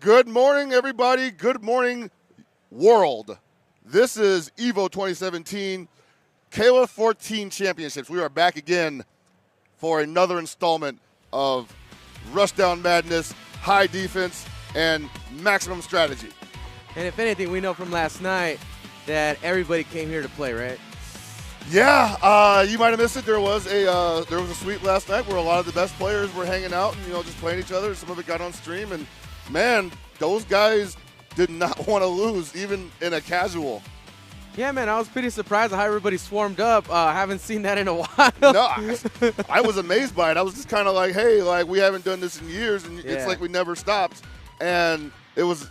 Good morning, everybody. Good morning, world. This is EVO 2017 KOF 14 Championships. We are back again for another installment of Rushdown Madness, high defense, and maximum strategy. And if anything, we know from last night that everybody came here to play, right? Yeah, you might have missed it. There was a suite last night where a lot of the best players were hanging out and just playing each other. Some of it got on stream, and man, those guys did not want to lose, even in a casual. Yeah, man, I was pretty surprised at how everybody swarmed up. I haven't seen that in a while. No, I was amazed by it. I was just kind of like, hey, like we haven't done this in years, and it's like we never stopped. And it was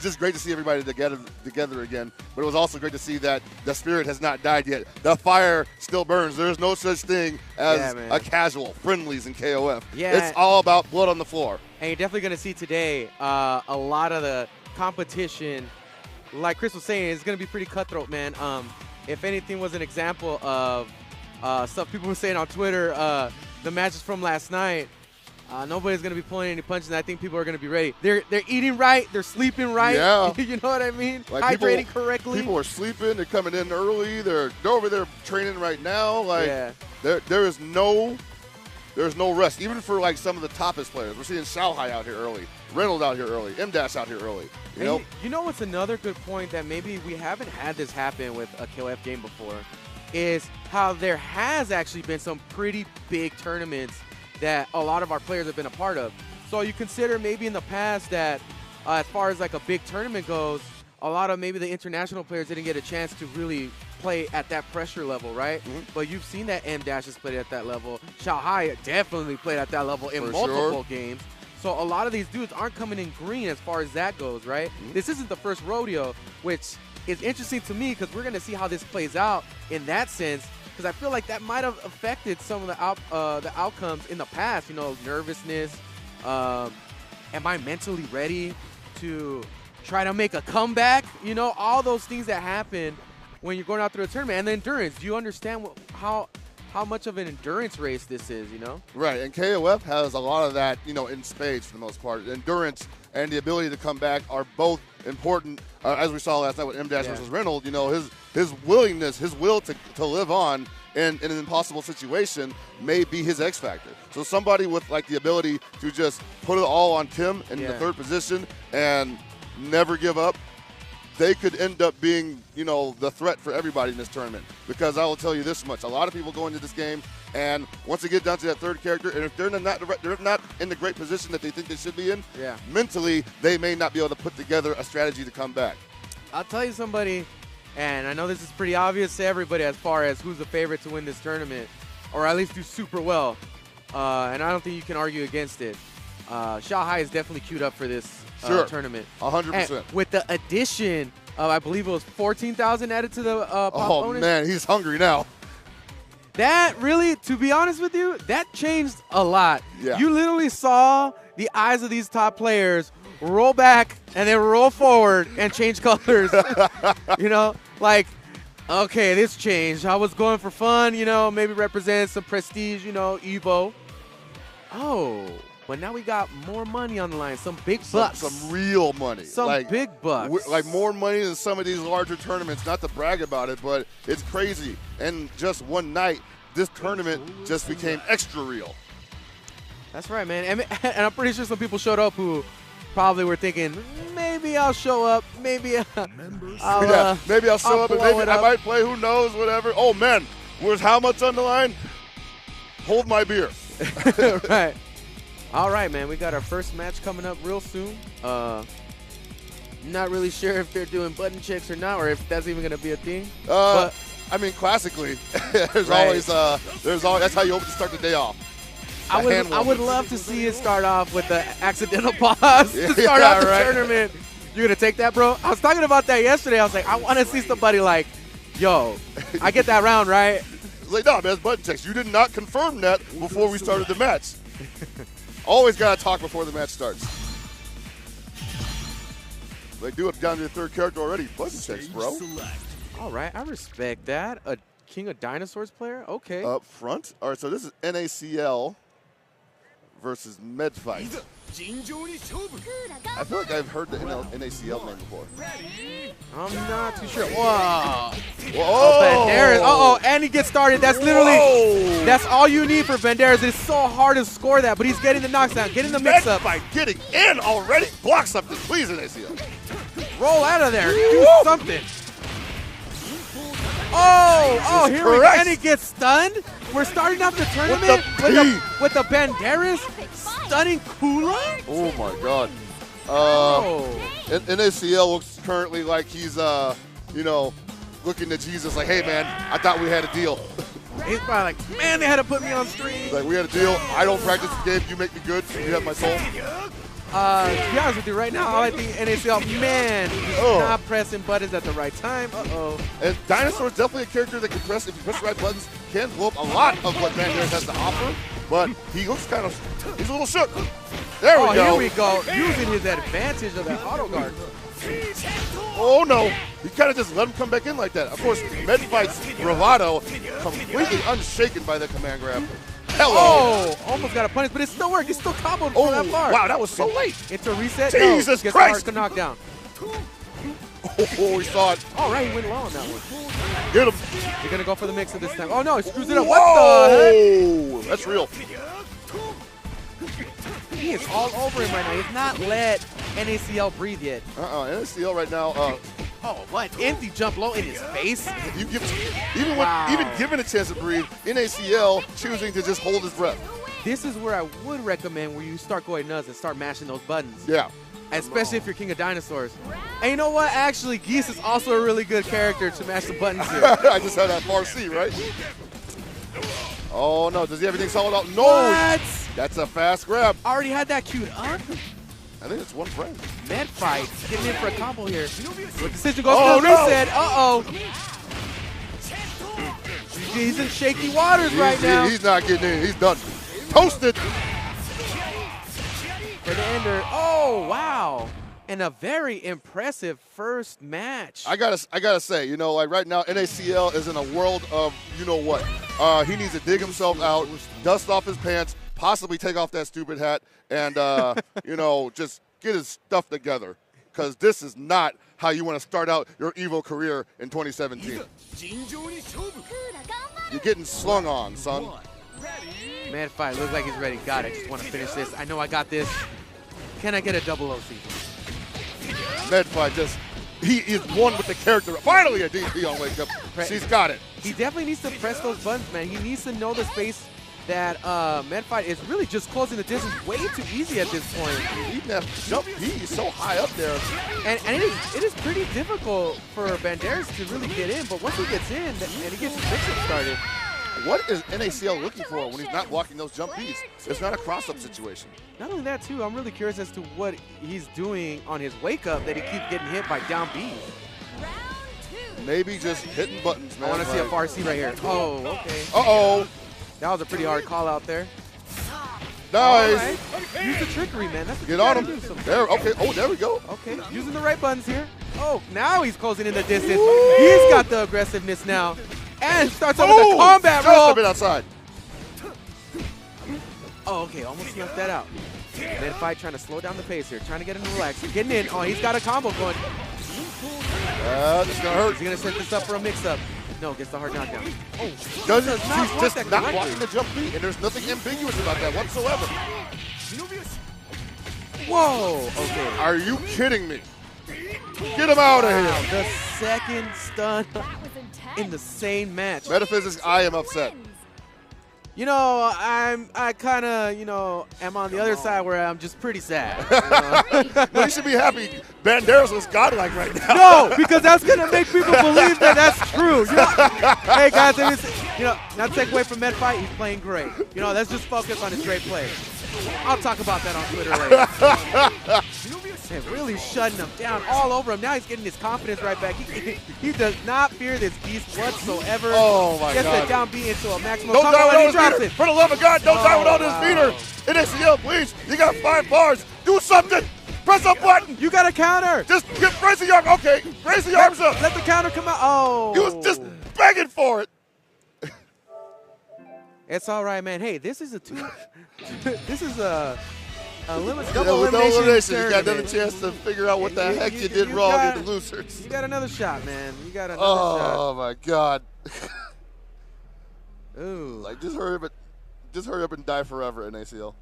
just great to see everybody together again. But it was also great to see that the spirit has not died yet. The fire still burns. There is no such thing as a casual friendlies in KOF. Yeah. It's all about blood on the floor. And you're definitely going to see today a lot of the competition, like Chris was saying, is going to be pretty cutthroat, man. If anything was an example of stuff people were saying on Twitter, the matches from last night, nobody's going to be pulling any punches, and I think people are going to be ready. They're eating right. They're sleeping right. Yeah. You know what I mean? Like hydrating correctly. People are sleeping. They're coming in early. They're over there training right now. Like there's no rest, even for like some of the toppest players. We're seeing Xiaohai out here early, Reynolds out here early, M-Dash out here early. You know what's another good point that maybe we haven't had this happen with a KOF game before is how there has actually been some pretty big tournaments that a lot of our players have been a part of. So you consider maybe in the past that as far as like a big tournament goes, a lot of maybe the international players didn't get a chance to really play at that pressure level, right? Mm-hmm. But you've seen that M-Dash has played at that level. Xiaohai definitely played at that level in multiple games. So a lot of these dudes aren't coming in green as far as that goes, right? Mm-hmm. This isn't the first rodeo, which is interesting to me because we're going to see how this plays out in that sense, because I feel like that might have affected some of the outcomes in the past, nervousness. Am I mentally ready to try to make a comeback? All those things that happen when you're going out through a tournament. And the endurance, do you understand how much of an endurance race this is, Right, and KOF has a lot of that, in spades for the most part. Endurance and the ability to come back are both important, as we saw last night with M-Dash versus Reynolds. His willingness, his will to live on in an impossible situation may be his X factor. So somebody with like the ability to just put it all on Tim in the third position and never give up, they could end up being, the threat for everybody in this tournament. Because I will tell you this much: a lot of people go into this game, and once they get down to that third character, and if they're not in the great position that they think they should be in, mentally they may not be able to put together a strategy to come back. I'll tell you somebody, and I know this is pretty obvious to everybody as far as who's the favorite to win this tournament, or at least do super well, and I don't think you can argue against it. Xiaohai is definitely queued up for this tournament. 100%. With the addition of, I believe it was 14,000 added to the pop bonus. Oh, man, he's hungry now. That really, to be honest with you, that changed a lot. Yeah. You literally saw the eyes of these top players roll back and then roll forward and change colors. Okay, this changed. I was going for fun, maybe represent some prestige, EVO. Oh, but now we got more money on the line, some big bucks. Some real money. Some big bucks. Like more money than some of these larger tournaments, not to brag about it, but it's crazy. And just one night, this tournament just became extra real. That's right, man. And I'm pretty sure some people showed up who probably were thinking, maybe I'll show up, maybe I'll show up and maybe I might play, who knows, whatever. Oh, man, where's how much on the line? Hold my beer. Right. All right, man, we got our first match coming up real soon. Not really sure if they're doing button checks or not, or if that's even going to be a thing. But I mean, classically, there's always that's how you hope to start the day off. I would love to see it start off with the accidental pause to start off the tournament. You gonna take that, bro? I was talking about that yesterday. I was like, I want to see somebody like, yo, I get that round, right? Like, no, man, it's button checks. You did not confirm that before we started the match. Always gotta talk before the match starts. They do it down to the third character already. Button checks, bro. All right, I respect that. A King of Dinosaurs player? Okay. Up front. All right, so this is NACL versus Medfight. I feel like I've heard the NACL name before. I'm not too sure. Whoa. Whoa. Banderas. Uh-oh, and he gets started. That's literally, that's all you need for Banderas. It's so hard to score that, but he's getting the knockdown, getting the mix-up. Medfight getting in already. Block something, please, NACL. Roll out of there. Do something. Oh, here we go. And he gets stunned. We're starting off the tournament with the Banderas stunning Kula. Oh my God. NACL looks currently like he's, you know, looking to Jesus like, hey man, I thought we had a deal. He's probably like, man, they had to put me on stream. Like, we had a deal. I don't practice the game. You make me good. You have my soul. To be honest with you, right now, all I think NACL, man, he's not pressing buttons at the right time. And Dinosaur is definitely a character that can press, if you press the right buttons, can blow up a lot of what Banderas has to offer. But he looks kind of, he's a little shook. There we go. Here we go, using his advantage of that auto guard. Oh no, he kind of just let him come back in like that. Of course, Medfight's bravado, completely unshaken by the command grab. Hello. Oh, almost got a punish, but it still worked. He still comboed from that far. Wow, that was so late. Into reset. Jesus Gets Christ. The knockdown. Oh, he saw it. All right, he went low on that one. Get him. You're going to go for the mix of this time. Oh, no, he screws it up. Whoa. What the heck? That's real. He is all over him right now. He's not let NACL breathe yet. NACL right now. Oh, what? Empty jump low in his face? You give, even given a chance to breathe, NACL choosing to just hold his breath. This is where I would recommend where you start going nuts and start mashing those buttons. Yeah. Especially if you're King of Dinosaurs. And you know what? Actually, Geese is also a really good character to mash the buttons here. I just had that far C, right? Oh, no. Does he have everything solid out? No. What? That's a fast grab. Already had that queued up? I think it's one frame. Medfight getting in for a combo here. With decision goes to the reset. He's in shaky waters right now. He's not getting in. He's done. Toasted. For the ender. Oh, wow. And a very impressive first match. I gotta say, you know, like right now, NACL is in a world of, you know what? He needs to dig himself out, dust off his pants, possibly take off that stupid hat, and, you know, just get his stuff together. Because this is not how you want to start out your EVO career in 2017. You're getting slung on, son. Medfight looks like he's ready. Got it. Just want to finish this. I know I got this. Can I get a double OC? Medfight just, he is one with the character. Finally a DP on Wake Up. She's got it. He definitely needs to press those buttons, man. He needs to know the space that Medfight is really just closing the distance way too easy at this point. Even that jump P is so high up there. And it is pretty difficult for Banderas to really get in, but once he gets in and he gets his mix-up started. What is NACL looking for when he's not blocking those jump Ps? It's not a cross-up situation. Not only that, too, I'm really curious as to what he's doing on his wake-up that he keeps getting hit by down Bs. Maybe just hitting buttons, man. I want to see a far C right here. Oh, okay. Uh-oh. That was a pretty hard call out there. Nice. Right. Use the trickery, man. That's Get on him. There. Okay. Oh, there we go. Okay. Using the right buttons here. Oh, now he's closing in the distance. Ooh. He's got the aggressiveness now. And starts off with a combat roll. Just a bit outside. Oh, okay. Almost snuffed that out. Medfight trying to slow down the pace here. Trying to get him to relax. Getting in. Oh, he's got a combo going. This is going to hurt. He's going to set this up for a mix-up. No, gets the hard knockdown. Oh, she's just not blocking the jump beat, and there's nothing ambiguous about that whatsoever. Whoa. Okay. Are you kidding me? Get him out of here. The second stun in the same match. Metaphysics, I am upset. You know, I kind of, you know, am on the other side where I'm just pretty sad. No, you should be happy. Banderas was godlike right now. No, because that's going to make people believe that that's true. You know? Hey, guys, you know, not to take away from Medfight, he's playing great. You know, let's just focus on his great play. I'll talk about that on Twitter later. And really shutting him down all over him. Now he's getting his confidence right back. He does not fear this beast whatsoever. Oh, my God. Gets the down B into a maximum combo, and he drops it. For the love of God, don't die without his beater. NACL, please. You got 5 bars. Do something. Press a button. You got a counter. Just raise the arm. Okay, raise the arms up. Let the counter come out. Oh. He was just begging for it. It's all right, man. Hey, this is a this is a double with no elimination. you got another chance to figure out what the heck you did wrong in the losers. You got another shot, man. You got another shot. Oh my God. Ooh. Like just hurry up and die forever in ACL.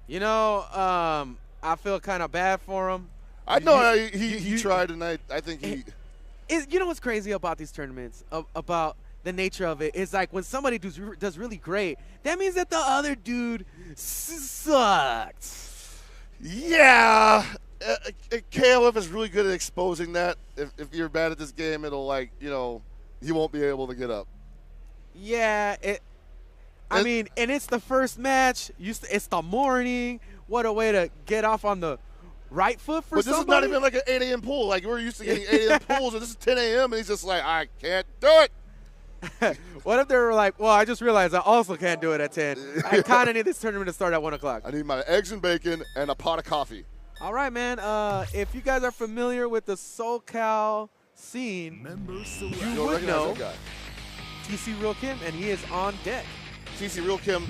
You know, I feel kind of bad for him. I know he tried, and I think he. You know what's crazy about these tournaments? About the nature of it is like when somebody does really great, that means that the other dude sucks. Yeah, KOF is really good at exposing that. If you're bad at this game, it'll he won't be able to get up. Yeah, I mean, and it's the first match. It's the morning. What a way to get off on the right foot for somebody. But this is not even like an 8 a.m. pool. Like, we're used to getting 8 a.m. pools, and this is 10 a.m., and he's just like, I can't do it. What if they were like, well, I just realized I also can't do it at 10. I kind of need this tournament to start at 1 o'clock. I need my eggs and bacon and a pot of coffee. All right, man. If you guys are familiar with the SoCal scene, you would know TC Real Kim, and he is on deck. TC Real Kim,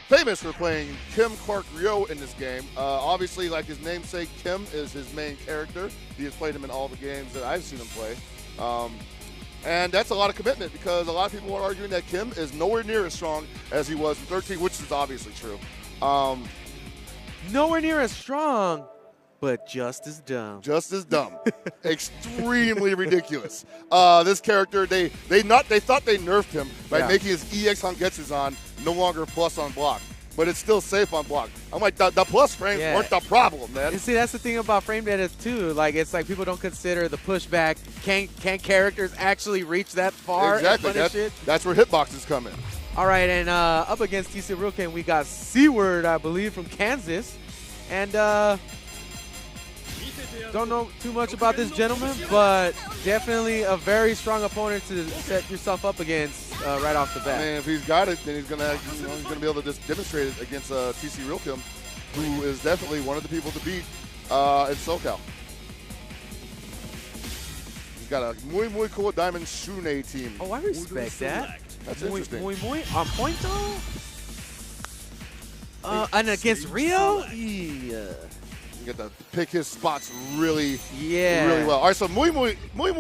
famous for playing Kim Quark Ryo in this game. Obviously, like his namesake, Kim is his main character. He has played him in all the games that I've seen him play. And that's a lot of commitment because a lot of people are arguing that Kim is nowhere near as strong as he was in 13, which is obviously true. Nowhere near as strong, but just as dumb. Just as dumb. Extremely ridiculous. This character, they thought they nerfed him by making his EX Hangetsu's no longer plus on block. But it's still safe on block. I'm like, the plus frames weren't the problem, man. And see, that's the thing about frame data too. Like, it's like people don't consider the pushback. Can characters actually reach that far? Exactly. That's where hitboxes come in. All right, and up against TC Real Kim, we got Seaward, I believe, from Kansas. And don't know too much about this gentleman, but definitely a very strong opponent to set yourself up against right off the bat. And if he's got it, then he's gonna be able to just demonstrate it against TC Real Kim, who is definitely one of the people to beat in SoCal. He's got a muy cool Diamond Shune team. Oh, I respect that. That's interesting. Muy on point though. And against Rio, yeah. You get to pick his spots really well. All right, so Muy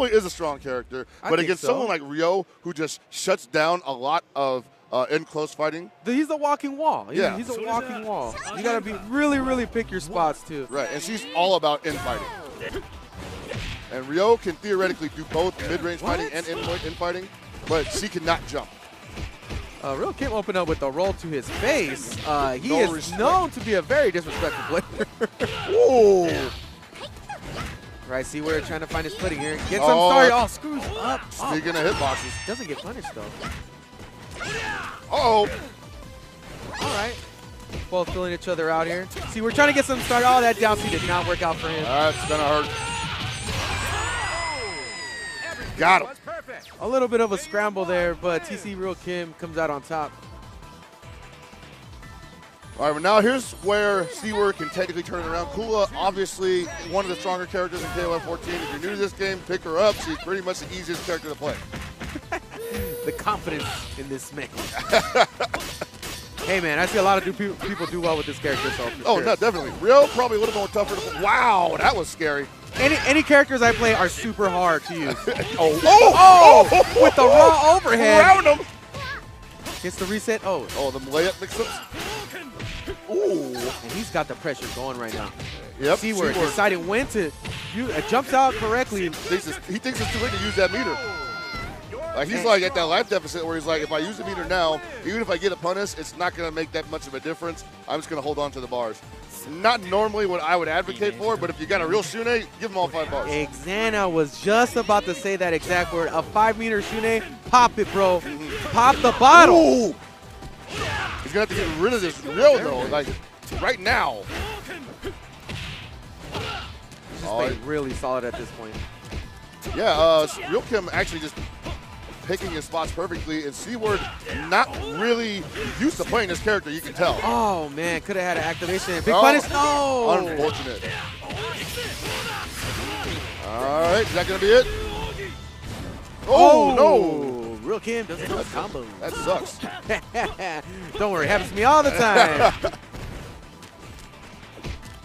is a strong character, but against someone like Rio, who just shuts down a lot of in close fighting. He's a walking wall. He's Yeah. He's a walking wall. You got to be really pick your spots, too. Right, and she's all about infighting. And Rio can theoretically do both mid-range fighting and infighting, but she cannot jump. Real Kim opened up with a roll to his face. He No is respect. known to be a very disrespectful player. Ooh. Right, see where trying to find his footing here. Gets him started. Oh, screws up. Speaking of hitboxes. Doesn't get punished, though. Uh-oh. All right. Both filling each other out here. See, we're trying to get some started. Oh, that down C did not work out for him. That's going to hurt. Got him. A little bit of a scramble there, but TC Real Kim comes out on top. All right, but now here's where Seaward can technically turn it around. Kula, obviously one of the stronger characters in KOF 14. If you're new to this game, pick her up. She's pretty much the easiest character to play. The confidence in this man. Hey, man, I see a lot of people do well with this character. So Oh, no, definitely. Rio, probably a little more tougher to play. Wow, that was scary. Any characters I play are super hard to use. With the raw overhead. Around him. Gets the reset. Oh, the layup mix-ups. Ooh. and he's got the pressure going right now. Yep. Seaward deciding when to jumps out correctly. He thinks it's too late to use that meter. Like, he's like at that life deficit where he's like, if I use the meter now, even if I get a punish, it's not going to make that much of a difference. I'm just going to hold on to the bars. Not normally what I would advocate for, but if you got a real Shune, give them all 5 bars. Xana was just about to say that exact word. A 5-meter Shune, pop it, bro. Pop the bottle. Ooh. He's going to have to get rid of this Rio, though, like right now. He's just playing really solid at this point. Yeah, Real Kim actually just picking his spots perfectly, and Seaward not really used to playing this character, you can tell. Oh, man, could have had an activation. Big punish, no! Unfortunate. All right, is that going to be it? Oh, no! Real Kim doesn't know combos. That sucks. Don't worry, happens to me all the time.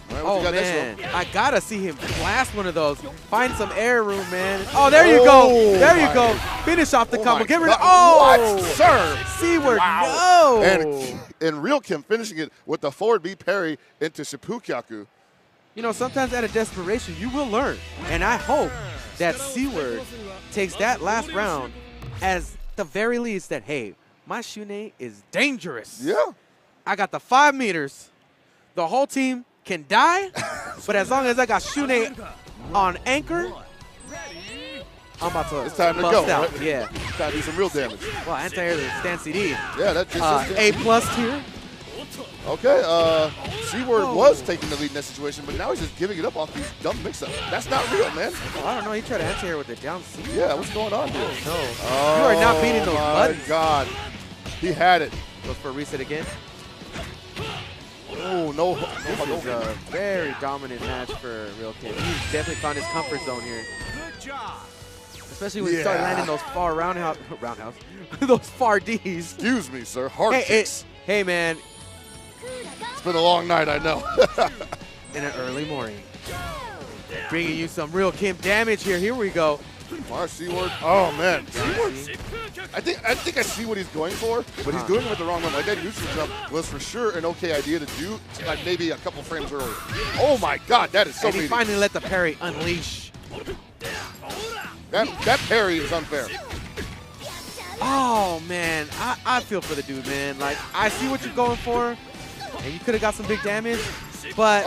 Right, Oh, man. I got to see him blast one of those. Find some air room, man. Oh, there you go. There you go. Finish off the combo. Get rid of what, sir? C-word, no. And Real Kim finishing it with the forward B parry into Shippukyaku. You know, sometimes out of desperation, you will learn. And I hope that C-word takes that last round as the very least that, hey, my Shunei is dangerous. Yeah. I got the 5 meters. The whole team can die, but as long as I got Shunei on anchor, I'm about to it's time to bust go, out. right? Yeah. Gotta do some real damage. Well, anti-air is stand CD. Yeah, that just A+ tier. Okay, C-word was taking the lead in that situation, but now he's just giving it up off these dumb mix-ups. That's not real, man. Oh, I don't know. He tried to anti-air with the down C. Yeah, what's going on here? No. Oh, You are not beating those my buttons. God. He had it. Goes for a reset again. Oh, no. This is a very dominant match for Real Kim. He's definitely found his comfort zone here. Especially when you start landing those far roundhouse, those far Ds. Excuse me, sir. Hard kicks. Hey, man. It's been a long night, I know. In an early morning. Bringing you some Real Kim damage here. Here we go. Mark C-word. Oh, man. C-word. I think I see what he's going for, but he's doing it with the wrong one. Like that neutral jump was for sure an okay idea to do, like maybe a couple frames earlier. Oh my God, that is so And he meaty. finally let the parry unleash. That parry is unfair. Oh man, I feel for the dude, man. Like I see what you're going for, and you could have got some big damage, but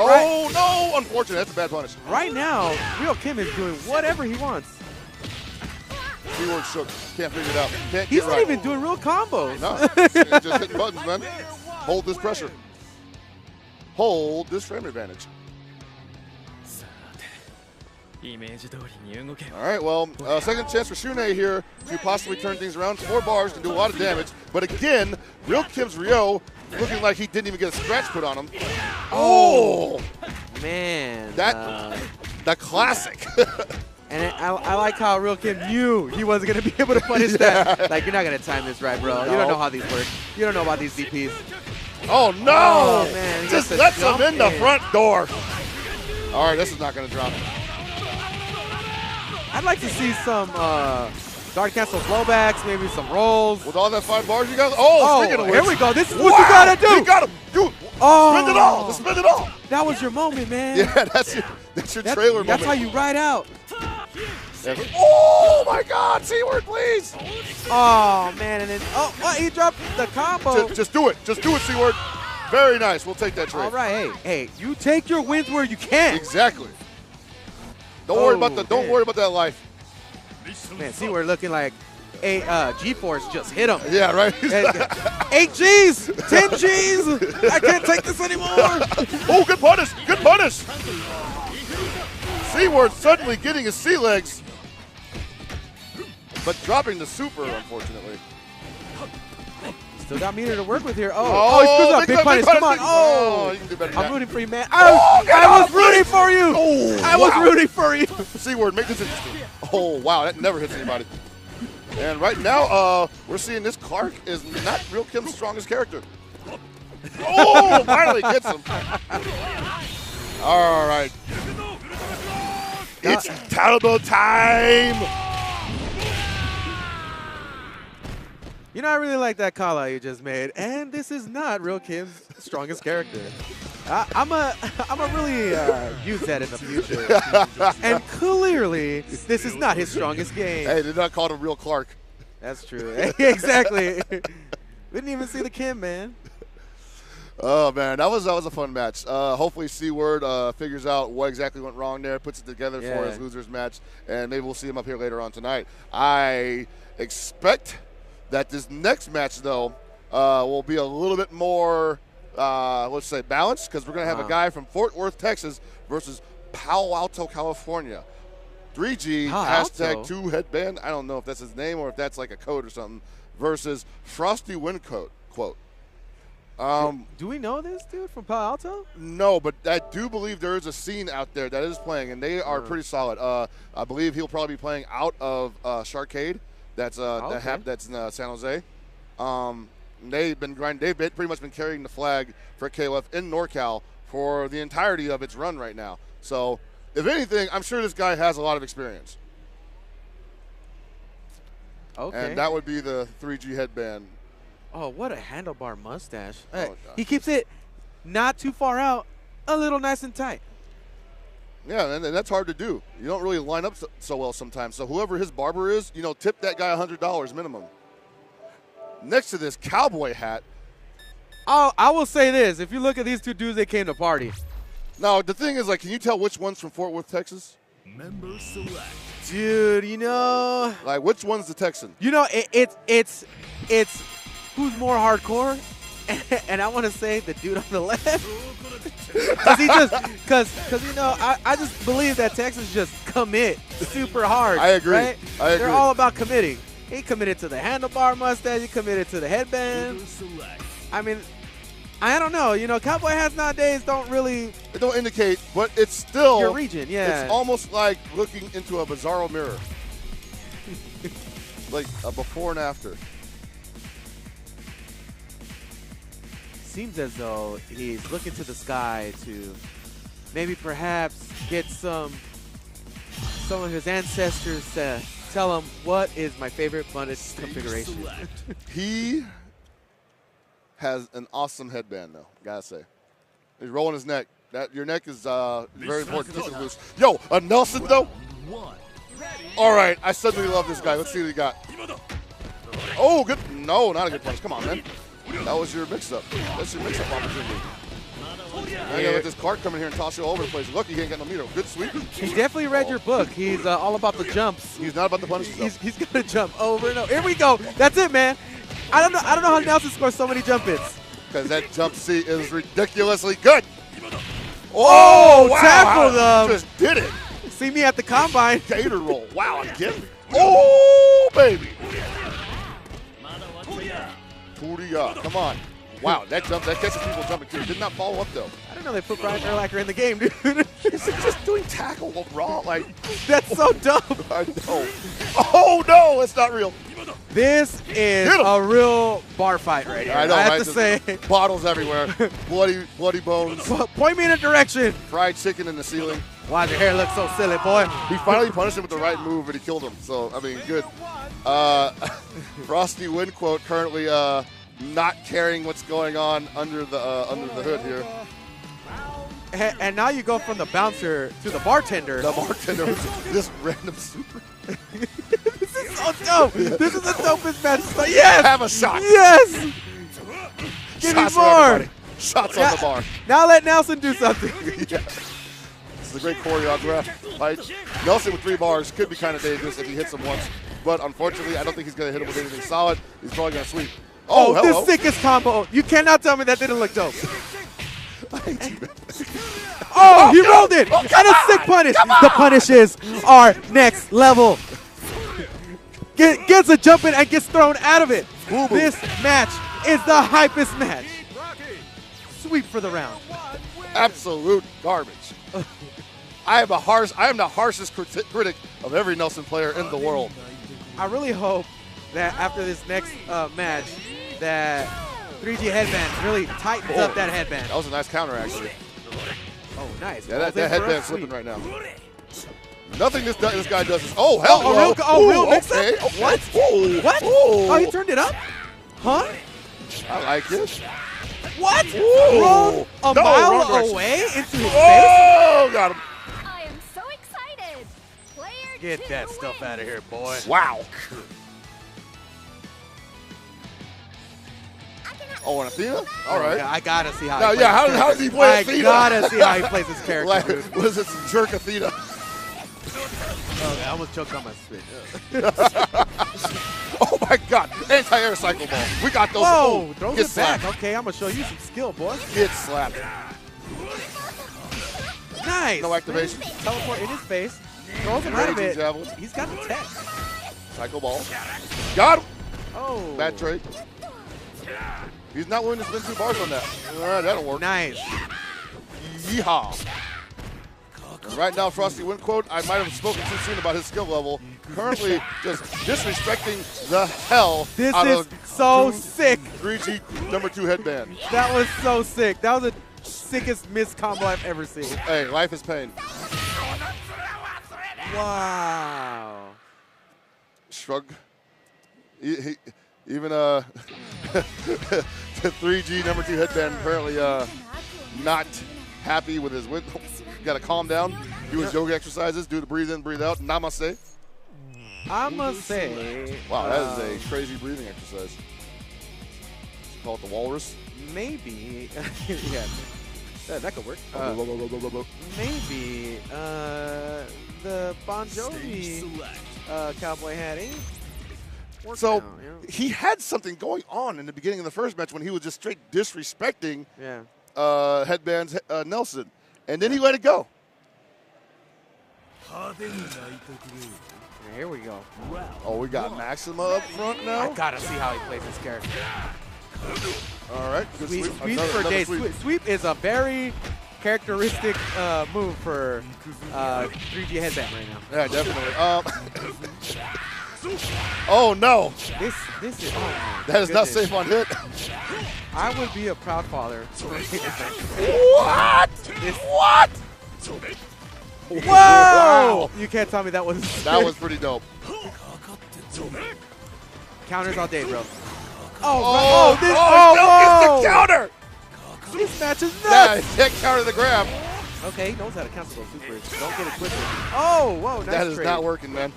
no, unfortunate. That's a bad punish. Right now, Real Kim is doing whatever he wants. C-word shook. Can't figure it out. Can't He's get not right. even doing real combos. No, it's just hitting buttons, man. Hold this pressure. Hold this frame advantage. All right, well, second chance for Shunei here to possibly turn things around. 4 bars can do a lot of damage. But again, Real Kim's Ryo looking like he didn't even get a scratch put on him. Oh! Man. That classic. And I like how Real Kim knew he wasn't going to be able to punish that. Like, you're not going to time this right, bro. You don't know how these work. You don't know about these DPs. Oh, no! Oh, man. Just lets him in the front door. All right, this is not going to drop. I'd like to see some guard cancel blowbacks, maybe some rolls. With all that 5 bars you got? Oh, speaking of which. Here we go. This is what you got to do. You got him. Dude, spend it all. Just spend it all. That was your moment, man. Yeah, that's your trailer moment. That's how you ride out. Oh, my God. C-word, please. Oh, man. And then, he dropped the combo. Just do it. Just do it, C-word. Very nice. We'll take that trade. All right. Hey, you take your wins where you can. Exactly. Don't worry about that life. Man, see, we're looking like a G-Force just hit him. Yeah, right. 8 Gs, 10 Gs. I can't take this anymore. Oh, good punish. Good punish. C-word suddenly getting his sea legs, but dropping the super, unfortunately. Still got meter to work with here. Oh, he screws up. Big punish. Come on. Oh, you can do better than I'm that. rooting for you, man. I was rooting for you. Oh, I was rooting for you. C-word, make this interesting. Oh, wow, that never hits anybody. And right now, we're seeing this Clark is not Real Kim's strongest character. Oh, finally gets him. All right. It's terrible time. You know, I really like that call out you just made, and this is not Real Kim's strongest character. I'm a really use that in the future. And clearly, this is not his strongest game. Hey, they're not called him Real Clark. That's true. Exactly. We didn't even see the Kim, man. Oh, man, that was a fun match. Hopefully C-word figures out what exactly went wrong there, puts it together for his losers match, and maybe we'll see him up here later on tonight. I expect that this next match, though, will be a little bit more, let's say, balanced, because we're going to have a guy from Fort Worth, Texas versus Palo Alto, California. 3G, hashtag 2 headband. I don't know if that's his name or if that's like a code or something, versus Frosty Windcoat, quote. Do we know this dude from Palo Alto? No, but I do believe there is a scene out there that is playing, and they are pretty solid. I believe he'll probably be playing out of Sharkade, that's Okay. that's in San Jose. They've been grinding. They've pretty much been carrying the flag for KOF in NorCal for the entirety of its run right now. So, if anything, I'm sure this guy has a lot of experience. Okay. And that would be the 3G headband. Oh, what a handlebar mustache. Oh, gosh. He keeps it not too far out, a little nice and tight. Yeah, and that's hard to do. You don't really line up so well sometimes. So whoever his barber is, tip that guy $100 minimum. Next to this cowboy hat. I will say this. If you look at these two dudes, they came to party. Now, the thing is, can you tell which one's from Fort Worth, Texas? Member select. Dude, Like, which one's the Texan? It's who's more hardcore, and I want to say the dude on the left, because I just believe that Texans just commit super hard. I agree. Right? I agree. They're all about committing. He committed to the handlebar mustache. He committed to the headband. Member select. I mean, I don't know. Cowboy hats nowadays don't really It don't indicate, but it's still your region. Yeah. It's almost like looking into a bizarro mirror. Like a before and after. Seems as though he's looking to the sky to maybe perhaps get some of his ancestors to tell him what is my favorite bundle configuration. Select. He has an awesome headband, though. Gotta say, he's rolling his neck. Your neck is very important. Keep it loose. Yo, a Nelson though. One. All right, I suddenly love this guy. Let's see what he got. Oh, good. No, not a good punch. Come on, man. That was your mix-up. That's your mix-up opportunity. Now you gotta let this cart come in here and toss you all over the place. Look, he ain't got no meter. Good sweep. He definitely read your book. He's all about the jumps. He's not about the punishes, though. He's gonna jump over and over. Here we go. That's it, man. I don't know how Nelson scores so many jump ins. Because that jump seat is ridiculously good. Oh, wow. tackled him. Just did it. See me at the combine. Gator roll. Wow, again. Oh, baby. Poodia. Come on. Wow, that catches people jumping too. Did not follow up, though. I didn't know they put Brian Urlacher in the game, dude. He's just doing tackle raw. Like, That's so dumb. I know. Oh, no, it's not real. This is a real bar fight right here. I know, I have right? to say. Bottles everywhere. Bloody bones. Point me in a direction. Fried chicken in the ceiling. Why does your hair look so silly, boy? He finally punished him with the right move, and he killed him. So, I mean, good. Frosty Wind quote currently not caring what's going on under the hood here. And now you go from the bouncer to the bartender. The bartender was this random super. This is so dope. This is the dopest match. Yes. Have a shot. Yes. Give Shots me for more. everybody. Shots on the bar. Now let Nelson do something. Yeah. This is a great choreographed fight. Nelson with 3 bars could be kind of dangerous if he hits him once. But unfortunately, I don't think he's going to hit him with anything solid. He's probably going to sweep. Oh, hello. the sickest combo. You cannot tell me that didn't look dope. I hate you, man. Oh, he rolled it. And a sick punish. The punishes are next level. Gets a jump in and gets thrown out of it. Boo-boo. This match is the hypest match. Sweep for the round. Absolute garbage. I am the harshest critic of every Nelson player in the world. I really hope that after this next match that 3G Headband really tightens up that headband. That was a nice counter, actually. Oh, nice. Yeah, Rolls that in for a headband's sweep. slipping right now. Nothing this guy does is. Oh, hell Oh, no. real mix-up? Okay, okay. What? Ooh, What? ooh. Oh, he turned it up? Huh? I like this. What? Ooh. Rolled a No, wrong mile direction. away into his face? Oh, got him. I am so excited. Player Get 2 that stuff wins. out of here, boy. Wow. I cannot- Oh, and Athena? All right. Yeah, I gotta see how Now, he yeah, plays how does he play I Athena? gotta see how he plays his character, Like, dude. what is it, some jerk Athena? Oh, I almost choked on my spit. Oh, my God. Anti-air cycle ball. We got those. Whoa, Oh, throws get it back. slapped. Okay, I'm gonna show you some skill, boy. Get slapped. Nice. No activation. Teleport in his face. Throws him out of Raging it. javelin. He's got the tech. Cycle ball. Got him. Oh. Bad trade. He's not willing to spend 2 bars on that. All right, that'll work. Nice. Yeehaw. Right now, Frosty Wind quote, I might have spoken too soon about his skill level. currently just disrespecting the hell This out is of so sick. 3G number 2 headband. That was so sick. That was the sickest missed combo I've ever seen. Hey, life is pain. Wow. Shrug. Even the 3G number 2 headband apparently not happy with his win. Got to calm down. Do his yoga exercises. Do the breathe in, breathe out. Namaste. I must say. Wow, that is a crazy breathing exercise. Call it the walrus. Maybe. Yeah. That could work. Maybe the Bon Stage Jovi select. cowboy hat ain't worked So out, you know? he had something going on in the beginning of the first match when he was just straight disrespecting Yeah. Headband's Nelson, and then he let it go. 派手に泣いてくれ。 Here we go. Oh, we got Maxima up front now. I gotta see how he plays this character. All right, good Sweep, sweep. sweep Another- for another Day. sweep. Sweep is a very characteristic move for 3G headband right now. Yeah, definitely. Oh no, This is oh my that is not goodness. safe on hit. I would be a proud father. What? This- What? Whoa! Wow. You can't tell me that was That was pretty dope. counters all day, bro. Oh, this, no, it's the counter. This match is Yeah, nuts. he can't counter the grab. Okay, he knows how to counter those supers. Don't get it twisted. Oh, whoa, nice That is trade. not working, man.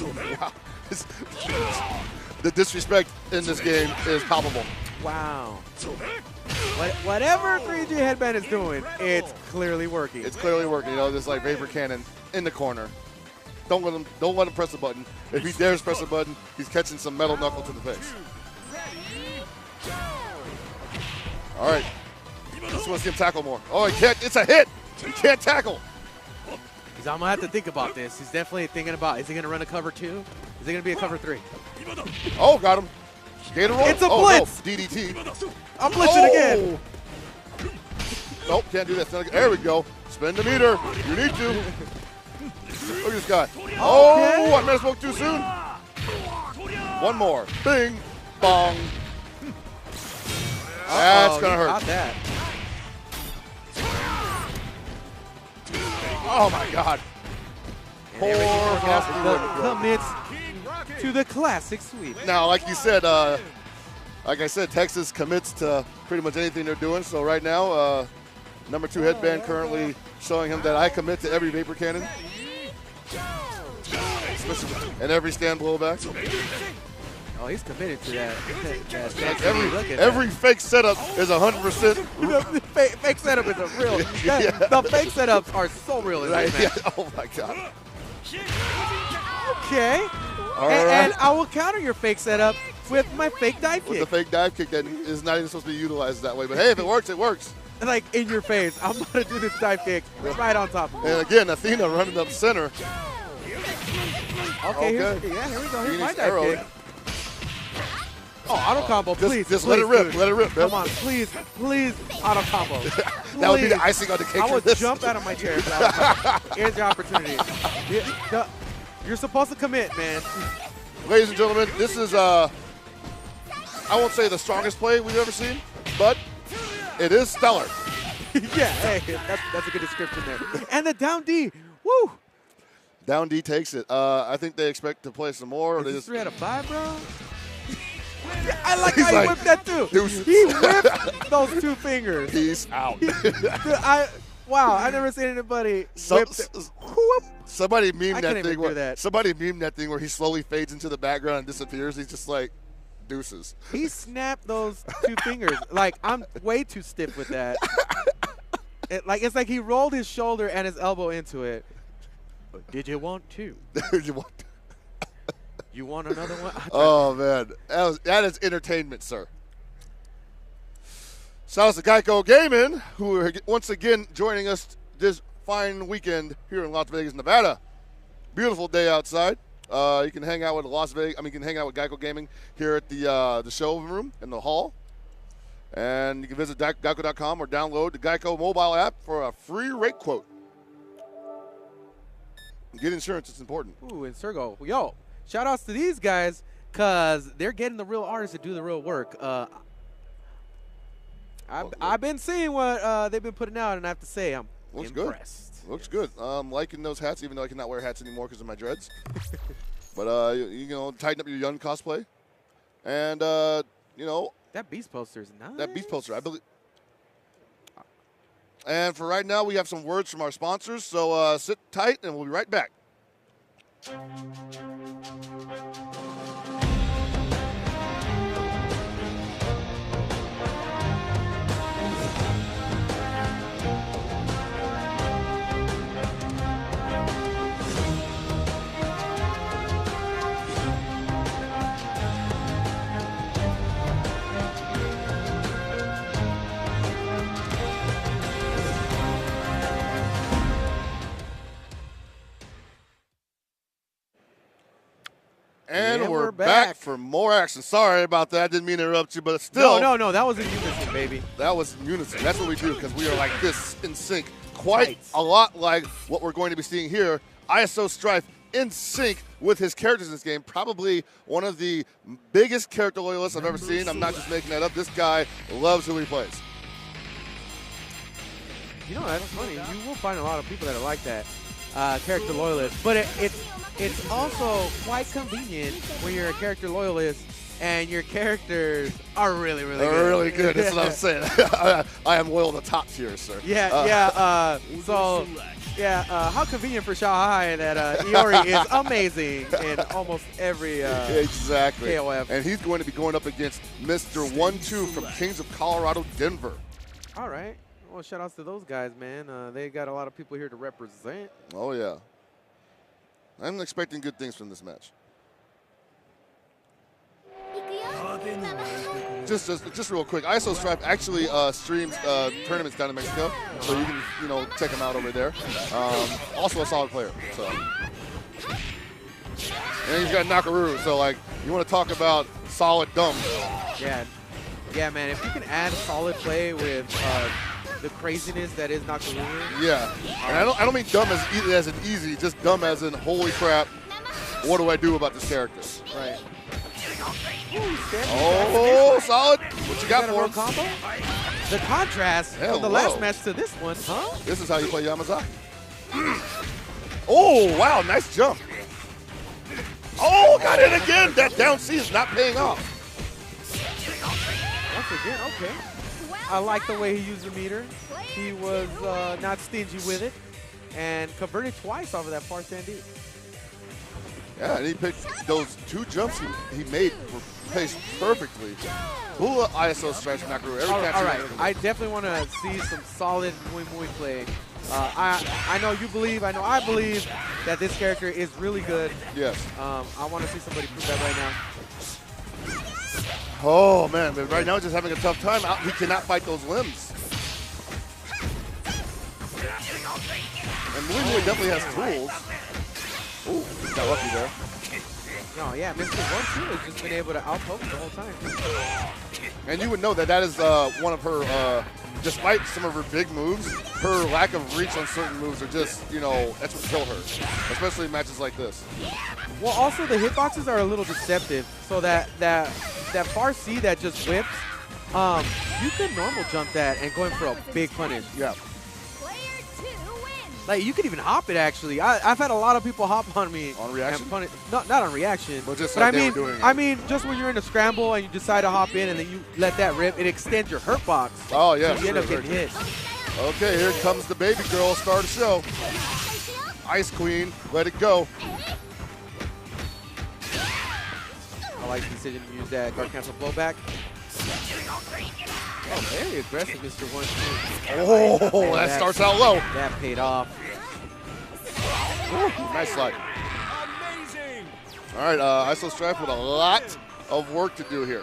Wow. The disrespect in this game is palpable. Wow. Whatever 3G headband is doing, it's clearly working. It's clearly working. You know, this like vapor cannon in the corner. Don't let him press the button. If he dares press the button, he's catching some metal knuckle to the face. All right. Just want to see him tackle more. Oh, he can't. It's a hit. He can't tackle. I'm going to have to think about this. He's definitely thinking about, is he going to run a cover 2? Is it going to be a cover 3? Oh, got him. Gator roll. It's a Oh, blitz. no. DDT. I'm blitzing again. Nope, can't do that. There we go. Spin the meter. You need to. Look at this guy. Oh, I might have spoke too soon. One more. Bing, bong. That's Uh-oh, going to he hurt. caught that. Oh, my God. And there we go. Poor Hospital The Road. commits to the classic sweep. Now, like you said, like I said, Texas commits to pretty much anything they're doing. So right now, number 2 headband currently showing him that I commit to every vapor cannon. And every stand blowback. Oh, he's committed to that. Like Look at every fake setup is 100%. the fake setup is a real. Yeah. The fake setups are so real in Right? this match. Yeah. Oh, my God. Okay. All and, right. and I will counter your fake setup with my fake dive With kick. the fake dive kick that is not even supposed to be utilized that way. But, hey, if it works, it works. Like in your face. I'm going to do this dive kick right on top of you. And, again, Athena running up center. Okay, here we go. Here's my Phoenix dive arrow. kick. Oh, auto combo, please. Just please, let it rip. dude. Let it rip, man. Come on, please, auto combo. That would be the Please. icing on the cake I for would this. jump out of my chair. Here's your opportunity. You're supposed to commit, man. Ladies and gentlemen, this is, I won't say the strongest play we've ever seen, but it is stellar. Yeah, hey, that's a good description there. And the down D, woo. Down D takes it. I think they expect to play some more. Or they Is just, this 3 out of 5, bro? I like He's how he like, whipped that too. deuces. He whipped those 2 fingers. peace out. Dude, wow, I never seen anybody So- whip that. Whoop. Somebody memed I that couldn't thing. even Where, do that. Somebody memed that thing where he slowly fades into the background and disappears. He's just like deuces. He snapped those 2 fingers. Like, I'm way too stiff with that. It's like he rolled his shoulder and his elbow into it. Did you want 2? You want another one? Oh man, that is entertainment, sir. Shout out to Geico Gaming, who are once again joining us this fine weekend here in Las Vegas, Nevada. Beautiful day outside. You can hang out with you can hang out with Geico Gaming here at the showroom in the hall. And you can visit Geico.com or download the Geico mobile app for a free rate quote. Get insurance. It's important. Ooh, and Sergo. Yo, shout outs to these guys because they're getting the real artists to do the real work. I've been seeing what they've been putting out, and I have to say I'm impressed. Looks good. Liking those hats, even though I cannot wear hats anymore because of my dreads. But, you know, tighten up your young cosplay. And, you know. That Beast poster is nice. That Beast poster, I believe. And for right now, we have some words from our sponsors. So sit tight, and we'll be right back. And we're back for more action. Sorry about that. I didn't mean to interrupt you, but still. No. That was in unison, baby. That was in unison. That's what we do because we are like this in sync. Quite a lot like what we're going to be seeing here. ISO Strife in sync with his characters in this game. Probably one of the biggest character loyalists I've ever seen. I'm not just making that up. This guy loves who he plays. You know, that's funny. You will find a lot of people that are like that, character loyalists. But it's also quite convenient when you're a character loyalist and your characters are really, really good. Really good. That's what I'm saying. I am loyal to top tier, sir. Yeah. How convenient for Shanghai that Iori is amazing in almost every exactly. KOF. And he's going to be going up against Mr. 1-2 from Kings of Colorado, Denver. All right. Well, shout outs to those guys, man. They got a lot of people here to represent. Oh, yeah. I'm expecting good things from this match. Just real quick, ISO Stripe actually streams tournaments down in Mexico, so you can check him out over there. Also a solid player. So, and he's got Nakaruru. So like, you want to talk about solid dumb? Yeah, man. If you can add solid play with the craziness that is Nakaruru. Yeah, and I don't mean dumb as in easy, just dumb as in holy crap. What do I do about this character? Right. Oh, solid. What you got for him? Combo? The contrast from the last match to this one, huh? This is how you play Yamazaki. Oh, wow, nice jump. Oh, got it again. That down C is not paying off. Once again, okay. I like the way he used the meter. He was not stingy with it and converted twice off of that far stand D. Yeah, and he picked those two jumps he made were paced perfectly. Cool ISO strikes from Nakaruru. All right, I definitely want to see some solid Mui Mui play. I know you believe, I know I believe that this character is really good. Yes. I want to see somebody prove that right now. Oh, man, but right now he's just having a tough time. He cannot fight those limbs. And Mui Mui definitely has tools. Ooh, got lucky there. No, yeah, Mr. 1-2 has just been able to outpost the whole time. And you would know that is one of her, despite some of her big moves, her lack of reach on certain moves are just, that's what killed her, especially in matches like this. Well, also the hitboxes are a little deceptive, so that far C that just whips, you can normal jump that and go in for a big punish. Yeah. Like, you could even hop it, actually. I've had a lot of people hop on me. On reaction? Not on reaction. But just like I mean, just when you're in a scramble and you decide to hop in and then you let that rip, it extends your hurt box. Oh, yeah. So you end up getting hit. Okay, here comes the baby girl. Start the show. Ice Queen, let it go. I like the decision to use that guard cancel blowback. Oh, very aggressive, Mr. 1-2. Oh, that starts out low. That paid off. Ooh, nice slide. Amazing. All right, ISO Strife with a lot of work to do here.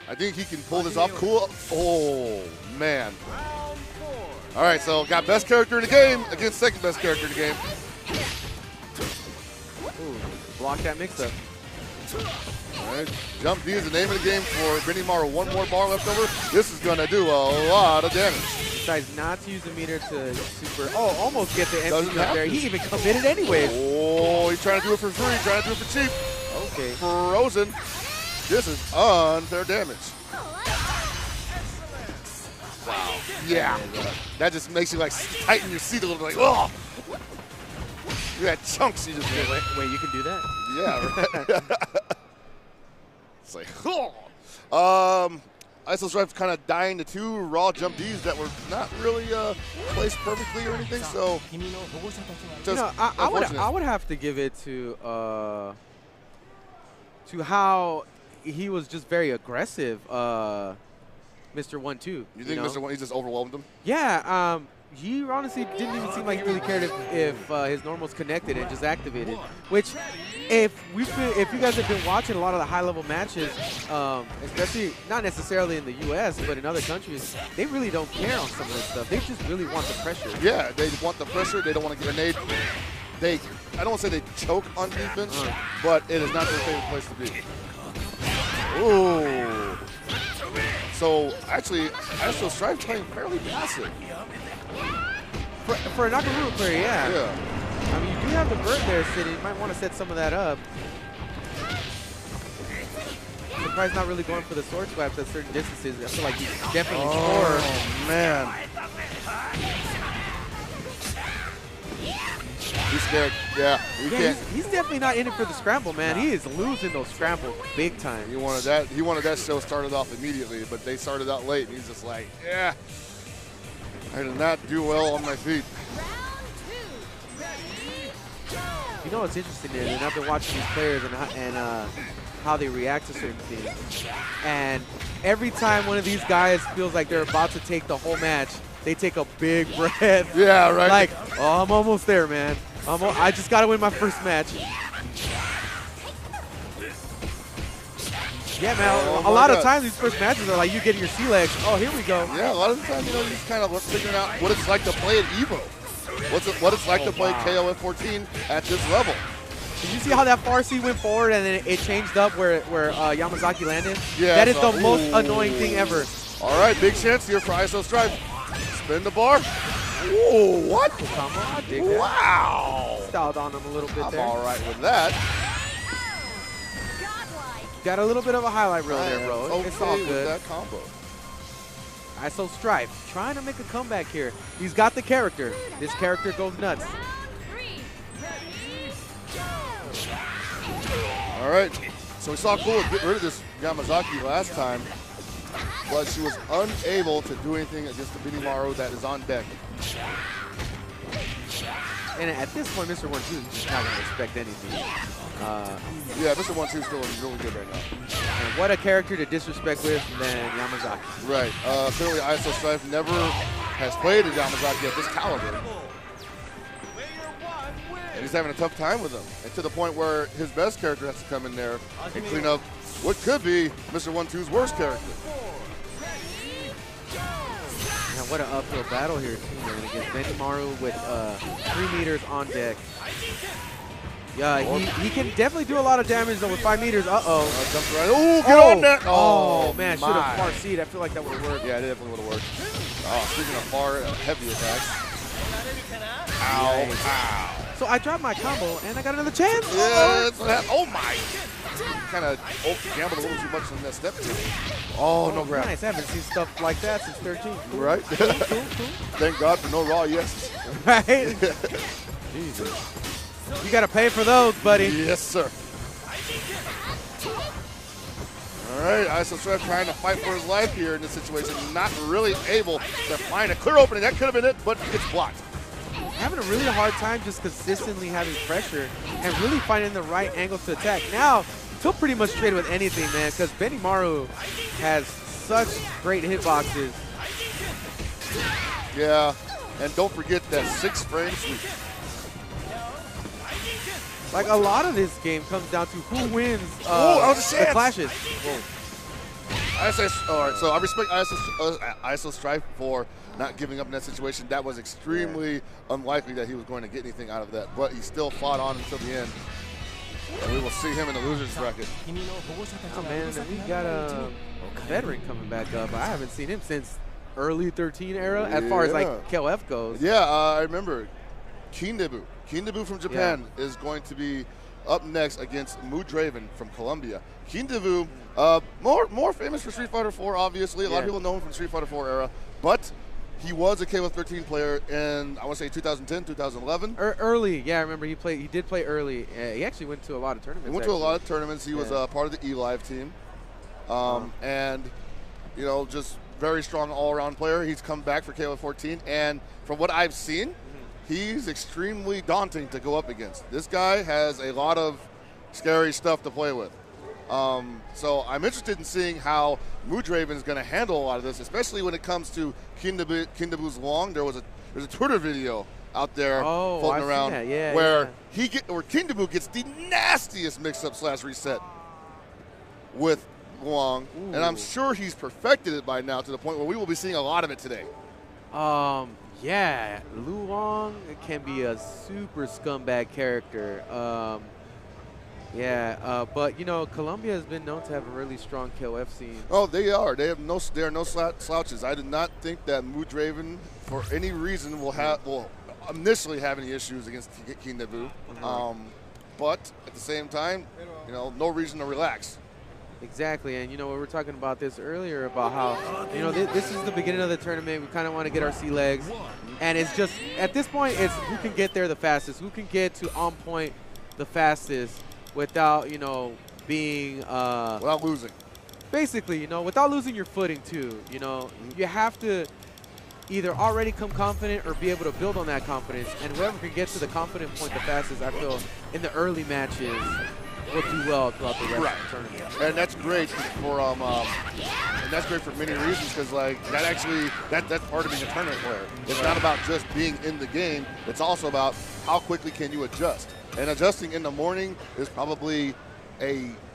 I think he can pull this off. Cool. Oh, man. All right, so got best character in the game against second best character in the game. Ooh, block that mix-up. All right, jump D is the name of the game for Benimaru. One more bar left over. This is going to do a lot of damage. decides not to use the meter to super. Oh, almost get the Doesn't empty jump have there. to. He even committed anyways. Oh, he's trying to do it for free, trying to do it for cheap. Okay. Frozen. This is unfair damage. Wow. Yeah. That just makes you like tighten your seat a little bit. Like, oh. You had chunks you just did. Wait, you can do that? Yeah. Right. It's like, oh. Iso Strife kind of dying to 2 raw jump Ds that were not really placed perfectly or anything. So, just I would have to give it to how he was just very aggressive, Mr. 1-2. You think Mr. 1, he just overwhelmed him? Yeah. He honestly didn't even seem like he really cared if his normals connected and just activated. Which, if you guys have been watching a lot of the high-level matches, especially not necessarily in the U.S. but in other countries, they really don't care on some of this stuff. They just really want the pressure. Yeah, they want the pressure. They don't want to get grenade. I don't want to say they choke on defense, but it is not their favorite place to be. Ooh. So actually, Iso Strife playing fairly passive. For a Nakamura player, yeah. Yeah. I mean, you do have the bird there sitting. You might want to set some of that up. Surprised not really going for the sword swaps at certain distances. I feel like he definitely score. Oh, man. He's scared. Yeah, you can't. He's definitely not in it for the scramble, man. He is losing those scrambles big time. He wanted that show started off immediately, but they started out late, and he's just like, yeah. I did not do well on my feet. You know what's interesting is, and I've been watching these players and how they react to certain things. And every time one of these guys feels like they're about to take the whole match, they take a big breath. Yeah, right. Like, oh, I'm almost there, man. I just got to win my first match. Yeah, man. A lot of times these first matches are like you getting your sea legs. Oh, here we go. Yeah, a lot of the time, you're just kind of figuring out what it's like to play at EVO. What it's like to play KOF 14 at this level. Did you see how that far C went forward and then it changed up where Yamazaki landed? Yeah. That is the most annoying thing ever. All right, big chance here for Iso Strife. Spin the bar. Ooh, what? Combo. I dig that. Wow. Styled on him a little bit there. I'm all right with that. Got a little bit of a highlight reel there, bro. Okay It's all with good. that combo. Iso Strife trying to make a comeback here. He's got the character. This character goes nuts. All right. So we saw Cool get rid of this Yamazaki last time, but she was unable to do anything against the Benimaru that is on deck. And at this point, Mr. 1-2 is just not going to expect anything. Yeah, Mr. 1-2 is still really good right now. And what a character to disrespect with than Yamazaki. Right. Clearly, Iso Strife never has played a Yamazaki at this caliber. And he's having a tough time with him. And to the point where his best character has to come in there and clean up what could be Mr. 1-2's worst character. Yeah, what an uphill battle here, too, man, against Benimaru with 3 meters on deck. Yeah, he can definitely do a lot of damage, though, with 5 meters. Uh-oh. Jumps right. Ooh, get on that. Oh, man, should have far seed. I feel like that would have worked. Yeah, it definitely would have worked. Oh, speaking of far, heavy attacks. Ow, ow. So I dropped my combo, and I got another chance. Yeah, that's what happened. Oh, my. Kind of gambled a little too much on that step two. Oh, no grab. Nice. I haven't seen stuff like that since 13. Cool. Right? Cool. Thank God for no raw yeses. Right? Jesus. You got to pay for those, buddy. Yes, sir. All right, Iso Strife trying to fight for his life here in this situation. Not really able to find a clear opening. That could have been it, but it's blocked. Having a really hard time just consistently having pressure and really finding the right angle to attack. Now, he'll pretty much trade with anything, man, because Benimaru has such great hitboxes. Yeah, and don't forget that 6-frame sweep. Like, a lot of this game comes down to who wins the clashes. All right, so I respect Iso Strife for not giving up in that situation. That was extremely unlikely that he was going to get anything out of that, but he still fought on until the end. And we will see him in the loser's bracket. Oh, man, and we got a veteran coming back up. I haven't seen him since early 13 era as far as like KOF goes. Yeah, I remember Kindebu. Kindebu from Japan is going to be up next against Moodraven from Colombia. Kindebu, more famous for Street Fighter 4, obviously. A lot of people know him from Street Fighter 4 era, but he was a KOF 13 player in, I want to say, 2010, 2011. Early, yeah, I remember he did play early. He actually went to a lot of tournaments. He went to a lot of tournaments. He was part of the E-Live team. And, you know, just very strong all-around player. He's come back for KOF 14, and from what I've seen, he's extremely daunting to go up against. This guy has a lot of scary stuff to play with. So I'm interested in seeing how Moodraven is going to handle a lot of this, especially when it comes to Kindebu's Long. There's a Twitter video out there floating around where Kindebu gets the nastiest mix-up / reset with Long, and I'm sure he's perfected it by now to the point where we will be seeing a lot of it today. Yeah, Lu Wang can be a super scumbag character. But you know, Colombia has been known to have a really strong KOF scene. Oh, they are. They are no slouches. I do not think that Moodraven, for any reason, will initially have any issues against Kindebu. But at the same time, you know, no reason to relax. Exactly, and you know, we were talking about this earlier about how, you know, this is the beginning of the tournament. We kind of want to get our sea legs, and it's just, at this point, it's who can get there the fastest, who can get to on point the fastest without, you know, being without losing. Basically, you know, without losing your footing too. You know, you have to either already come confident or be able to build on that confidence, and whoever can get to the confident point the fastest, I feel, in the early matches will do well throughout the rest of the tournament. And that's great for many reasons, because like that's part of being a tournament player. It's not about just being in the game. It's also about how quickly can you adjust. And adjusting in the morning is probably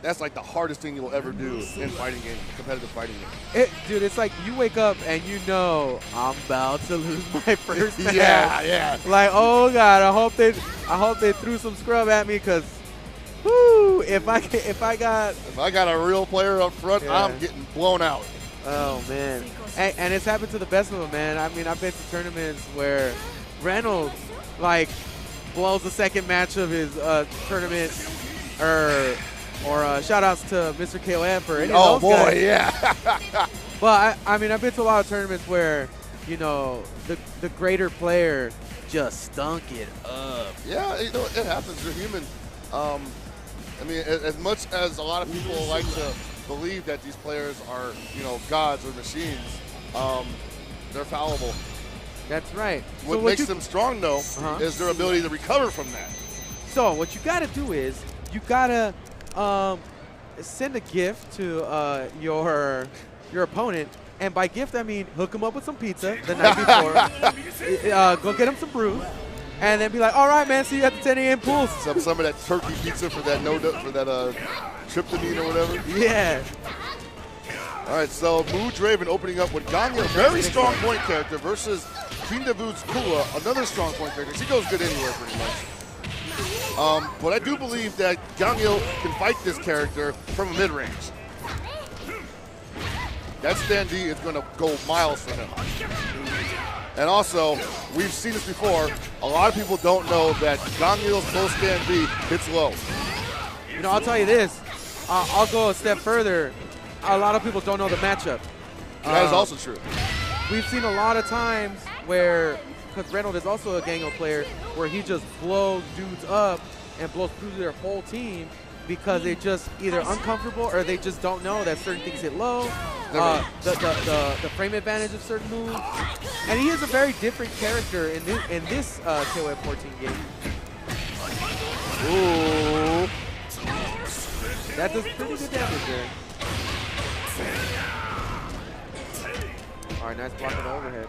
that's like the hardest thing you'll ever do in competitive fighting game. Dude, it's like you wake up and you know I'm about to lose my first match. Yeah. Like, oh God, I hope they threw some scrub at me, because whoo, if I got a real player up front, I'm getting blown out. Oh man, and it's happened to the best of them, man. I mean, I've been to tournaments where Reynolds like blows the second match of his tournament, or shout outs to Mr. KOF or any of those guys. Yeah. But I mean, I've been to a lot of tournaments where, you know, the greater player just stunk it up. Yeah, you know, it happens. You're human. I mean, as much as a lot of people like to believe that these players are, you know, gods or machines, they're fallible. That's right. What makes them strong, though, is their ability to recover from that. So what you got to do is you got to send a gift to your opponent. And by gift, I mean hook him up with some pizza the night before. Go get him some brews. And then be like, all right, man, see you at the 10 a.m. pools. Some of that turkey pizza for that tryptamine or whatever. Yeah. All right, so Moodraven opening up with Ganyo, very strong point character, versus Kindebu's Kula, another strong point character. She goes good anywhere pretty much. But I do believe that Ganyo can fight this character from a mid-range. That stand D is going to go miles for him. And also, we've seen this before, a lot of people don't know that Gangyo's close stand B hits low. You know, I'll tell you this. I'll go a step further. A lot of people don't know the matchup. That is also true. We've seen a lot of times where, because Reynolds is also a Gango player, where he just blows dudes up and blows through their whole team because they're just either uncomfortable or they just don't know that certain things hit low, the frame advantage of certain moves. And he is a very different character in this KOF 14 game. Ooh. That does pretty good damage there. All right, nice block on the overhead.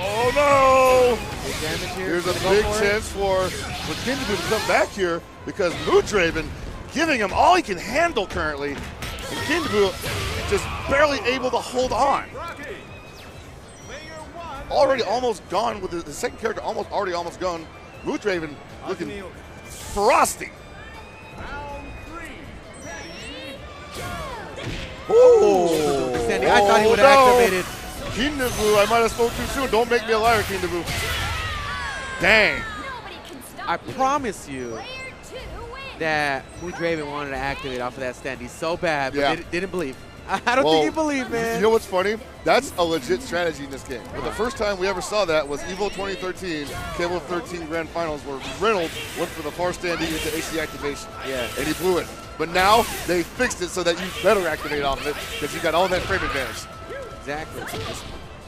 Oh no! Big damage here. Here's a big chance for Kindebu to come back here, because Moodraven giving him all he can handle currently, and Kindebu just barely able to hold on. Already almost gone with the second character, almost gone. Moodraven looking frosty. Round 3, ready, Ooh. Sandy. I thought he would have activated. Kindabu, I might have spoke too soon. Don't make me a liar, Kindabu. Dang. I promise you that Blue Draven wanted to activate off of that stand. He's so bad, but didn't believe. I don't think he believed, man. You know what's funny? That's a legit strategy in this game. But the first time we ever saw that was EVO 2013, KOF 13 Grand Finals, where Reynolds went for the far standing into AC activation. Yeah. And he blew it. But now they fixed it so that you better activate off of it because you got all that frame advantage. Exactly.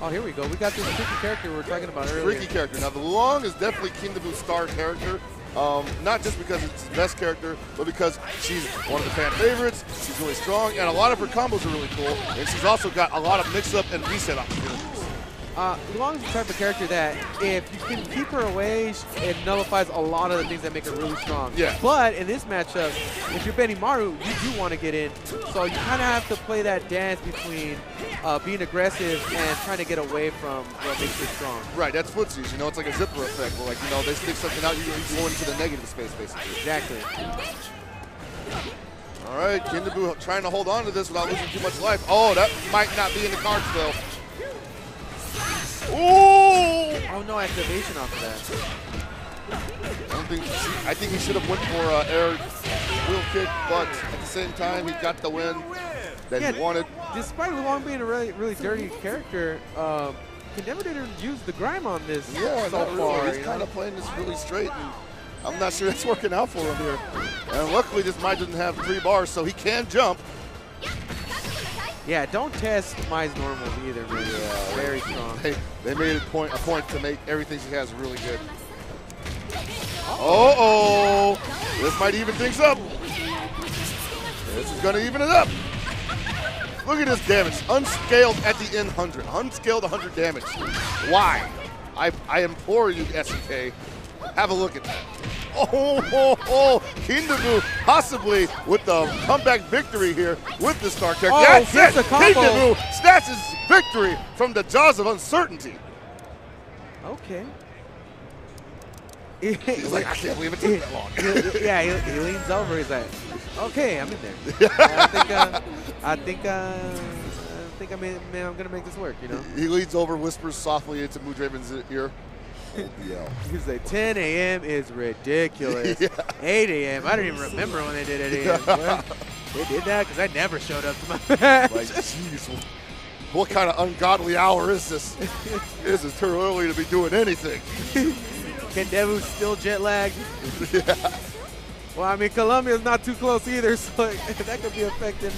Oh, here we go. We got this freaky character we were talking about earlier. Freaky character. Now, the Luong is definitely Kindabu's star character. Not just because it's his best character, but because she's one of the fan favorites, she's really strong, and a lot of her combos are really cool, and she's also got a lot of mix-up and reset opportunities. Luong's the type of character that if you can keep her away, it nullifies a lot of the things that make her really strong. Yeah. But in this matchup, if you're Benimaru, you do want to get in. So you kind of have to play that dance between being aggressive and trying to get away from what makes you strong. Right, that's footsies. You know, it's like a zipper effect where, like, you know, they stick something out, you go into the negative space, basically. Exactly. All right, Kindabu trying to hold on to this without losing too much life. Oh, that might not be in the cards, though. Ooh! Oh, no activation off of that. I think he should have went for air wheel kick, but at the same time, he got the win that he wanted. Despite Luong being a really dirty character, he never did use the grime on this so far. He's kind of playing this really straight, and I'm not sure that's working out for him here. And luckily, this Mai doesn't have 3 bars, so he can jump. Yeah, don't test Mai's normal either, man. Yeah, very strong. They made a point to make everything she has really good. Uh-oh. This might even things up. This is going to even it up. Look at this damage. Unscaled at the end 100. Unscaled 100 damage. Why? I implore you, SNK, have a look at that. Oh, Kindabu possibly with the comeback victory here with the star character. Oh, That's it. Combo. Kindabu snatches victory from the jaws of uncertainty. Okay. He's like, I can't believe it took that long. He leans over. He's like, okay, I'm in there. I think I'm gonna make this work. You know. He leans over, whispers softly into Blue Draven's ear. He's like, 10 a.m. is ridiculous. 8 a.m. I don't even remember when they did 8 a.m. They did that because I never showed up to my match. Like, jeez, what kind of ungodly hour is this? This is too early to be doing anything. Kindabu's still jet lagged. Well, I mean, Columbia's not too close either, so that could be affecting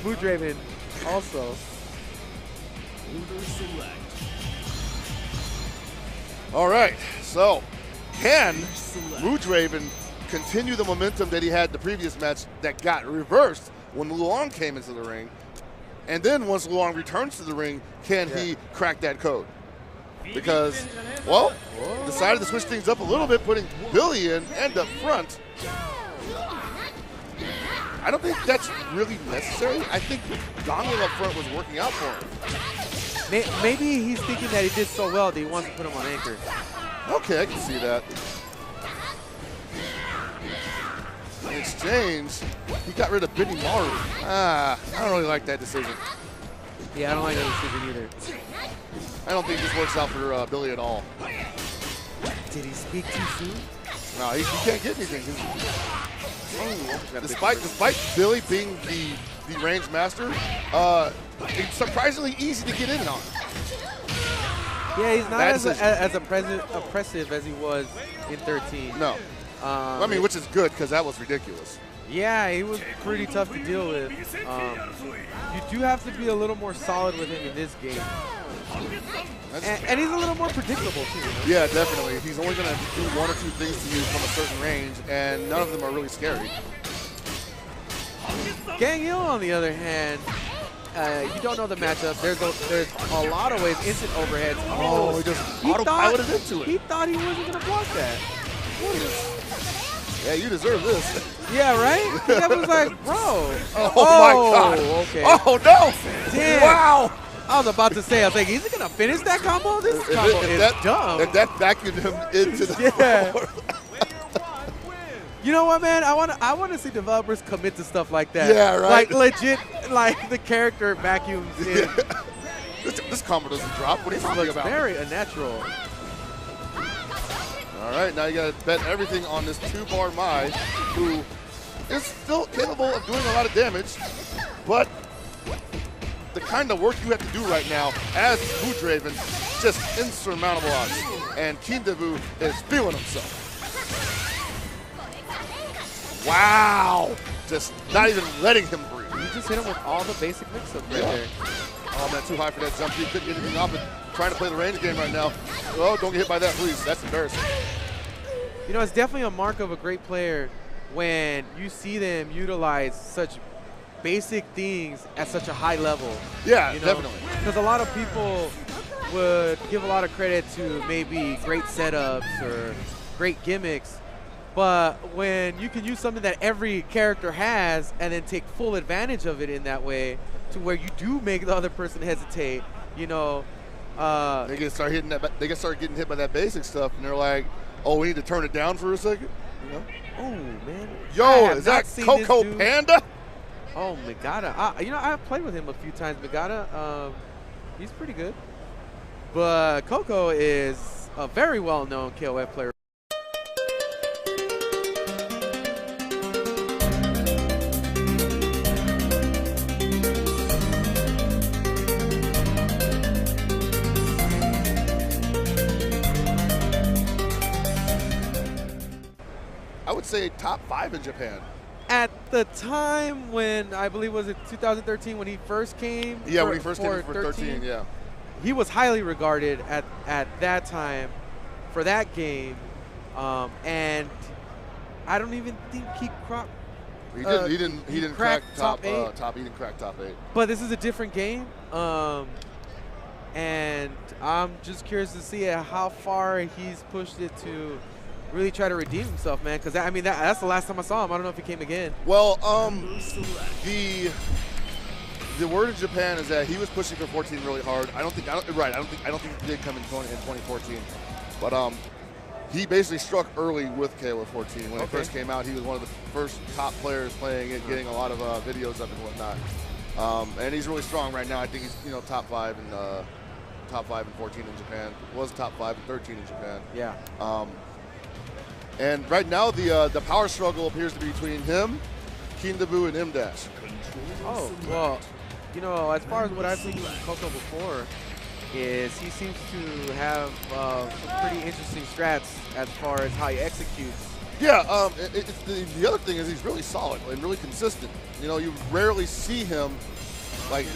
Blue Draven also. All right, so can Blue Draven continue the momentum that he had the previous match that got reversed when Luong came into the ring? And then once Luong returns to the ring, can he crack that code? Because, well, decided to switch things up a little bit, putting Billy in and up front. I don't think that's really necessary. I think Dongle up front was working out for him. Maybe he's thinking that he did so well that he wants to put him on anchor. Okay, I can see that. In exchange, he got rid of Benimaru. I don't really like that decision. Yeah, I don't like that decision either. I don't think this works out for Billy at all. Did he speak too soon? No, he can't get anything. Despite Billy being the range master, it's surprisingly easy to get in on. Yeah, he's not as oppressive as he was in 13. No. I mean, which is good because that was ridiculous. Yeah, he was pretty tough to deal with. You do have to be a little more solid with him in this game. And he's a little more predictable, too. You know? Yeah, definitely. He's only going to do 1 or 2 things to you from a certain range, and none of them are really scary. Gangil, on the other hand, you don't know the matchup. There's a lot of ways. Instant overheads. Oh, he just autopiloted into it. He thought he wasn't going to block that. Yeah, you deserve this. Yeah, right? That was like, bro. Oh my God. Okay. Oh, no. Damn. Wow. I was about to say, I was like, is he going to finish that combo? This combo is dumb. If that vacuumed him into the floor. You know what, man? I want to see developers commit to stuff like that. Yeah, right. Like legit, like the character vacuums in. This combo doesn't drop. What are you talking Looks about? very unnatural. All right, now you got to bet everything on this 2-bar Mai, who is still capable of doing a lot of damage, but the kind of work you have to do right now as Boo Draven, just insurmountable odds. And Kindavu is feeling himself. Wow! Just not even letting him breathe. You just hit him with all the basic mix-ups right there. Oh, man, too high for that jump. He couldn't get anything off it. Trying to play the range game right now. Oh, don't get hit by that, please. That's embarrassing. You know, it's definitely a mark of a great player when you see them utilize such basic things at such a high level. Yeah, you know? definitely. Because a lot of people would give a lot of credit to maybe great setups or great gimmicks. But when you can use something that every character has and then take full advantage of it in that way to where you do make the other person hesitate, you know. They get start hitting that. They get start getting hit by that basic stuff, and they're like, "Oh, we need to turn it down for a second." You know? Oh man. Yo, is that Coco Panda? Oh, Megata. You know, I've played with him a few times. Megata, he's pretty good. But Coco is a very well-known KOF player. I would say top 5 in Japan. At the time when, I believe, was it 2013 when he first came? Yeah, when he first came for 13, yeah. He was highly regarded at that time for that game. And I don't even think he cracked. He didn't crack top 8. He didn't crack top 8. But this is a different game. And I'm just curious to see how far he's pushed it to really try to redeem himself, man. Because I mean, that's the last time I saw him. I don't know if he came again. Well, the word in Japan is that he was pushing for 14 really hard. I don't think he did come in 2014, but he basically struck early with KOF 14 when it first came out. He was one of the first top players playing it, getting a lot of videos of it and whatnot. And he's really strong right now. I think he's top 5 in 14 in Japan. Was top 5 in 13 in Japan. Yeah. And right now, the power struggle appears to be between him, Kindavu, and M-Dash. Oh, well, you know, as far as what I've seen from Coco before, is he seems to have some pretty interesting strats as far as how he executes. Yeah, the other thing is he's really solid and really consistent. You know, you rarely see him, like,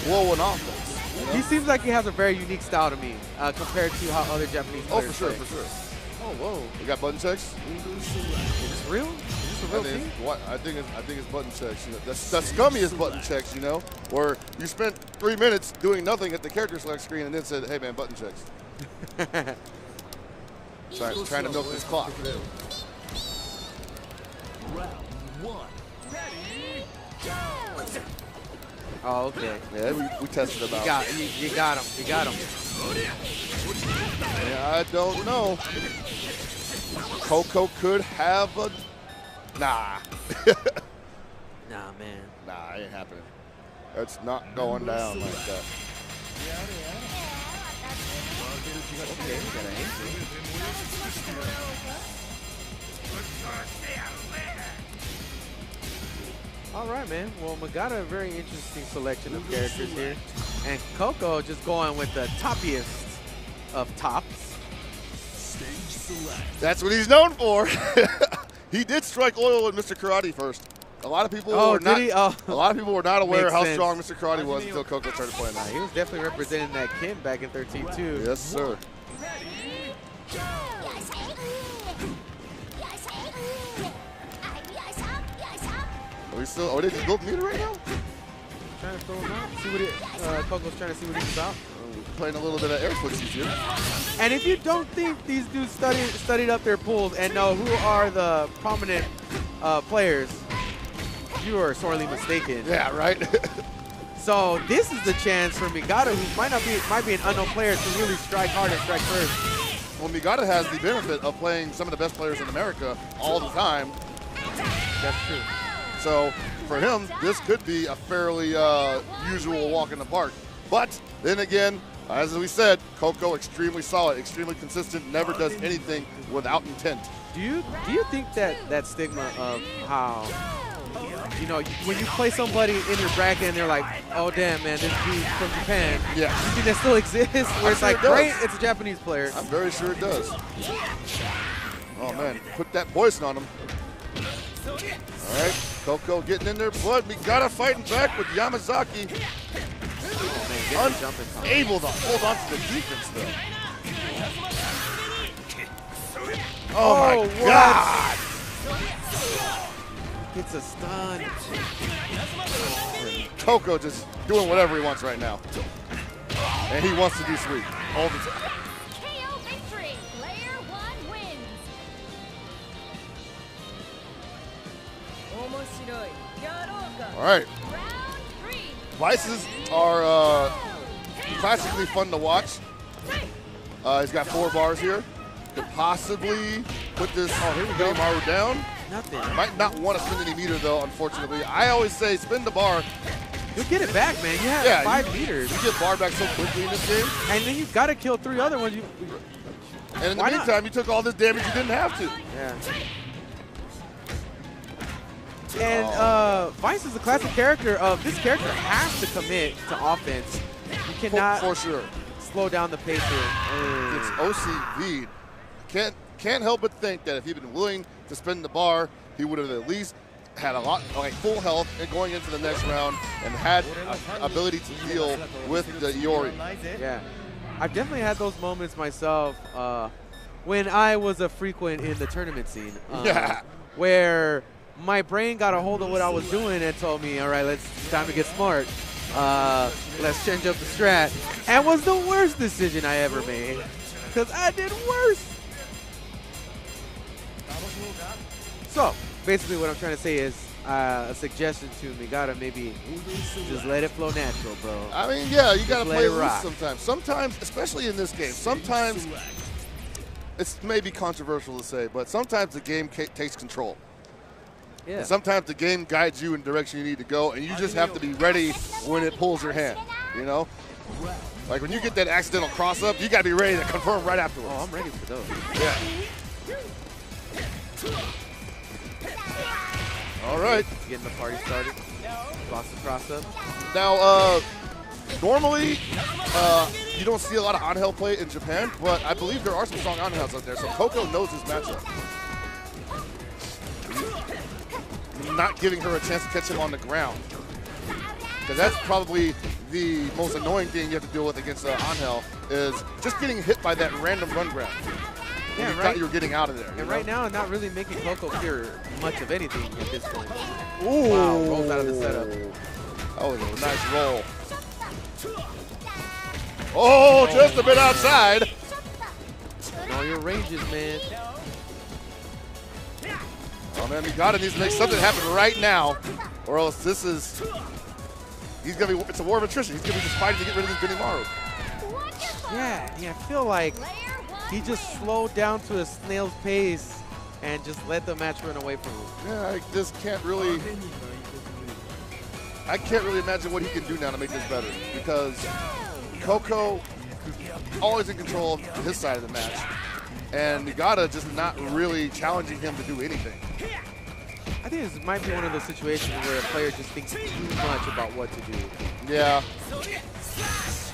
blowing off those. You know? He seems like he has a very unique style to me compared to how other Japanese players for sure, play. for sure. Oh, whoa. You got button checks? Is this real? Is this a real team? I think it's button checks. You know, the scummiest button checks, you know, where you spent 3 minutes doing nothing at the character select screen and then said, "Hey man, button checks." trying to milk this clock. Round 1. Ready, go! Oh, okay. Yeah, we tested him out. You got him. You got him. Yeah, I don't know. Coco could have a... Nah. Nah, man. Nah, it ain't happening. That's not going down like that. Okay, we got an answer. All right, man. Well, Megata, a very interesting selection of characters here. And Coco just going with the toppiest of tops. That's what he's known for. He did strike oil with Mr. Karate first. A lot of people were not. A lot of people were not aware how strong Mr. Karate was until Coco started playing that. He was definitely representing that Kim back in 13 too. Yes, sir. Are we still? Are they just built meter right now? Trying to throw him out. See what Coco's trying to see what he's about. Playing a little bit of air footsies here. And if you don't think these dudes studied up their pools and know who are the prominent players, you are sorely mistaken. Yeah, right. So this is the chance for Megata, who might be an unknown player, to really strike hard and strike first. Well, Megata has the benefit of playing some of the best players in America all the time, That's true. So for him, this could be a fairly usual walk in the park. But then again, as we said, Coco extremely solid, extremely consistent, never does anything without intent. Do you think that stigma of how, you know, when you play somebody in your bracket and they're like, oh damn man, this dude's from Japan, Yeah. you think that still exists? Where it's sure like, it does. great, it's a Japanese player. I'm very sure it does. Oh man, put that poison on him. All right, Coco getting in there, but we gotta fighting back with Yamazaki. Oh man, get the jumping. Unable to hold on to the defense though. Oh my what? God! Gets a stun. Coco just doing whatever he wants right now. And he wants to do sweet all the time. KO victory. Player 1 wins. All right, Round 3. Vices are classically fun to watch. He's got 4 bars here. Could possibly put this Maru down. Nothing. Might not want to spin any meter though, unfortunately. I always say spin the bar. You'll get it back, man. You have 5 meters. You get bar back so quickly in this game. And then you've got to kill 3 other ones. And in the Why not? meantime, you took all this damage you didn't have to. Yeah. And Vice is a classic character of this character has to commit to offense. You cannot For sure. slow down the pace here. It's OCV'd. Can't help but think that if he'd been willing to spin the bar, he would have at least had a lot, like full health and going into the next round and had ability to deal with the Iori. Yeah. I've definitely had those moments myself when I was a frequent in the tournament scene. Yeah. Where my brain got a hold of what I was doing and told me, all right, it's time to get smart. Let's change up the strat. And was the worst decision I ever made. Because I did worse. So, basically what I'm trying to say is a suggestion to Megata, maybe just let it flow natural, bro. I mean, yeah, you got to Let play it loose rock. sometimes. Sometimes, especially in this game, sometimes it's maybe controversial to say, but sometimes the game takes control. Yeah. And sometimes the game guides you in the direction you need to go, and you just have to be ready when it pulls your hand, you know? Like when you get that accidental cross-up, you got to be ready to confirm right afterwards. Oh, I'm ready for those. Yeah. All right. Getting the party started. Lost the cross-up. Now, normally, you don't see a lot of Angel play in Japan, but I believe there are some strong Angels out there, so Coco knows his matchup. Not giving her a chance to catch him on the ground. Because that's probably the most annoying thing you have to deal with against Angel, is just getting hit by that random run grab. Yeah, You right. thought you were getting out of there. And right now, not really making Coco clear much of anything at this point. Ooh. Wow, rolls out of the setup. That was a nice roll. Oh, just a bit outside. Know your ranges, man. Oh man, Megata needs to make something happen right now, or else this is, he's gonna be, it's a war of attrition. He's gonna be just fighting to get rid of this Benimaru. Yeah, I feel like he just slowed down to a snail's pace and just let the match run away from him. Yeah, I just can't really, I can't really imagine what he can do now to make this better, because Coco always in control of his side of the match, and Megata just not really challenging him to do anything. I think this might be one of those situations where a player just thinks too much about what to do. Yeah.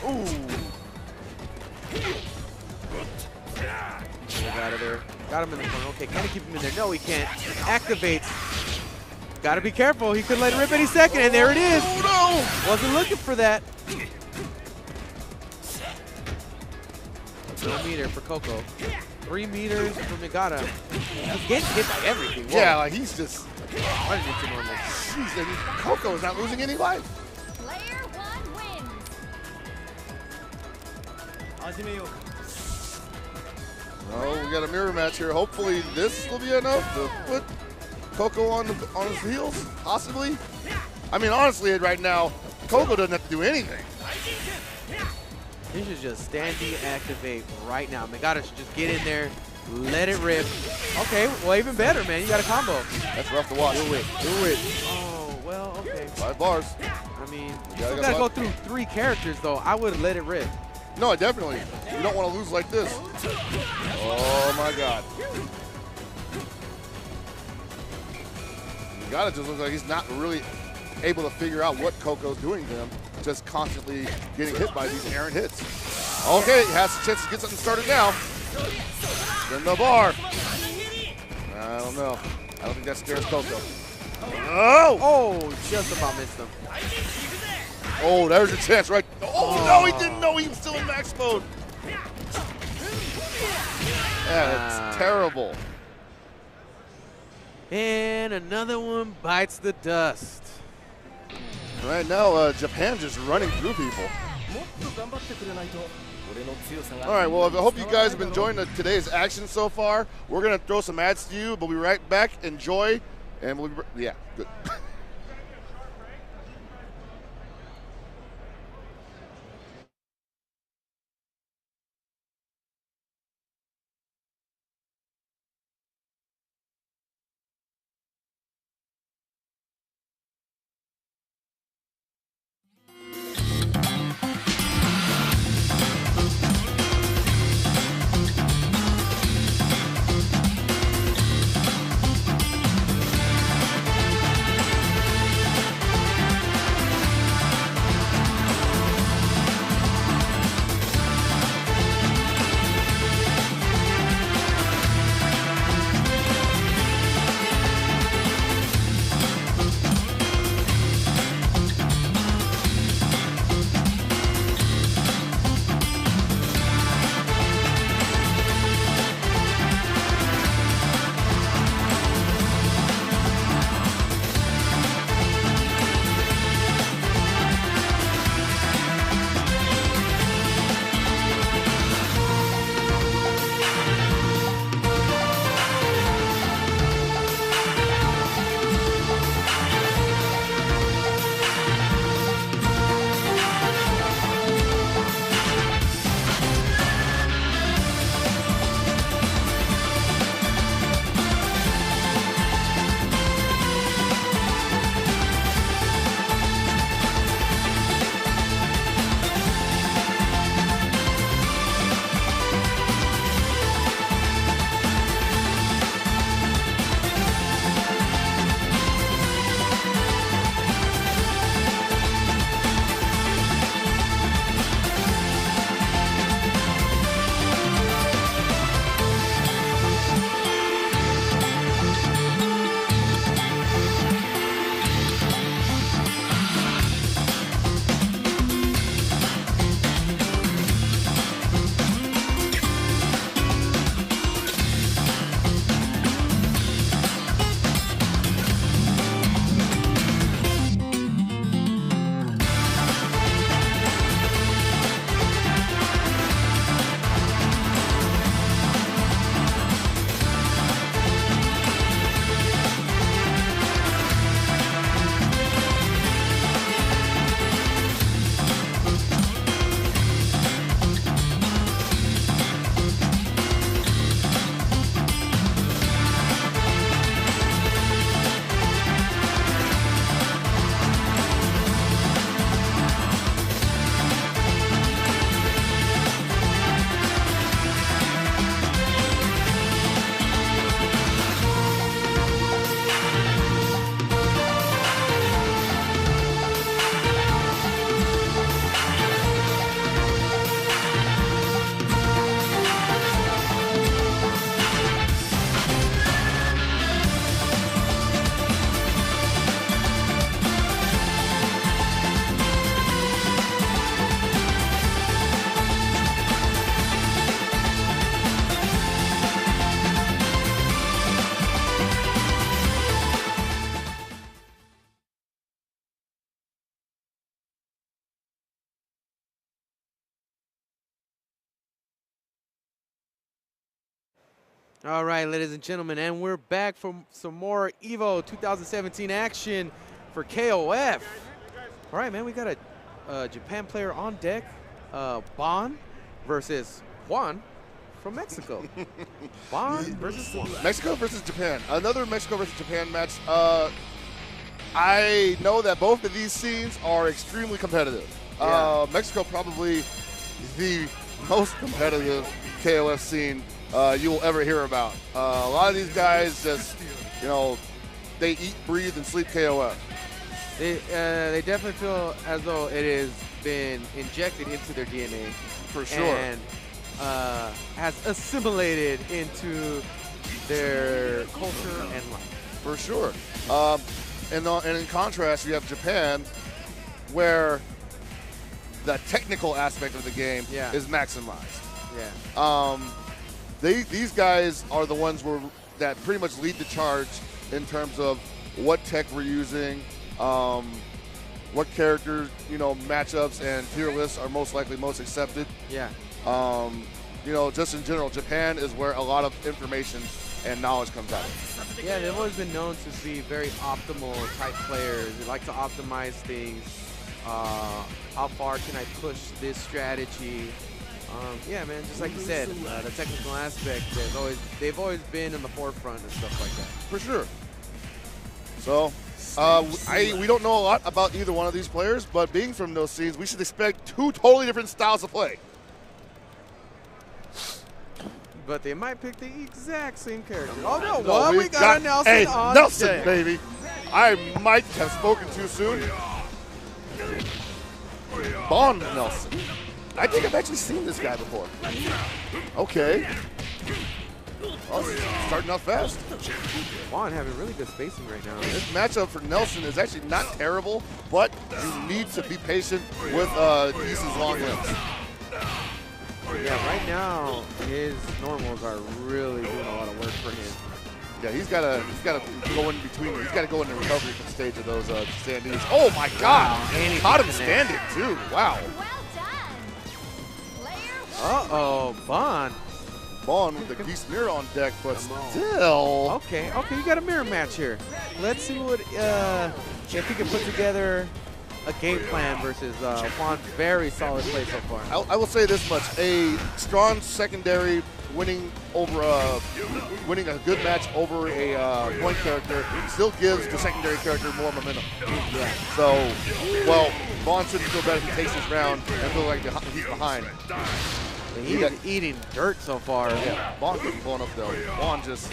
Ooh. Move out of there. Got him in the corner. Okay, can he keep him in there? No, he can't. Activates. Got to be careful. He could let it rip any second, and there it is. Oh Wasn't looking for that. No meter for Coco. 3 meters for Megata. He's getting hit by everything. no! Whoa. Yeah, like he's just, Running into normal. jeez, and Coco is not losing any life. Player 1 wins. Oh, we got a mirror match here. Hopefully this will be enough to put Coco on his heels, possibly. I mean, honestly, right now, Coco doesn't have to do anything. He should just stand deactivate right now. Megata should just get in there, Let it rip. Okay, well, even better, man. You got a combo. That's rough to watch. Do it. Do it. Oh, well, okay. 5 bars. I mean, you gotta still got to go through 3 characters, though. I would let it rip. No, definitely. You don't want to lose like this. Oh, my God. It just looks like he's not really able to figure out what Coco's doing to him. Just constantly getting hit by these errant hits. Okay, he has a chance to get something started now. Spin the bar. I don't know. I don't think that scares Coco. Oh! Oh, just about missed him. Oh, there's your chance, right? Oh, no, he didn't know he was still in max mode. Yeah, it's terrible. And another one bites the dust. Right now, Japan just running through people. All right, well, I hope you guys have been enjoying today's action so far. We're going to throw some ads to you. We'll be right back. Enjoy. And we'll be, yeah, good. All right, ladies and gentlemen, and we're back from some more EVO 2017 action for KOF. All right, man, we got a Japan player on deck, Bon versus Juan from Mexico. Bond versus Juan. Mexico versus Japan. Another Mexico versus Japan match. I know that both of these scenes are extremely competitive. Yeah. Mexico probably the most competitive KOF scene you will ever hear about. A lot of these guys just, you know, they eat, breathe, and sleep KOF. They definitely feel as though it has been injected into their DNA. For sure. And has assimilated into their culture and life. For sure. And in contrast, you have Japan, where the technical aspect of the game Yeah. is maximized. Yeah. These guys are the ones that pretty much lead the charge in terms of what tech we're using, what characters, matchups and tier lists are most likely most accepted. Yeah. Just in general, Japan is where a lot of information and knowledge comes out of. Yeah, they've always been known to be very optimal type players. They like to optimize things. How far can I push this strategy? Yeah, man, just like you said, the technical aspect, they've always been in the forefront and stuff like that. For sure. So, we don't know a lot about either one of these players, but being from those scenes, we should expect two totally different styles of play. But they might pick the exact same character. Oh, no, No, what? We got a Nelson hey, on Nelson, deck. baby. I might have spoken too soon. Bond Nelson. I think I've actually seen this guy before. Okay. Oh, starting out fast. Juan having really good spacing right now. This matchup for Nelson is actually not terrible, but you need to be patient with Deese's long limbs. Yeah, right now his normals are really doing a lot of work for him. Yeah, he's got to go in between. He's got to go in the recovery stage of those standees. Oh my God! Wow, and he Caught him connects. standing too. Wow. Well done. Player Uh-oh, Bond. Bond with the Geese mirror on deck, but Come on. still. Okay, you got a mirror match here. Let's see what if he can put together a game plan versus Juan's very solid play so far. I will say this much: a strong secondary winning a good match over a point character still gives the secondary character more momentum. Yeah. So, well, Bond shouldn't feel bad if he takes this round and feel like he's behind. He's eating dirt so far. Yeah, Bond getting blown up though. Bond just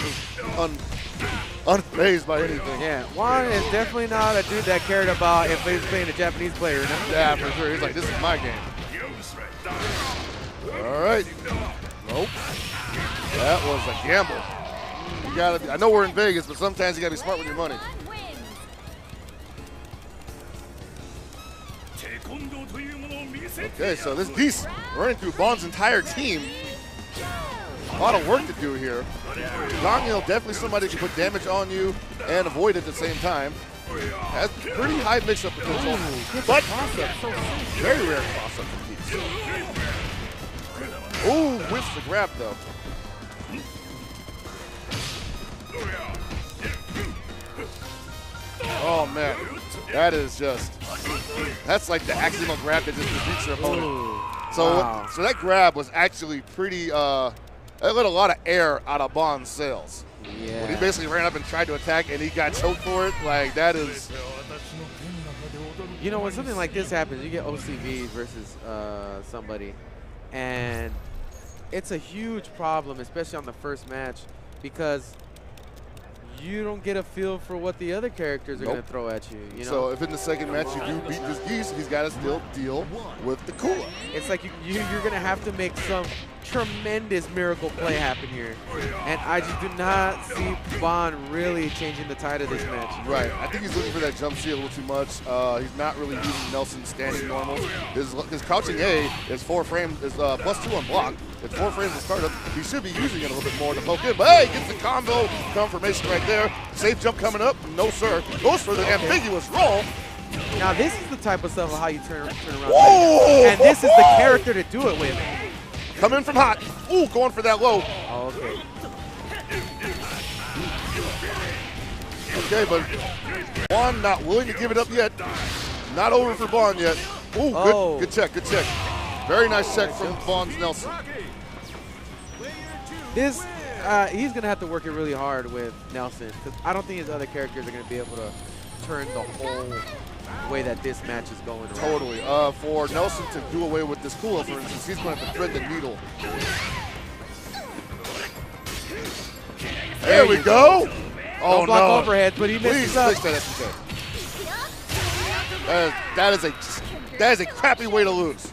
unfazed by anything. Yeah, Juan is definitely not a dude that cared about if he's playing a Japanese player or not. Yeah, for sure. He's like, this is my game. All right. Nope. That was a gamble. You gotta. I know we're in Vegas, but sometimes you gotta be smart with your money. Okay, so this Geese running through Bond's entire team. A lot of work to do here. Daniel definitely somebody who can put damage on you and avoid it at the same time. Has pretty high mix-up potential, but very rare cross-up from Geese. Ooh, whiffs the grab though. Oh man, that is that's like the accidental grab that just defeats your opponent. Wow. So that grab was actually pretty, it let a lot of air out of Bond's sails. Yeah. When he basically ran up and tried to attack and he got choked for it, like that is. You know, when something like this happens, you get OCVs versus somebody, and it's a huge problem, especially on the first match, because you don't get a feel for what the other characters are going to throw at you. You know? So if in the second match you do beat this Geese, he's got to still deal with the Kula. It's like you're going to have to make some tremendous miracle play happen here. And I just do not see Bond really changing the tide of this match. Right. I think he's looking for that jump C a little too much. He's not really using Nelson's standing normals. His crouching A is 4 frames, is +2 on block. It's 4 frames to startup. He should be using it a little bit more to poke in. But hey, gets the combo confirmation right there. Safe jump coming up. No, sir. Goes for the ambiguous roll. Now, this is the type of stuff of how you turn around. Whoa! And this is the character to do it with. Coming from hot. Ooh, going for that low. Oh, okay. Okay, but Bond not willing to give it up yet. Not over for Bond yet. Ooh, good check, good check. Very nice check from Bond's Nelson. This, he's going to have to work it really hard with Nelson because I don't think his other characters are going to be able to turn the whole way that this match is going around. Totally. For Nelson to do away with this Kula, for instance, he's going to have to thread the needle. There we go. Oh, Don't block no. overheads, but he Please misses up. fix that SMK. That is a crappy way to lose.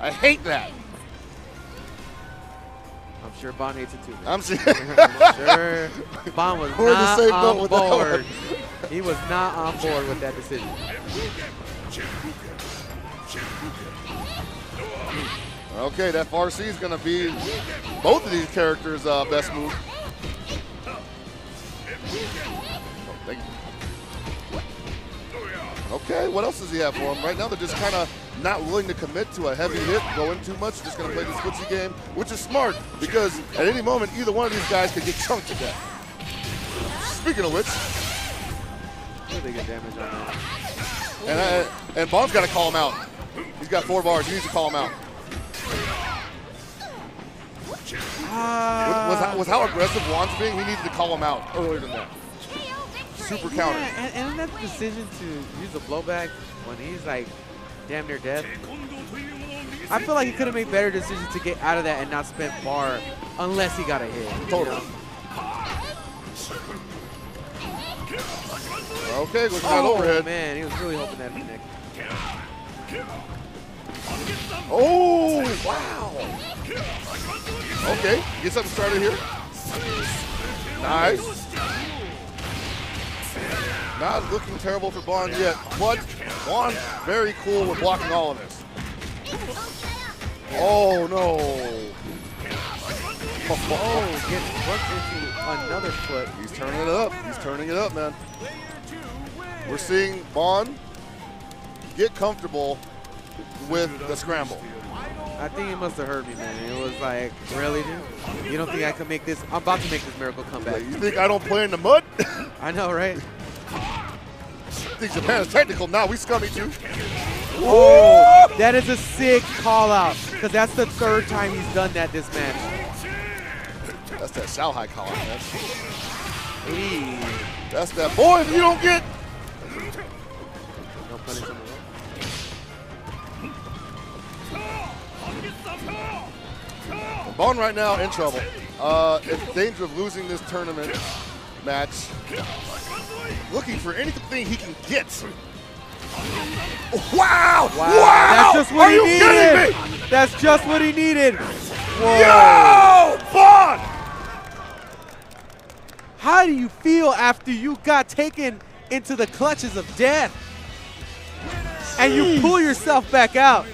I hate that. I'm sure Bon hates it too. Man. I'm sure. I'm sure Bon was We're in the not same boat on with that board. He was not on board with that decision. Okay, that Farsi is going to be both of these characters' best move. Oh, thank you. Okay, what else does he have for him? Right now, they're just kind of not willing to commit to a heavy hit, going too much, just going to play this footsie game, which is smart because at any moment, either one of these guys could get chunked to death. Speaking of which, Really good damage on that. and Bon's got to call him out. He's got 4 bars. He needs to call him out. With how aggressive Juan's being, he needed to call him out earlier than that. Super counter. Yeah, and that decision to use a blowback when he's like damn near dead. I feel like he could have made better decisions to get out of that and not spend bar unless he got a hit. Totally. You know? Okay, looking at overhead. Man, he was really hoping that connect. Oh, wow. Okay, get something started here. Nice. Not looking terrible for Bon yet, but Juan very cool with blocking all of this. Oh, no. Oh, gets worked into another foot. He's turning it up. He's turning it up, man. We're seeing Bon get comfortable with the scramble. I think it must have hurt me, man. It was like, really, dude? You don't think I can make this? I'm about to make this miracle comeback. You think I don't play in the mud? I know, right? Think Japan is technical. Now we scummy too. Oh, that is a sick call out because that's the 3rd time he's done that this match. That's that Shanghai call out, man. Hey. That's that. Boy, if you don't get. No punish him. Bon right now in trouble. In danger of losing this tournament match. Looking for anything he can get. Wow! Wow! That's just what Are he you needed. kidding me? That's just what he needed. Whoa. Yo! Bon! How do you feel after you got taken into the clutches of death and you pull yourself back out?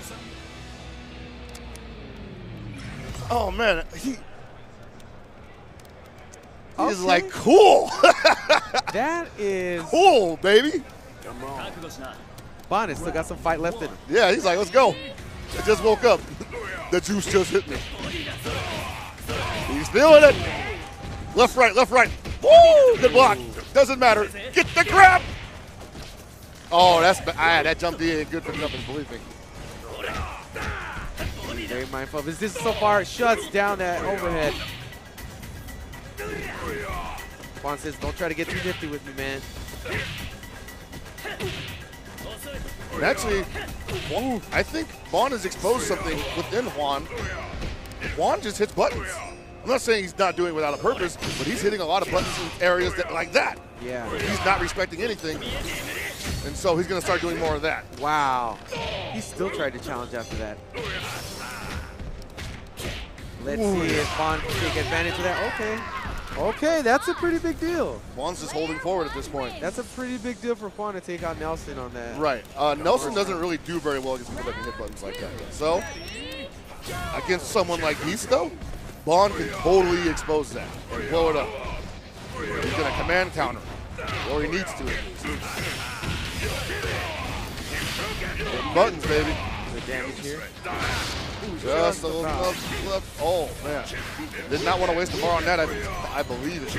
Oh man, he's Okay. like cool. That is Cool, baby. Bon has still got some fight left in him. Yeah, he's like, let's go. I just woke up. The juice just hit me. He's feeling it. Left, right, left, right. Woo! Good block. Doesn't matter. Get the grab. Oh, that jumped in. Good for jumping, believe me. Very mindful of this. So far shuts down that overhead. Juan says, don't try to get too nifty with me, man. And actually, I think Bon has exposed something within Juan. Juan just hits buttons. I'm not saying he's not doing it without a purpose, but he's hitting a lot of buttons in areas that like that. Yeah. He's not respecting anything, and so he's going to start doing more of that. Wow. He still tried to challenge after that. Let's see if Bon can take advantage of that. Okay. Okay, that's a pretty big deal. Juan's just holding forward at this point. That's a pretty big deal for Juan to take out Nelson on that. Right. Nelson doesn't really do very well against people that can hit buttons like that. So, against someone like Geese, though, Bon can totally expose that and blow it up. He's going to command counter, or he needs to. Hitting buttons, baby. The damage here. Just a little left. Oh, man. Did not want to waste the bar on that, I believe it.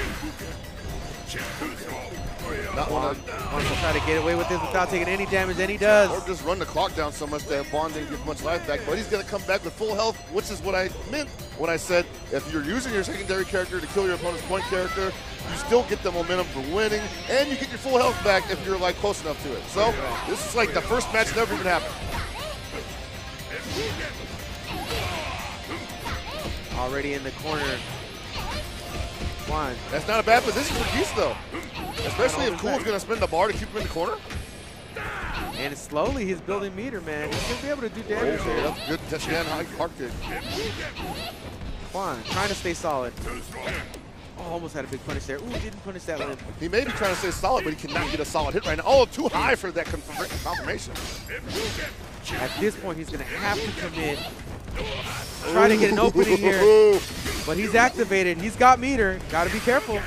Not Juan want will try to get away with this without taking any damage, and he does. or just run the clock down so much that Vaughn didn't get much life back. But he's going to come back with full health, which is what I meant when I said if you're using your secondary character to kill your opponent's point character, you still get the momentum for winning, and you get your full health back if you're like close enough to it. So this is like the first match never even happened. Already in the corner. Juan. That's not a bad position for Geese though, especially if Cool's going to spin the bar to keep him in the corner. And slowly he's building meter, man. He's going to be able to do damage Okay, here. that's good. Touchdown, high park kick. Juan trying to stay solid. Oh, almost had a big punish there. Ooh, didn't punish that one. He may be trying to stay solid, but he cannot get a solid hit right now. Oh, too high for that confirmation. At this point, he's going to have to commit. Try to get an opening here, but he's activated. He's got meter. Got to be careful.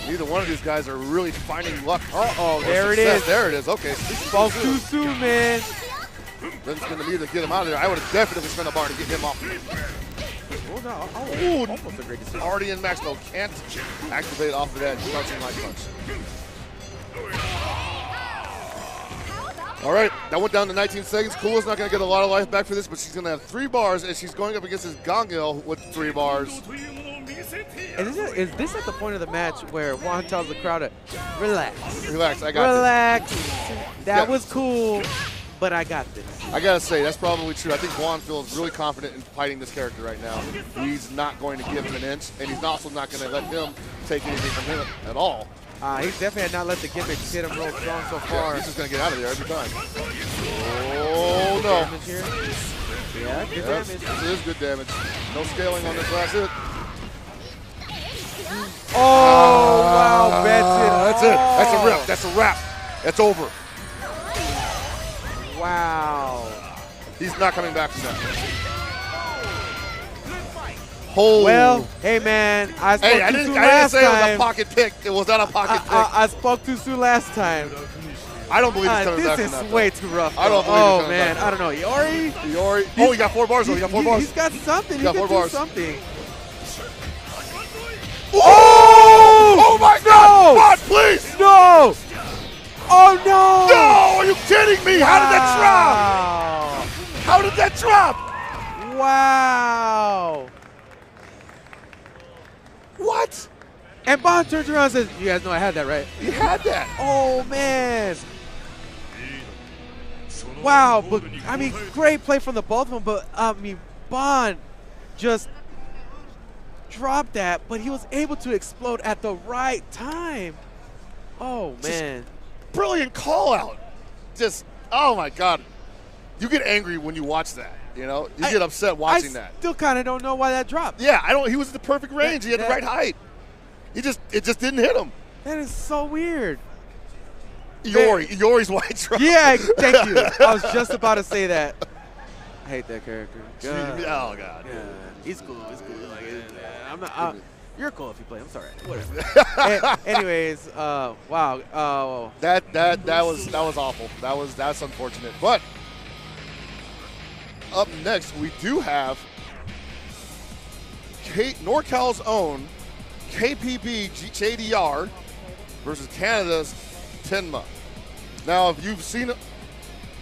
Neither one of these guys are really finding luck. Uh-oh, there it success. is. There it is. Okay. Spoke too soon, man. Then it's going to need to get him out of there. I would have definitely spent a bar to get him off. Oh, no. Oh, Ooh, almost a great decision. already in max mode. Can't activate off of that crouching light punch. All right, that went down to 19 seconds. Cool's not going to get a lot of life back for this, but she's going to have 3 bars, and she's going up against this Gongil with 3 bars. And is this at the point of the match where Juan tells the crowd to relax? Relax, I got this. Relax. That Yeah. was cool, but I got this. I gotta say, that's probably true. I think Juan feels really confident in fighting this character right now. He's not going to give him an inch, and he's also not going to let him take anything from him at all. He definitely had not let the gimmicks hit him real strong so Yeah, far. he's just going to get out of there every time. Oh, no. Damage here. Yeah, good Yes, damage. this is good damage. No scaling on this last hit. Oh, wow, that's it. That's it. That's a rip. That's a wrap. That's over. Wow. He's not coming back from that. Oh. Well, hey, man, I spoke Hey, I too didn't soon say last it was a time. pocket pick. It was not a pocket pick. I spoke too soon last time. I don't believe he's coming back This from that. is though. way too rough. I don't though. believe he's Oh, coming man, back. I don't know. Yori? Yori. Oh, he got 4 bars, though. He got 4 bars. He's got something. He got can 4 do bars. something. Oh! Oh, my God! God, please! No! Oh, no! No! Are you kidding me? How did that drop? Wow. How did that drop? Wow. What? And Bond turns around and says, you guys know I had that, right? He had that. Oh, man. Wow, but I mean, great play from the both of them, but I mean, Bond just dropped that, but he was able to explode at the right time. Oh, man. Brilliant call out. Just, oh my God. You get angry when you watch that, you know? You get upset watching that. I still kind of don't know why that dropped. Yeah, he was at the perfect range. He had the right height. It just didn't hit him. That is so weird. Yori's white drop. Yeah, thank you. I was just about to say that. I hate that character. God. Oh God. Yeah, he's cool. He's cool. Like, I'm not. You're cool if you play. I'm sorry. Whatever. Anyways, wow. That was awful. That's unfortunate. But up next we do have NorCal's own KPB JDR versus Canada's Tenma. Now, if you've seen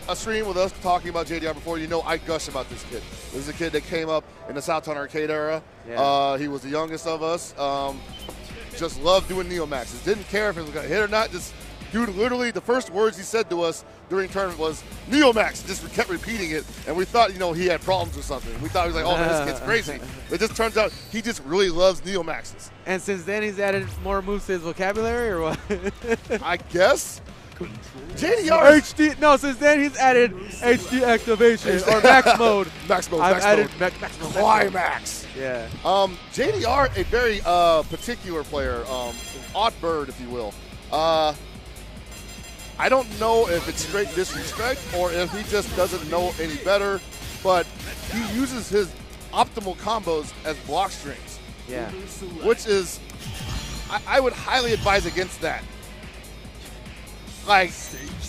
a stream with us talking about JDR before, you know I gush about this kid. This is a kid that came up in the Southtown Arcade era. Yeah. He was the youngest of us. Just loved doing Neomaxes. Didn't care if it was going to hit or not. Just, dude, literally the first words he said to us during tournament was Neomax. Just kept repeating it, and we thought, he had problems or something. We thought he was like, oh, man, this kid's crazy. It just turns out he just really loves Neomaxes. And since then, he's added more moves to his vocabulary, or what? I guess. JDR. HD. No, since then he's added HD activation or max mode. Max mode. I've Max added mode. max mode. Climax. Yeah. JDR, a very particular player, odd bird, if you will. I don't know if it's straight disrespect or if he just doesn't know any better, but he uses his optimal combos as block strings. Yeah. Which is, I would highly advise against that. Like,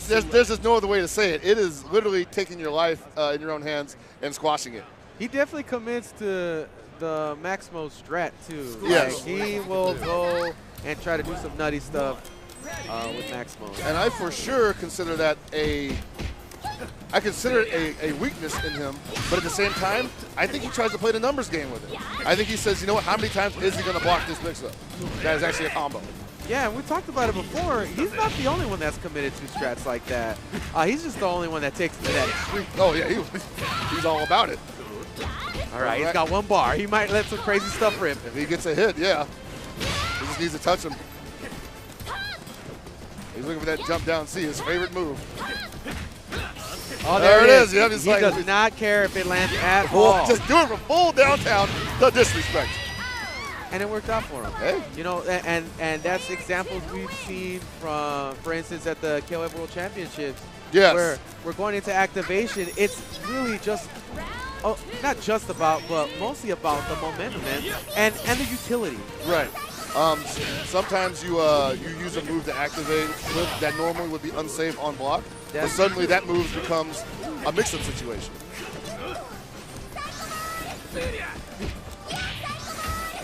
there's just no other way to say it. It is literally taking your life in your own hands and squashing it. He definitely commits to the Maximo strat too. Yes. Like, he will go and try to do some nutty stuff with Maximo. And I for sure consider that I consider it a weakness in him, but at the same time, I think he tries to play the numbers game with it. I think he says, you know what, how many times is he going to block this mix-up? That is actually a combo. Yeah, we talked about it before. He's not the only one that's committed to strats like that. He's just the only one that takes it to that extreme. Oh, yeah, he's all about it. All right, he's got one bar. He might let some crazy stuff rip. If he gets a hit, yeah. He just needs to touch him. He's looking for that jump down C, his favorite move. Oh, there it is. Yeah, he does not care if it lands at all. Just do it from full downtown. The disrespect. And it worked out for him. Hey. You know, and that's examples we've seen from, for instance, at the KOF World Championships. Yes. Where we're going into activation. It's really just, not just about, but mostly about the momentum, man, and the utility. Right. Sometimes you use a move to activate that normally would be unsafe on block, but suddenly that move becomes a mix-up situation.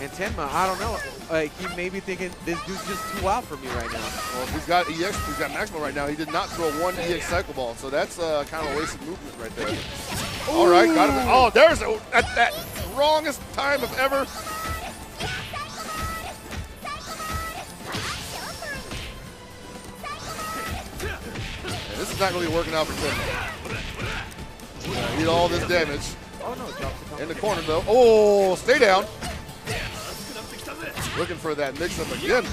And Tenma, I don't know, he may be thinking this dude's just too wild for me right now. Well, if he's got EX, he's got Maximo right now. He did not throw one EX cycle ball, so that's kind of a wasted movement right there. All right, got him. Oh, there's that wrongest time of ever. And this is not really working out for Tenma. Need all this damage. Oh no, In the corner though. Oh, stay down. Looking for that mix-up again.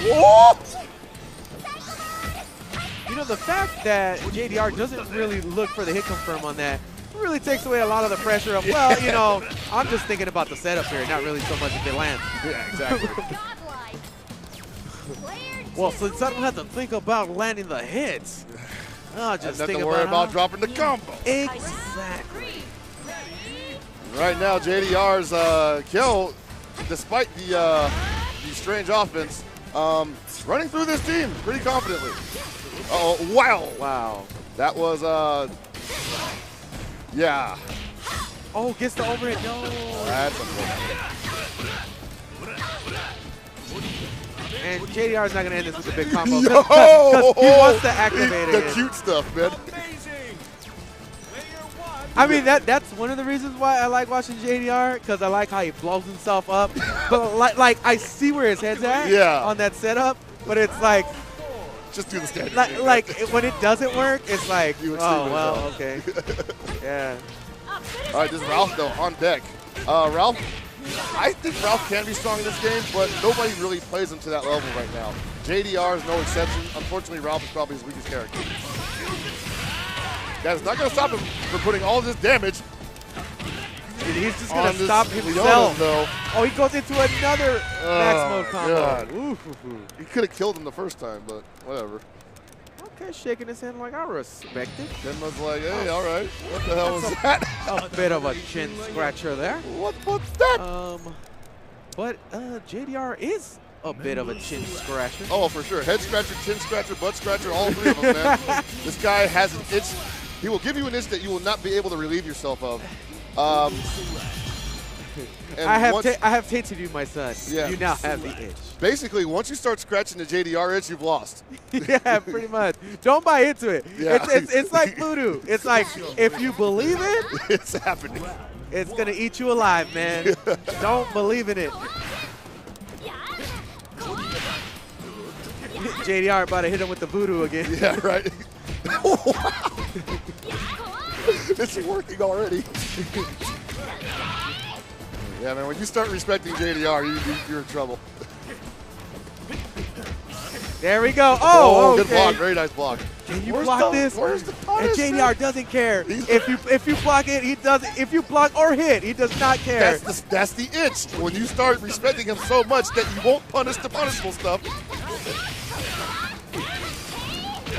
Whoa! You know, the fact that JDR doesn't really look for the hit confirm on that really takes away a lot of the pressure of, well, you know, I'm just thinking about the setup here, not really so much if it lands. Yeah, exactly. Well, since I don't have to think about landing the hits, I'll just think to worry about how... dropping the combo. Exactly. Right now, JDR's kill, despite the strange offense, running through this team pretty confidently. Uh-oh, wow. Wow. That was, yeah. Oh, gets the overhead. No. That's unfortunate. And JDR's not going to end this with a big combo. Yo! Because he wants to activate it. The cute stuff, man. I mean, that's one of the reasons why I like watching JDR, because I like how he blows himself up. But like I see where his head's at on that setup, but it's like, just do the standard. Like when it doesn't work, it's like, oh, well, okay. Yeah. All right, this is Ralph, though, on deck. Ralph, I think Ralph can be strong in this game, but nobody really plays him to that level right now. JDR is no exception. Unfortunately, Ralph is probably his weakest character. That's not going to stop him from putting all this damage. Dude, he's just going to stop himself. Though. Oh, he goes into another max mode combo. Ooh, he could have killed him the first time, but whatever. Okay, shaking his hand like I respect it. Tenma's like, hey, all right. What the hell was that? A bit of a chin scratcher there. What's that? But JDR is a bit of a chin scratcher. Oh, for sure. Head scratcher, chin scratcher, butt scratcher, all three of them, man. This guy has an itch. He will give you an itch that you will not be able to relieve yourself of. I have tainted you, my son. Yeah. You now have the itch. Basically, once you start scratching the JDR itch, you've lost. Yeah, pretty much. Don't buy into it. Yeah. It's like voodoo. It's like, if you believe it, it's happening. It's going to eat you alive, man. Don't believe in it. JDR about to hit him with the voodoo again. Yeah, right. It's working already. Yeah, man, when you start respecting JDR, you're in trouble. There we go. Oh, good block. Very nice block. Can you block this? Where's the punish, and JDR doesn't care. If you block it, he doesn't. If you block or hit, he does not care. That's the itch. When you start respecting him so much that you won't punish the punishable stuff.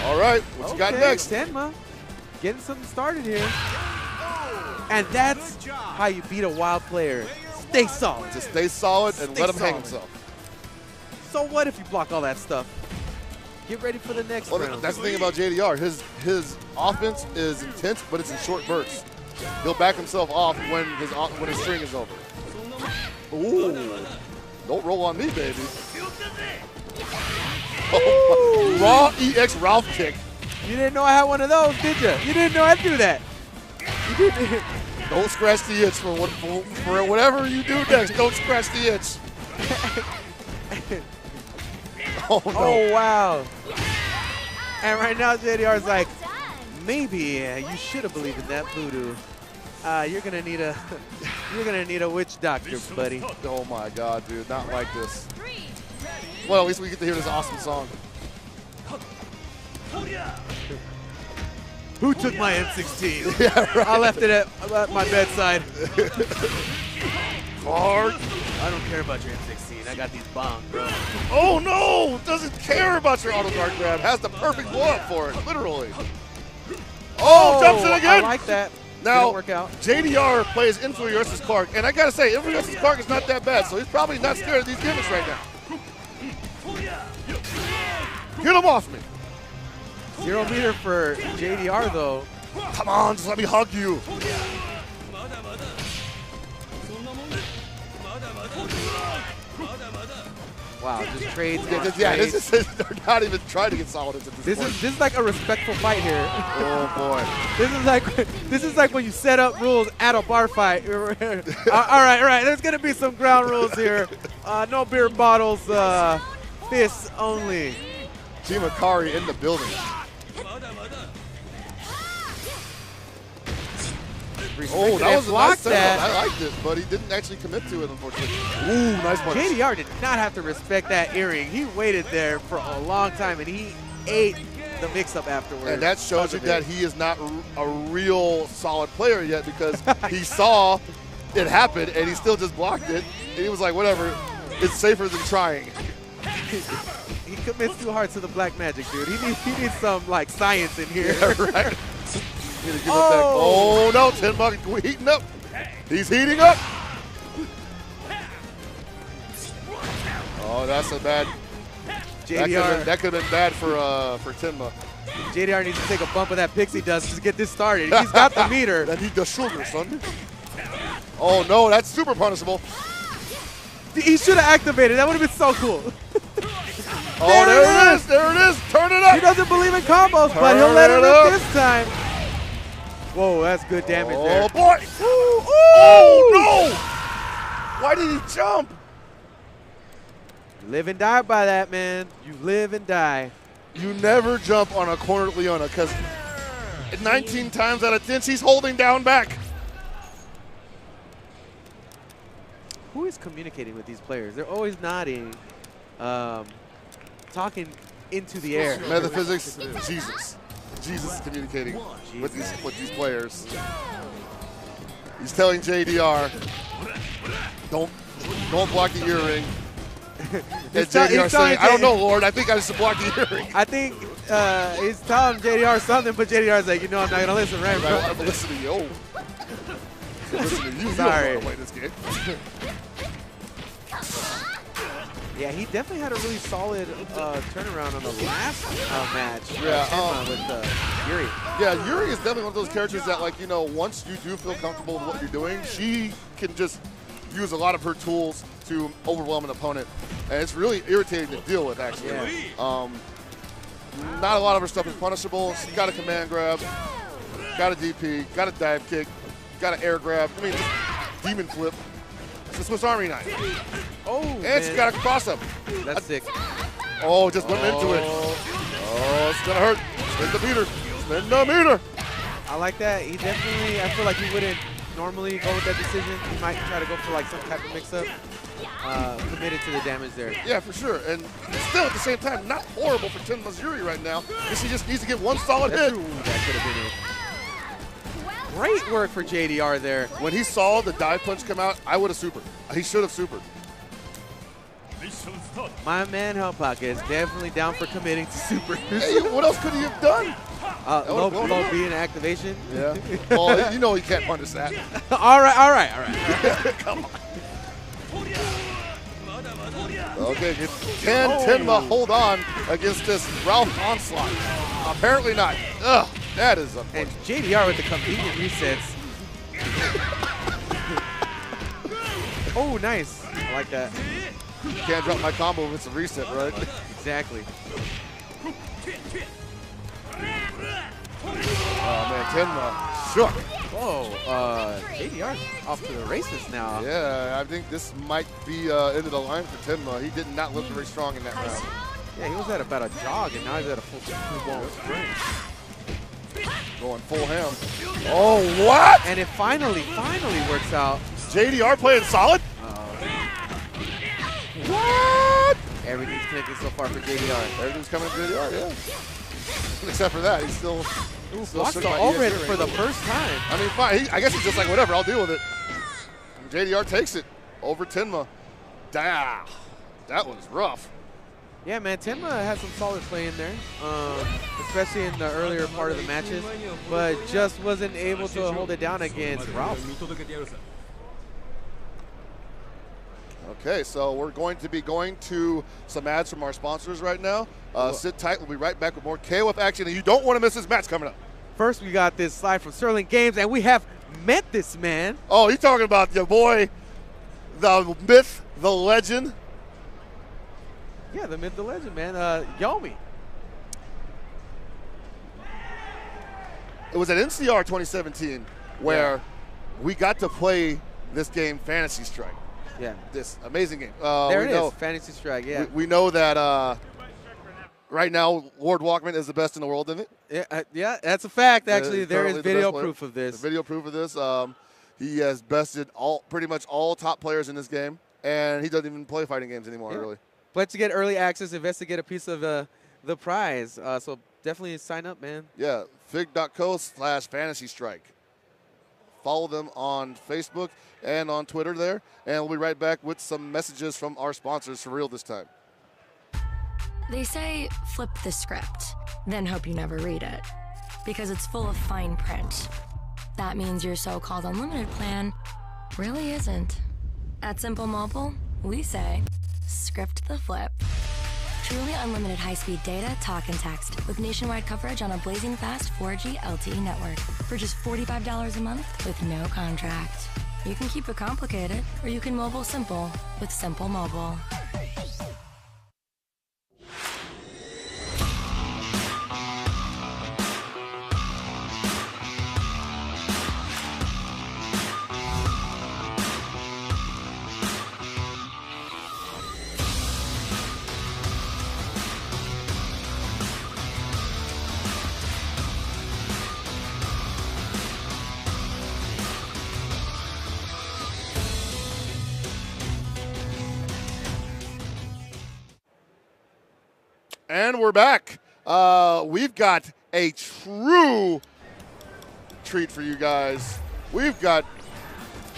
All right, what you got next? Tenma, getting something started here. And that's how you beat a wild player. Stay solid. Just stay solid and let him hang himself. So what if you block all that stuff? Get ready for the next round. That's the thing about JDR. His offense is intense, but it's in short bursts. He'll back himself off when his string is over. Ooh. Don't roll on me, baby. Oh, raw EX Ralph kick. You didn't know I had one of those, did you? You didn't know I'd do that. You didn't. Don't scratch the itch for whatever you do next. Don't scratch the itch. Oh, no. Oh, wow. And right now, JDR's like, Well done. maybe you should have believed in that voodoo. You're gonna need a witch doctor, buddy. Oh my God, dude, not like this. 3, Well, at least we get to hear this awesome song. Who took my M16? Yeah, right. I left it at my bedside. Hard. I don't care about your M16. I got these bombs, bro. Oh no! Doesn't care about your auto guard grab. Has the perfect blow up for it, literally. Oh, jumps it again. I like that. Now, Didn't work out. JDR plays Influ versus Clark, and I gotta say, Influ versus Clark is not that bad, so he's probably not scared of these gimmicks right now. Get him off me. 0 meter for JDR though. Come on, just let me hug you. Wow, just trades. Yeah, this is, they're not even trying to get solid into this point. This is like a respectful fight here. Oh boy. This is like when you set up rules at a bar fight. All right. There's gonna be some ground rules here. No beer bottles. Fists only. Team Akari in the building. Oh, that was a nice setup. I liked it, but he didn't actually commit to it, unfortunately. Ooh, nice punch. JDR did not have to respect that earring. He waited there for a long time, and he ate the mix-up afterwards. And that shows you that he is not a real solid player yet, because he saw it happen, and he still just blocked it. And he was like, whatever, it's safer than trying. He commits too hard to the black magic, dude. He needs some, like, science in here. Yeah, right. Give up that. Oh no, Tenma heating up. He's heating up. Oh, that's a bad. JDR. That could have been bad for Tenma. JDR needs to take a bump of that pixie dust to get this started. He's got the meter. That need the sugar, son. Oh no, that's super punishable. He should have activated. That would have been so cool. Oh, there it is. There it is. Turn it up. He doesn't believe in combos, but he'll let it up this time. Whoa, that's good damage there. Oh boy. Ooh, ooh. Oh no. Why did he jump? You live and die by that, man. You live and die. You never jump on a cornered Leona, because 19 times out of 10, she's holding down back. Who is communicating with these players? They're always nodding, talking into the air. Metaphysics, Jesus. Jesus is communicating with these players. He's telling JDR, don't block the earring. And JDR saying, I don't know, Lord, I think I should block the earring. I think he's telling JDR something, but JDR's like, I'm not gonna listen, right, bro? I'm listening to you. Listen to you. Sorry. You don't want to play this game. Yeah, he definitely had a really solid turnaround on the last match. Yeah, with Yuri. Yeah, Yuri is definitely one of those characters that, like, once you do feel comfortable with what you're doing, she can just use a lot of her tools to overwhelm an opponent, and it's really irritating to deal with, actually. Yeah. Not a lot of her stuff is punishable. She's got a command grab, got a DP, got a dive kick, got an air grab. I mean, just demon flip. It's a Swiss Army knife. Oh, And she's got a cross up. That's sick. Oh, just went into it. Oh, it's gonna hurt. Spin the meter. Spin the meter. I like that. He definitely, I feel like he wouldn't normally go with that decision. He might try to go for like some type of mix-up. Committed to the damage there. Yeah, for sure. And still, at the same time, not horrible for Tenma Yuri right now. She just needs to get one solid hit. Ooh, that could have been it. Great work for JDR there. When he saw the dive punch come out, I would have supered. He should have supered. My man Hell Pocket is definitely down for committing to super. Hey, what else could he have done? Low B in activation. Yeah. Well, he can't punish that. all right. Come on. Okay, can Tenma hold on against this Ralph onslaught? Apparently not. Ugh, that is And unfortunate. JDR with the convenient resets. Oh, nice. I like that. You can't drop my combo if it's a reset, right? Exactly. Oh man, Tenma shook. Whoa, JDR's off to the races now. Yeah, I think this might be end of the line for Tenma. He did not look very strong in that round. Yeah, he was at about a jog, and now he's at a full-blown sprint. Going full ham. Oh, what? And it finally works out. JDR playing solid? What? Everything's connected so far for JDR. Everything's coming to JDR, yeah. Except for that, he's still Lost shook to by Ulrich ESC for the range. first time. I mean, fine. I guess he's just like, whatever, I'll deal with it. And JDR takes it over Tenma. That was rough. Yeah, man, Tenma had some solid play in there, especially in the earlier part of the matches, but just wasn't able to hold it down against Ralph. Okay, so we're going to be going to some ads from our sponsors right now. Sit tight. We'll be right back with more KOF action, and you don't want to miss this match coming up. First, we got this slide from Sterling Games, and we have met this man. Oh, you're talking about your boy, the myth, the legend. Yeah, the myth, the legend, man. Yomi. It was at NCR 2017 where we got to play this game, Fantasy Strike. Yeah. This amazing game. There it is, Fantasy Strike, yeah. We know that right now Lord Walkman is the best in the world in it. Yeah, that's a fact, actually. There is currently the video best player. proof of this. There's video proof of this. He has bested pretty much all top players in this game, and he doesn't even play fighting games anymore, really. But to get early access, invest to get a piece of the prize. So definitely sign up, man. Yeah, fig.co/Fantasy Strike. Follow them on Facebook and on Twitter there, and we'll be right back with some messages from our sponsors for real this time. They say flip the script, then hope you never read it, because it's full of fine print. That means your so-called unlimited plan really isn't. At Simple Mobile, we say script the flip. Truly unlimited high-speed data, talk, and text with nationwide coverage on a blazing fast 4G LTE network for just $45 a month with no contract. You can keep it complicated, or you can mobile simple with Simple Mobile. And we're back. We've got a true treat for you guys. We've got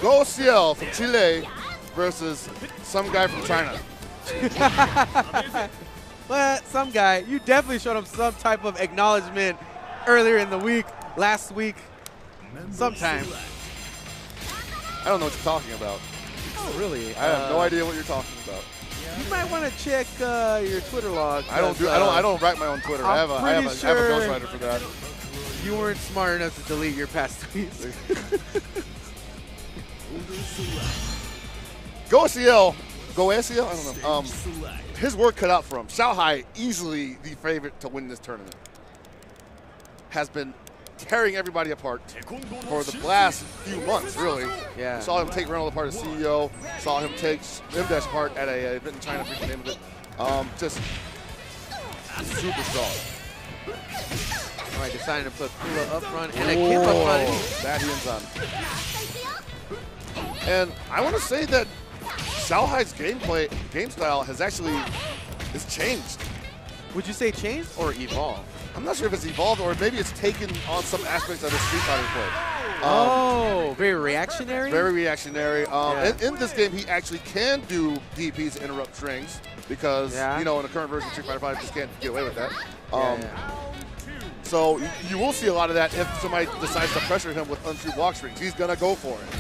Go Ciel from Chile versus some guy from China. Well, some guy. You definitely showed him some type of acknowledgement earlier in the week, last week, sometime. I don't know what you're talking about. Oh, really? I have no idea what you're talking about. You might want to check your Twitter log. I don't write my own Twitter. I have a ghostwriter for that. You weren't smart enough to delete your past tweets. Go Ciel. I don't know. His work cut out for him. Xiaohai, easily the favorite to win this tournament, has been tearing everybody apart for the last few months, really. Yeah. We saw him take Reynolds apart as CEO. Saw him take M-Dash apart at a event in China, freaking name of it. Just super strong. All right, deciding to put Kula up front and a Kim up front. That he ends on. And I want to say that Xiaohai's game style has changed. Would you say changed or evolved? I'm not sure if it's evolved or maybe it's taken on some aspects of his Street Fighter play. Very reactionary? Very reactionary. In this game, he actually can do DPs to interrupt strings because, in the current version of Street Fighter 5, just can't get away with that. So you will see a lot of that if somebody decides to pressure him with untrue block strings. He's going to go for it.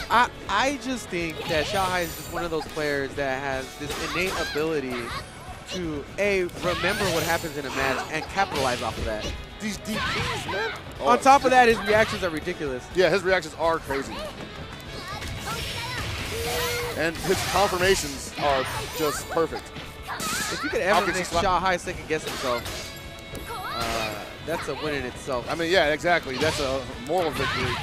I just think that Xiaohai is just one of those players that has this innate ability to, remember what happens in a match and capitalize off of that. These DPs, man. On top of that, his reactions are ridiculous. Yeah, his reactions are crazy. And his confirmations are just perfect. If you could ever make Shanghai second guess himself, that's a win in itself. I mean, yeah, exactly. That's a moral victory.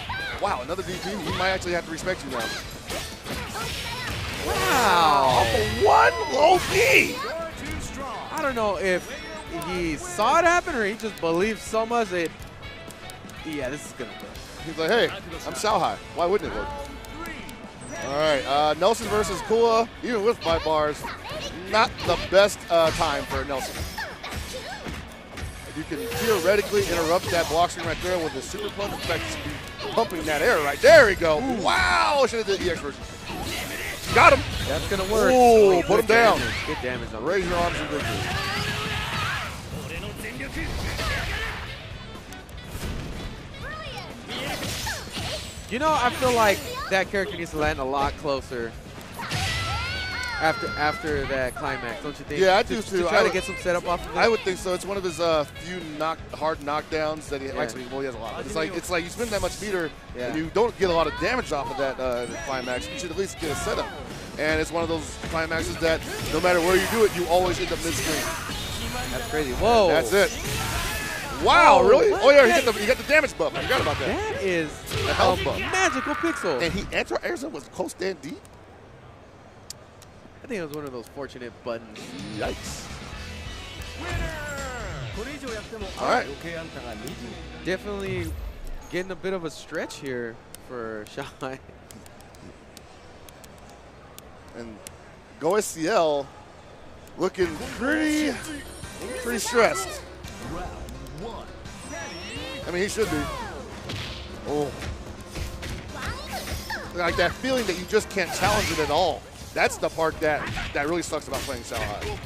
Wow, another DP. He might actually have to respect you now. Wow. One low B. I don't know if he saw it happen or he just believed so much that, yeah, this is going to work. He's like, hey, I'm Shanghai. Why wouldn't it work? All right, Nelson versus Kua, even with 5 bars, not the best time for Nelson. You can theoretically interrupt that block screen right there with the super punch. In fact, pumping that air right there. We go. Ooh. Wow, should have did EX version. Got him. That's going to work. Ooh, put him down. Good damage on Raise your arms in victory. You know, I feel like that character needs to land a lot closer after that climax, don't you think? Yeah, I do too. To try to get some setup off of it? I would think so. It's one of his few hard knockdowns that he actually, well, he has a lot. But it's like you spin that much meter and you don't get a lot of damage off of that climax. You should at least get a setup. And it's one of those climaxes that no matter where you do it, you always end up mid-screen. That's crazy. Whoa. That's it. Wow, really? What? Oh, yeah, you got the damage buff. I forgot about that. That is a health buff. Magical pixel. And he anti-airs was close stand deep. I think it was one of those fortunate buttons. Yikes. All right. Definitely getting a bit of a stretch here for Shanghai. And GoSCL looking pretty stressed. I mean, he should be. Oh. Like that feeling that you just can't challenge it at all. That's the part that really sucks about playing Shanghai.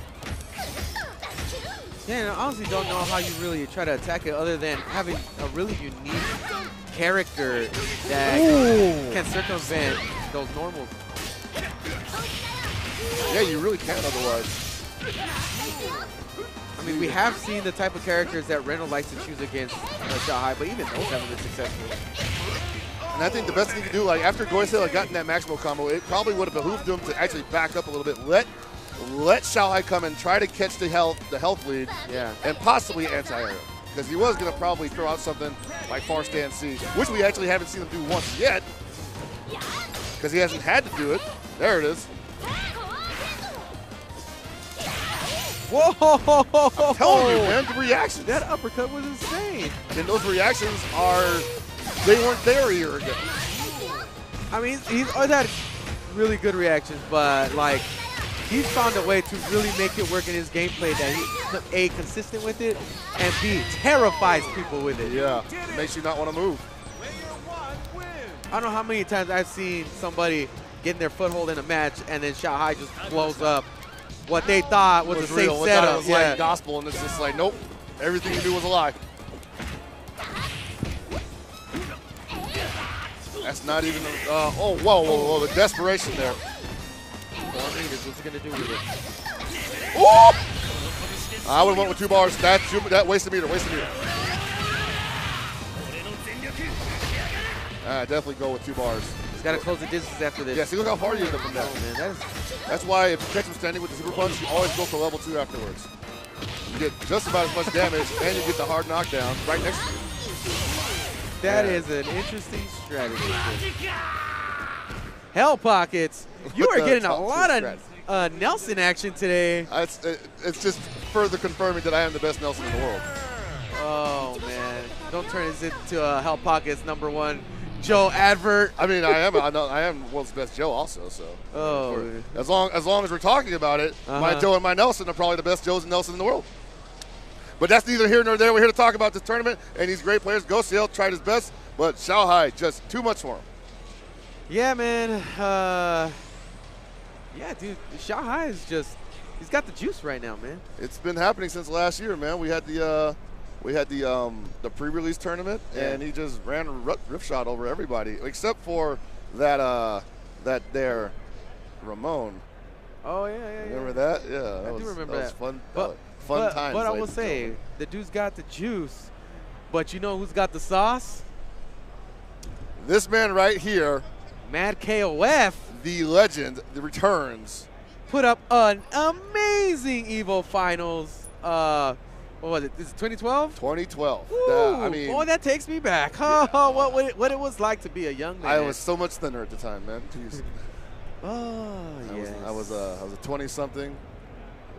Yeah, and I honestly don't know how you really try to attack it other than having a really unique character that can circumvent those normals. Yeah, you really can't otherwise. I mean, we have seen the type of characters that Reynolds likes to choose against Shanghai, but even those haven't been successful. And I think the best thing you can do, like after GoSCL had gotten that Maximo combo, it probably would have behooved him to actually back up a little bit. Let Shanghai come and try to catch the health lead, and possibly anti-air. Because he was going to probably throw out something like far stand C, which we actually haven't seen him do once yet. Because he hasn't had to do it. There it is. Whoa! I'm telling you, man, the reactions. That uppercut was insane. And those reactions they weren't there a year ago. I mean, he's had really good reactions, but like, he's found a way to really make it work in his gameplay that he's A, consistent with it, and B, terrifies people with it. Yeah, makes you not want to move. I don't know how many times I've seen somebody getting their foothold in a match and then Shanghai just blows up what they thought was a safe setup. It was like gospel, and it's just like, nope, everything you do was a lie. That's not even, oh, whoa, the desperation there. What's he gonna do with it? Ooh! I would have went with 2 bars. That wasted meter, definitely go with 2 bars. He's got to close the distance after this. Yeah, see, look how far you end up from that. Man, that's why if you catch him standing with the super punch, you always go for level 2 afterwards. You get just about as much damage, and you get the hard knockdown right next to you. That is an interesting strategy. Hell Pockets, you are getting a lot of Nelson action today. It's just further confirming that I am the best Nelson in the world. Oh, man. Don't turn this into a Hell Pockets #1 Joe advert. I mean, I am world's best Joe also. So as long as we're talking about it, my Joe and my Nelson are probably the best Joes and Nelson in the world. But that's neither here nor there. We're here to talk about this tournament and these great players. GoSCL tried his best, but Shanghai just too much for him. Yeah, man. Yeah, dude. Shanghai is he's got the juice right now, man. It's been happening since last year, man. We had the pre-release tournament, and he just ran a rift shot over everybody, except for that Ramon. Oh yeah. Remember that? Yeah, I do remember that. Was fun. Fun times. But I will say, the dude's got the juice, but you know who's got the sauce? This man right here. Mad KOF. the legend returns. Put up an amazing EVO Finals. What was it? Is it 2012? 2012. Woo, I mean, boy, that takes me back. What it was like to be a young man. I was so much thinner at the time, man. Jeez. Oh, yes. I was a 20-something.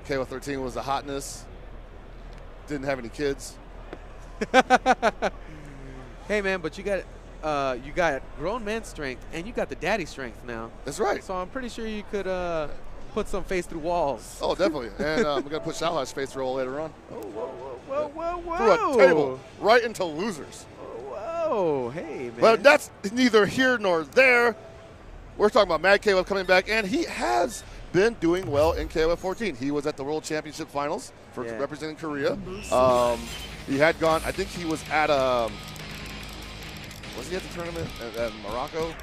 KO13 was the hotness. Didn't have any kids. Hey, man, but you got grown man strength, and you got the daddy strength now. That's right. So I'm pretty sure you could put some face through walls. Oh, definitely. And we're going to put Xiaohuai's face roll later on. Oh, whoa, whoa, whoa. Through a table, right into losers. Whoa, hey, man. But that's neither here nor there. We're talking about Mad KOF coming back, and he has been doing well in KOF 14. He was at the World Championship Finals for representing Korea. He had gone, I think he was at was he at the tournament at Morocco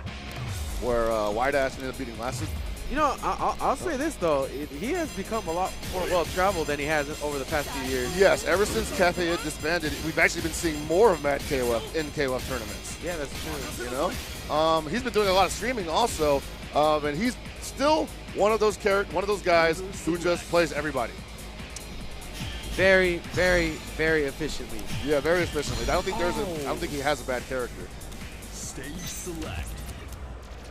where White Ash ended up beating Lasted? You know, I'll say this, though. He has become a lot more well-traveled than he has over the past few years. Yes, ever since Cafe had disbanded, we've actually been seeing more of Mad KOF in KOF tournaments. Yeah, that's true. You know? He's been doing a lot of streaming also, and he's still one of those guys who just plays everybody. Very, very, very efficiently. Yeah, very efficiently. I don't think he has a bad character. Stage select.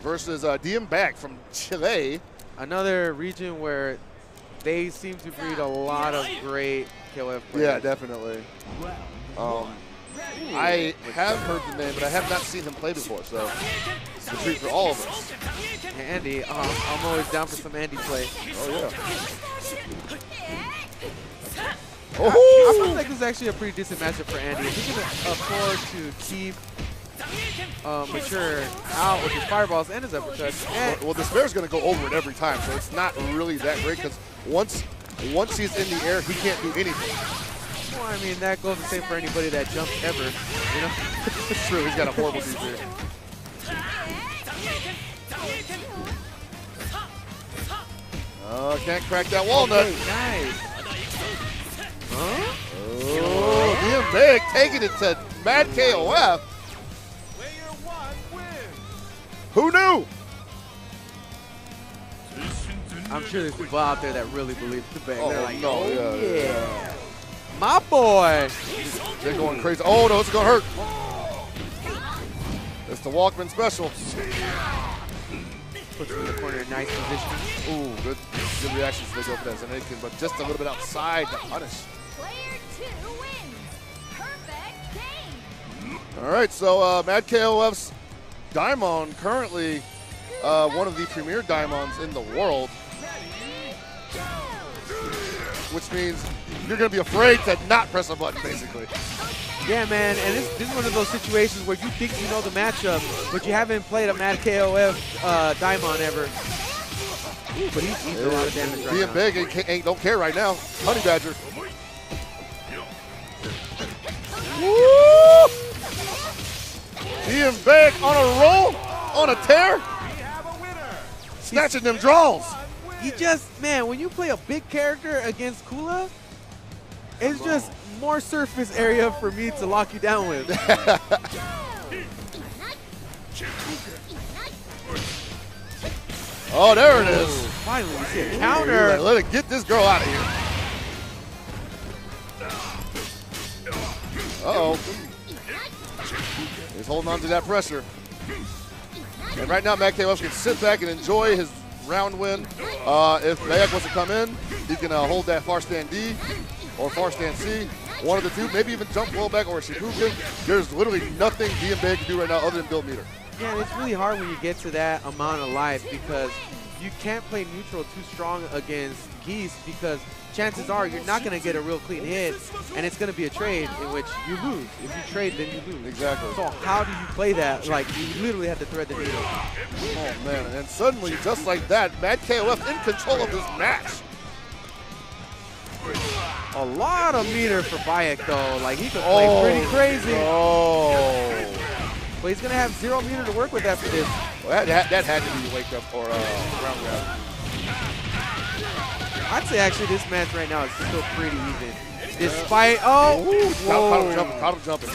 Versus DM Bag from Chile. Another region where they seem to breed a lot of great KOF players. Yeah, definitely. I have heard the name, but I have not seen him play before, so it's a treat for all of us. Andy, I'm always down for some Andy play. Oh, yeah. I feel like this is actually a pretty decent matchup for Andy. If he can afford to keep Mature out with his fireballs and his uppercuts. Well, the Despair's going to go over it every time, so it's not really that great because once he's in the air, he can't do anything. Well, I mean, that goes the same for anybody that jumps ever, you know? It's true, he's got a horrible DP. Can't crack that walnut. Okay, nice. Huh? Oh, DM Big taking it to Mad KOF. Who knew? I'm sure there's people out there that really believe the bang. Oh, They're like, no, oh, yeah. my boy. They're going crazy. Oh, no, it's going to hurt. It's the Walkman special. Puts him in the corner in nice position. Ooh, good reactions to go for that Zenaikin, but just a little bit outside to punish. Player 2 wins. Perfect game. All right, so Mad KOF's Daimon, currently one of the premier Daimons in the world, which means you're going to be afraid to not press a button, basically. Yeah, man, and this is one of those situations where you think you know the matchup, but you haven't played a Mad KOF Daimon ever. Ooh, but he's eating a lot of damage right now. Being big don't care right now. Honey Badger. Woo! Being big on a roll, on a tear, snatching them draws. He just, man, when you play a big character against Kula, it's just more surface area for me to lock you down with. Oh, there it is. Ooh, finally, we see a counter. Let it get this girl out of here. Uh-oh. He's holding on to that pressure. And right now, Mad KOF can sit back and enjoy his round win. If Mayak wants to come in, he can hold that far stand D or far stand C. One of the two, maybe even jump roll back or a Shifuken. There's literally nothing DMB can do right now other than build meter. Yeah, it's really hard when you get to that amount of life because you can't play neutral too strong against Geese because chances are you're not going to get a real clean hit, and it's going to be a trade in which you lose. If you trade, then you lose. Exactly. So how do you play that? Like, you literally have to thread the needle. Oh, man. And suddenly, just like that, Mad KOF in control of this match. A lot of meter for Bayek, though. Like, he could play pretty crazy. Oh. But he's going to have 0 meter to work with after this. Well, that had to be wake up or ground grab. I'd say actually this match right now is still pretty even. Despite, caught him jumping.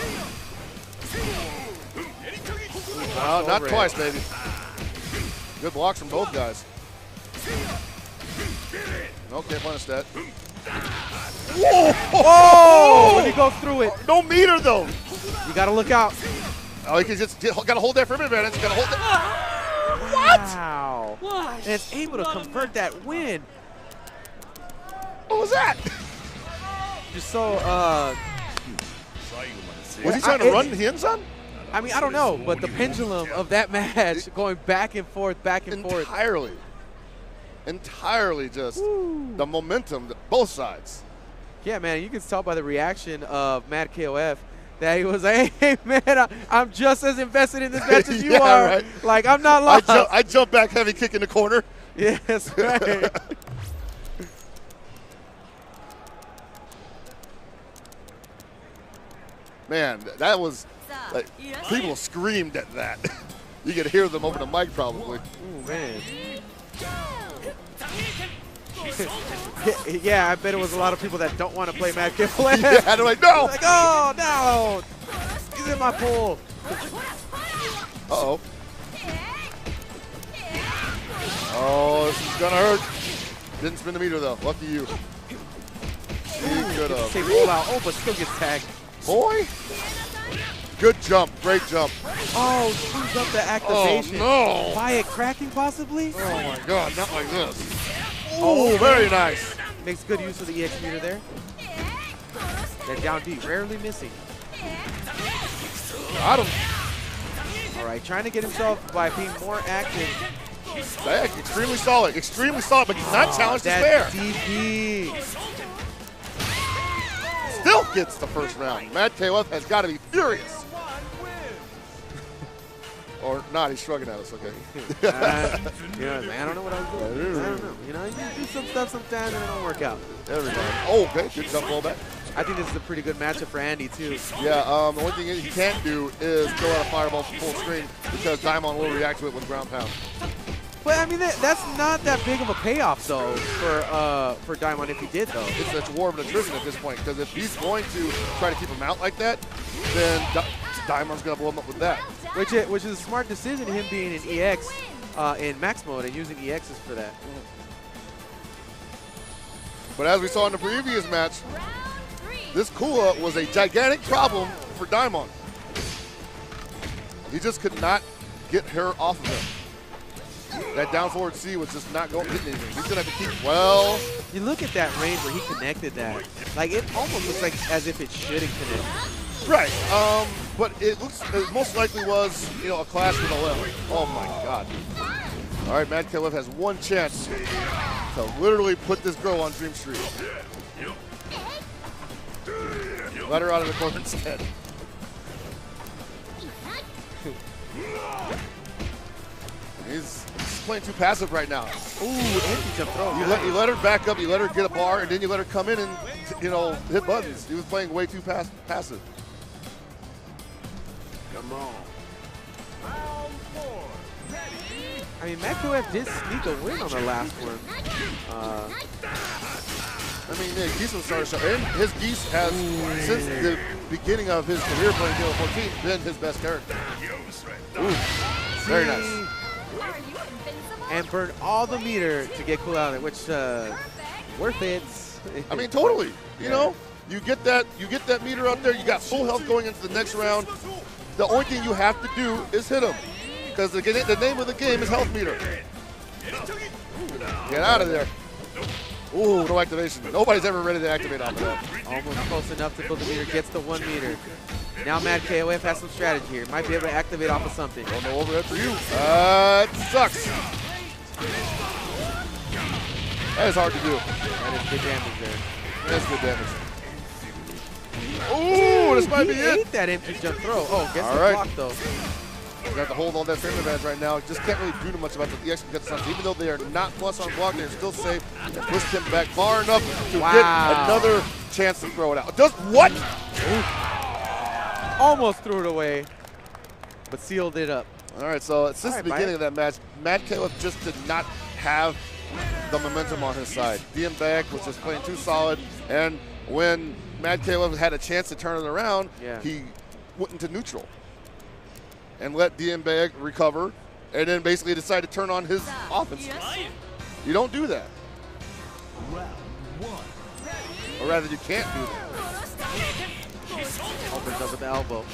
Not twice, baby. Good blocks from both guys. No, can't punish that. Oh! When he goes through it, No meter, though. you got to look out. Oh, he can just got to hold that for a minute, man. Got to hold that. Wow. And it's able to convert that win. What was that? Just so, Was he trying to run the end zone? I mean, I don't know, but the pendulum of that match going back and forth, back and forth. Entirely just the momentum, both sides. Yeah, man, you can tell by the reaction of Mad KOF that he was like, hey, man, I'm just as invested in this match as you Yeah, are. right. Like, I'm not lost. I jump back heavy kick in the corner. Yes, right. Man, that was like, people screamed at that. You could hear them over the mic probably. Ooh, man. Yeah, I bet it was a lot of people that don't want to play Mad KOF. Yeah, they're like, no. Like, oh, no. He's in my pool. Uh-oh. Oh, this is going to hurt. Didn't spin the meter, though. Lucky you. He could have. Take roll out. Oh, but still gets tagged. Boy. Good jump. Great jump. Oh, screws up the activation. Oh, no. By it cracking, possibly? Oh, my God. Not like this. Oh, very nice. Makes good use of the EX meter there. That down D, rarely missing. Got him. All right, trying to get himself by being more active. Back. Extremely solid, but he's not challenged to spare. That DP. Still gets the first round. Mad KOF has got to be furious. Or not, he's shrugging at us, okay. You know, man, I don't know what I was doing. I don't know. You know, you do some stuff sometimes and it don't work out. Everybody. Oh, okay, good jump roll back. I think this is a pretty good matchup for Andy, too. Yeah, the only thing he can't do is throw out a fireball from full screen because Daimon will react to it with ground pound. But, I mean, that's not that big of a payoff, though, for Daimon if he did, though. It's a war of attrition at this point because if he's going to try to keep him out like that, then Daimon's going to blow him up with that. Which is a smart decision, him being in EX in max mode and using EXs for that. But as we saw in the previous match, this Kula was a gigantic problem for Daimon. He just could not get her off of him. That down forward C was just not going to get anything. He's going to have to keep, well. You look at that range where he connected that. Like, it almost looks like as if it shouldn't connect. Right. But it most likely was, you know, a clash with a level. Oh, my God. All right, Mad KOF has one chance to literally put this girl on Dream Street. Let her out of the corner instead. He's playing too passive right now. Ooh, anti-jump throw. You let her back up, you let her get a bar, and then you let her come in and, you know, hit buttons. He was playing way too passive. Come on. Round 4. Ready? I mean, Mad KOF did sneak a win on the last one. I mean, yeah, Geese was starting to show. And his Geese has, since the beginning of his career playing Halo 14, been his best character. Ooh, very nice. And burn all the meter to get cool out of it, which worth it. I mean, totally. You know, you get that meter out there. You got full health going into the next round. The only thing you have to do is hit him, because the name of the game is health meter. Get out of there. Ooh, no activation. Nobody's ever ready to activate off of that. Almost close enough to build the meter. Gets the 1 meter. Now Mad KOF has some strategy here. Might be able to activate off of something. Oh, no overhead for you. It sucks. That is hard to do. That is good damage there. That's good damage. Ooh, this might be He it. ate that empty jump throw. Oh, gets All the right. block though. You have to hold all that frame advantage right now. Just can't really do too much about the EX because even though they are not plus on block, they're still safe. They pushed him back far enough to get another chance to throw it out. Does what? Almost threw it away, but sealed it up. All right, so since the beginning of that match, Mad KOF just did not have the momentum on his side. DM Bag was just playing too solid, and when Mad KOF had a chance to turn it around, he went into neutral and let DM Bag recover and then basically decide to turn on his offense. You don't do that. Or rather, you can't do that. Opens up with the elbow.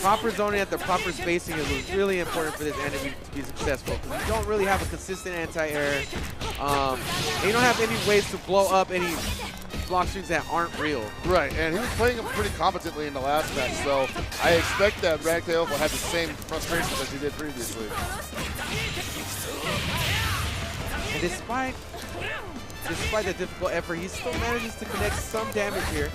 Proper zoning at the proper spacing is really important for this enemy to be successful. Because you don't really have a consistent anti-air. And you don't have any ways to blow up any block strings that aren't real. Right, and he was playing him pretty competently in the last match, so I expect that Mad KOF will have the same frustrations as he did previously. And despite the difficult effort, he still manages to connect some damage here.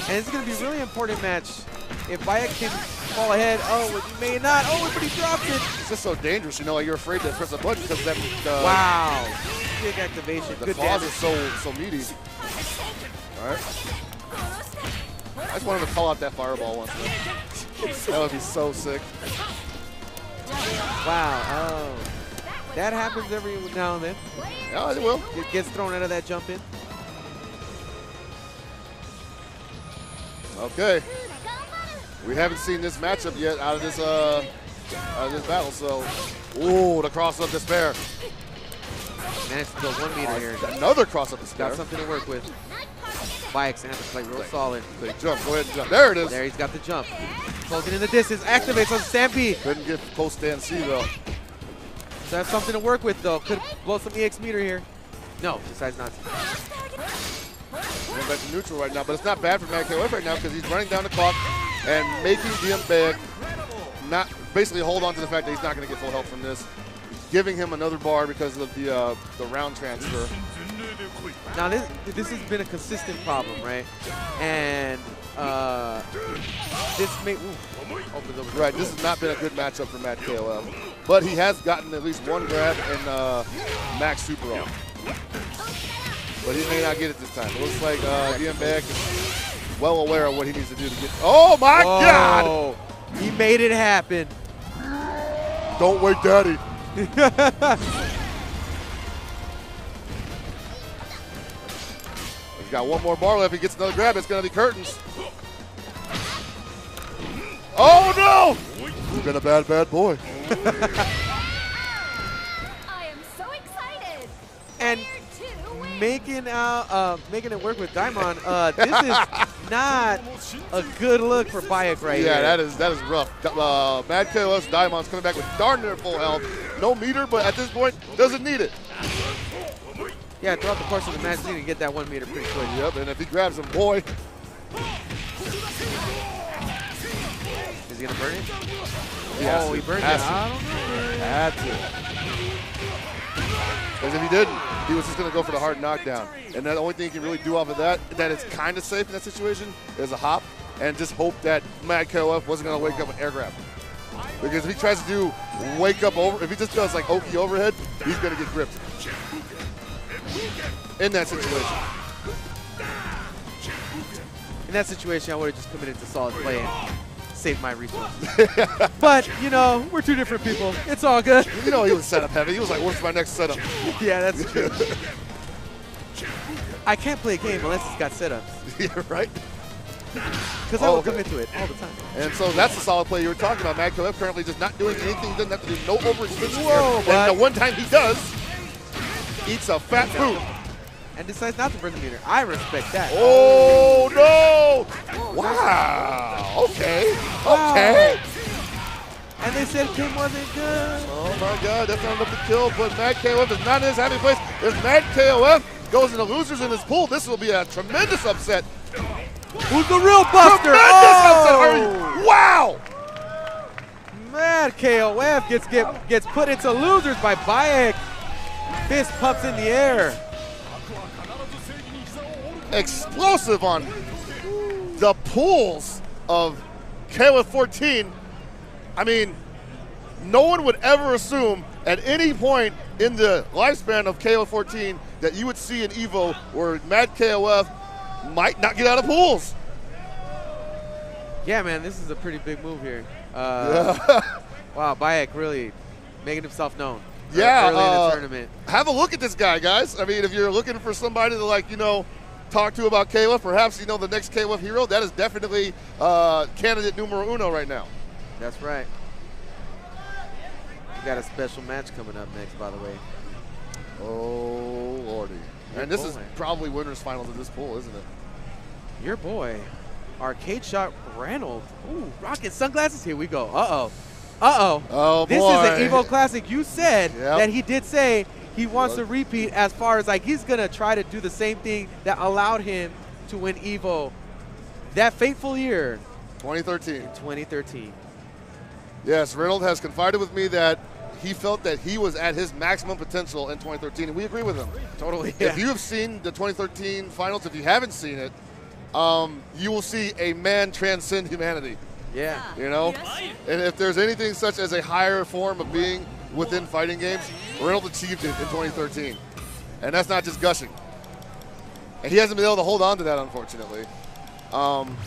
And it's going to be a really important match. If Bayek can fall ahead, oh, he may not. Oh, but he dropped it. It's just so dangerous, you know, like you're afraid to press a button because that. Wow, big activation. The Good claws damage. are so meaty. All right. I just wanted to call out that fireball once. That would be so sick. Wow. Oh, that happens every now and then. Yeah, it will. It gets thrown out of that jump in. Okay. We haven't seen this matchup yet out of this battle, so ooh, the cross of despair. Managed to go 1 meter here. Another cross of despair. Got something to work with. Bayek's gonna have to play real solid. Big jump. Go ahead and jump. There it is. There, he's got the jump. Closing in the distance. Activates on Stampede. Couldn't get post stand C though. So that's something to work with though. Could blow some EX meter here. No, decides not to. Going back to neutral right now, but it's not bad for Mad KOF right now because he's running down the clock and making DM Bayek not basically hold on to the fact that he's not going to get full health from this. Giving him another bar because of the round transfer. Now this has been a consistent problem, right? And this may opens over. Right, this has not been a good matchup for Mad KOF, but he has gotten at least one grab in Max Super off. But he may not get it this time. It looks like DM Bayek is well aware of what he needs to do to get. Oh my God! He made it happen. Don't wake Daddy. He's got one more bar left. He gets another grab. It's going to be curtains. Oh no! You've been a bad, bad boy. I am so excited. And making it work with Daimon, this is not a good look for Bayek right here. Yeah, that is rough. Mad KOF's Daimon's coming back with darn near full health. No meter, but at this point, doesn't need it. Yeah, throughout the course of the match, he's going to get that 1 meter pretty quick. Yep, and if he grabs him, boy. Is he going to burn it? Yes, he burned it. has to. I don't know. Had to. Because if he didn't, he was just going to go for the hard knockdown. And the only thing he can really do off of that is kind of safe in that situation, is a hop, and just hope that Mad KOF wasn't going to wake up with air grab. Because if he tries to do wake up over, if he just does like Oki overhead, he's going to get gripped. In that situation. In that situation, I would have just committed to solid play and saved my resources. But, you know, we're two different people. It's all good. You know he was setup heavy. He was like, what's my next setup? Yeah, that's true. I can't play a game unless it's got setups. Yeah, right? Because I will commit to it all the time. And so that's the solid play you were talking about. Mad KOF currently just not doing anything. He doesn't have to do no overextension. Whoa, and the one time he does, eats a fat food. And decides not to burn the meter. I respect that. Oh, no! Wow. Okay. Wow. Okay. And they said Kim wasn't good. Oh, my God. That's not enough to kill, but Mad KOF is not in his happy place. If Mad KOF goes into losers in his pool, this will be a tremendous upset. Who's the real buster? Tremendous upset. Are you? Wow. Mad KOF gets put into losers by Bayek. Fist pumps in the air. Explosive on the pools of KOF 14. I mean, no one would ever assume at any point in the lifespan of KOF 14 that you would see an EVO where Mad KOF might not get out of pools. Yeah, man, this is a pretty big move here. Yeah. Wow, Bayek really making himself known. Yeah, early in the tournament. Have a look at this guy, guys. I mean, if you're looking for somebody to, like, you know, talk to about KOF, perhaps, you know, the next KOF hero, that is definitely candidate numero uno right now. That's right. We got a special match coming up next, by the way. Oh, Lordy. And this is probably winner's finals of this pool, isn't it? Your boy, Arcade Shot Reynolds. Ooh, rocking sunglasses. Here we go. Uh-oh. Uh-oh. Oh, this boy. is an Evo Classic. You said Yep. that he did say he wants to repeat as far as, like, he's going to try to do the same thing that allowed him to win Evo that fateful year. 2013. 2013. Yes, Reynolds has confided with me that he felt that he was at his maximum potential in 2013, and we agree with him. Totally. If you have seen the 2013 finals, if you haven't seen it, you will see a man transcend humanity. Yeah. You know? And if there's anything such as a higher form of being within fighting games, Reynolds achieved it in 2013. And that's not just gushing. And he hasn't been able to hold on to that, unfortunately.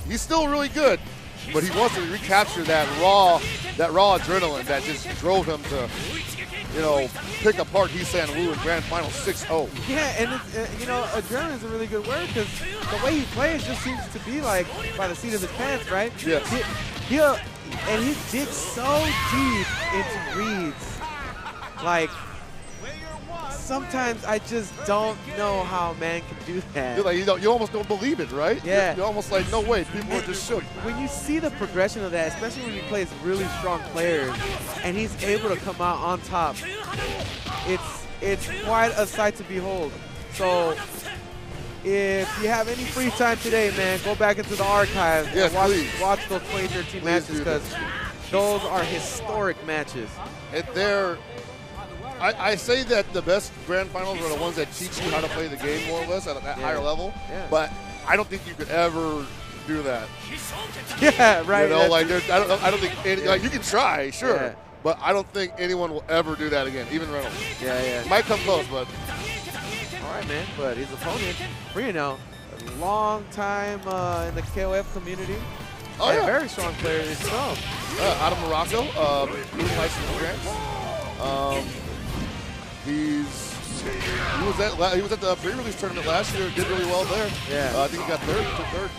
He's still really good, but he wants to recapture that raw adrenaline that just drove him to, you know, pick apart Hee-San Woo in Grand Final 6-0. Yeah, and it's, you know, adrenaline is a really good word because the way he plays just seems to be like by the seat of his pants, right? Yes. And he digs so deep into reads. Like, sometimes I just don't know how a man can do that. You're like, you almost don't believe it, right? Yeah. You're almost like, no way, people are just shook. When you see the progression of that, especially when he plays really strong players, and he's able to come out on top, it's quite a sight to behold. So if you have any free time today, man, go back into the archives Yes, and watch those 2013 matches because those are historic matches. And I say that the best grand finals are the ones that teach you how to play the game more or less at that higher level. Yeah. But I don't think you could ever do that. Yeah, right. You know, like I don't think like you can try, sure, Yeah. but I don't think anyone will ever do that again. Even Reynolds. Yeah. Might come close, but All right, man. But his opponent, Freno, a long time in the KOF community. Oh, and yeah. very strong player himself. out of Morocco, blue license grants. He was at the pre-release tournament last year. Did really well there. Yeah. I think he got third.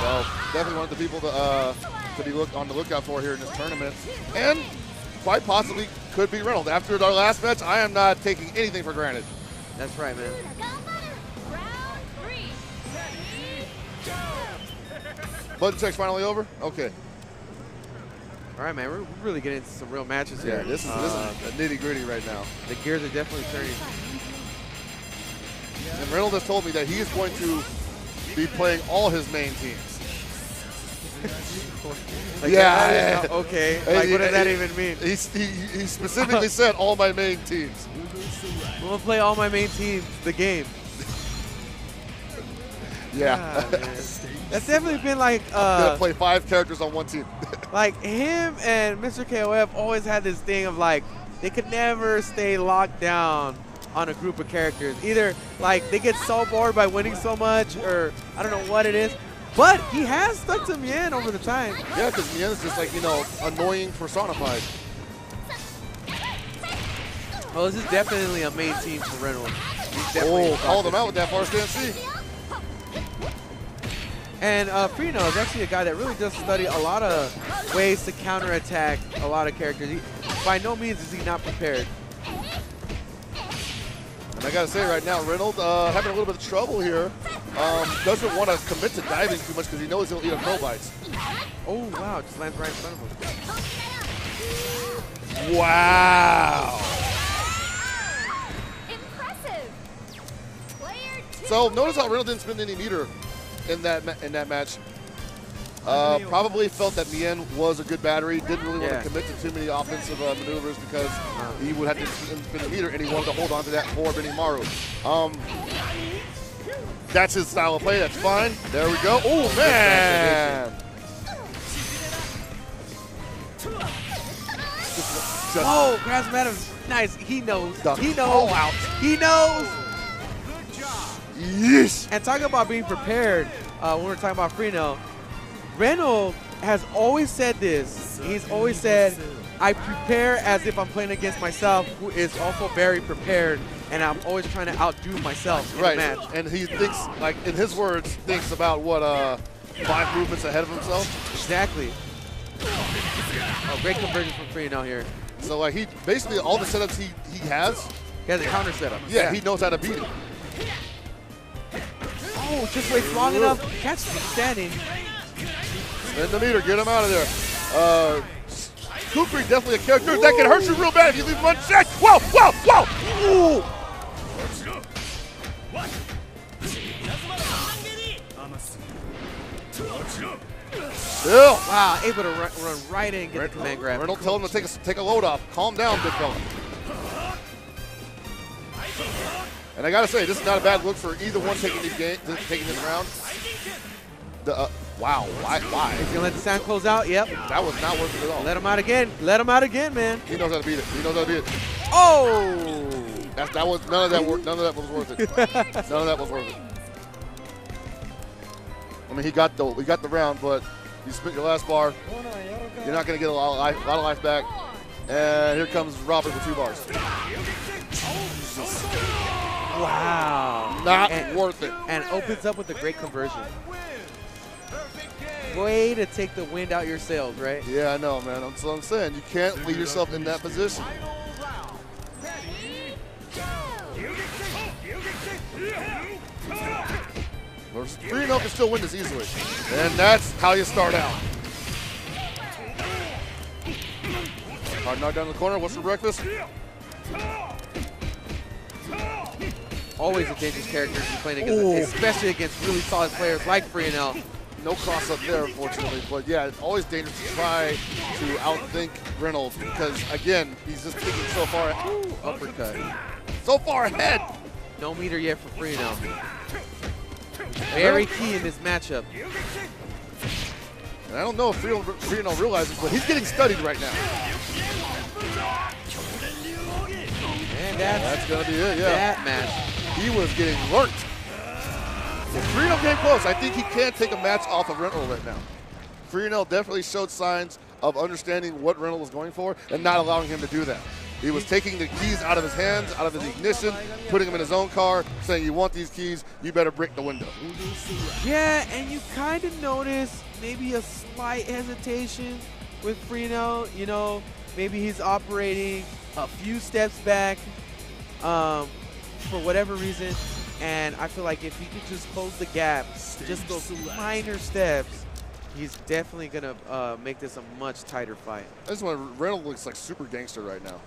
So definitely one of the people to be on the lookout for here in this tournament, and quite possibly could be Reynolds. After our last match, I am not taking anything for granted. That's right, man. Round 3. Button check's finally over. Okay. All right, man. We're really getting into some real matches here. Yeah, this is a nitty-gritty right now. The gears are definitely turning. And Reynolds has told me that he is going to be playing all his main teams. Like, Yeah. Okay. Like, what does that even mean? He specifically said all my main teams. I'm going to play all my main teams, the game. Yeah. God, man. That's definitely been like Gonna play 5 characters on one team. like him and Mr. KOF always had this thing of like they could never stay locked down on a group of characters. Either like they get so bored by winning so much, or I don't know what it is. But he has stuck to Mien over the time. Yeah, because Mien is just like, you know, annoying personified. Well, this is definitely a main team for Reynolds. He's definitely Called him out with that far stance C. And Freno is actually a guy that really does study a lot of ways to counterattack a lot of characters. By no means is he not prepared. And I gotta say right now, Reynolds having a little bit of trouble here. Doesn't want to commit to diving too much because he knows he'll eat up no bites. Oh, wow, just lands right in front of him. Wow. Impressive. Player 2. So notice how Reynolds didn't spend any meter in that match. Probably felt that Mien was a good battery. Didn't really want to commit to too many offensive maneuvers because he would have to spend a meter, and he wanted to hold on to that for Benimaru. That's his style of play. That's fine. There we go. Oh, man. Oh, grabs him out of nice. He knows. Duck. He knows. All out. He knows. Yes. And talking about being prepared, when we're talking about Freno, Reynolds has always said this. He's always said, I prepare as if I'm playing against myself, who is also very prepared, and I'm always trying to outdo myself in a match. And he thinks, like in his words, thinks about what 5 movements ahead of himself. Exactly. Oh, great conversion from Freenel here. So like he basically all the setups he has, He has a counter setup. yeah, he knows how to beat it. Oh, just waits long enough. Catches him standing. Spin the meter, get him out of there. Kukri definitely a character that can hurt you real bad if you leave him unchecked. Whoa, whoa, whoa! Ooh. Still. Wow, able to run right in and get the command grab. Reynolds tell him to take a load off. Calm down, big fella. And I gotta say, this is not a bad look for either one taking this round. Wow, why? He's gonna let the sound close out. Yep. That was not worth it at all. Let him out again. Let him out again, man. He knows how to beat it. He knows how to beat it. Oh! That was none of that was worth it. None of that was worth it. I mean, he got the round, but you spent your last bar. You're not gonna get a lot of life back. And here comes Robert with 2 bars. Wow. Not worth it. And opens up with a great conversion. Way to take the wind out your sails, right? Yeah, I know, man. That's what I'm saying. You can't leave yourself in that position. Freenel can still win this easily. And that's how you start out. Hard knock down the corner. What's for breakfast? Always a dangerous character to be playing against, especially against really solid players like Freenel. No cross up there, unfortunately. But yeah, it's always dangerous to try to outthink Reynolds because, again, he's just thinking so far ahead. Uppercut. So far ahead. No meter yet for Freenel. Very key in this matchup. And I don't know if Freenel realizes, but he's getting studied right now. And That's going to be it, yeah. that match. He was getting learnt. If Freenel came close, I think he can take a match off of Reynolds right now. Freenel definitely showed signs of understanding what Reynolds was going for and not allowing him to do that. He was taking the keys out of his hands, out of his ignition, putting them in his own car, saying, you want these keys, you better break the window. Yeah, and you kind of notice maybe a slight hesitation with Freenel. You know, maybe he's operating a few steps back for whatever reason. And I feel like if he could just close the gap, just those minor steps, he's definitely going to make this a much tighter fight. This one, Reynolds looks like super gangster right now.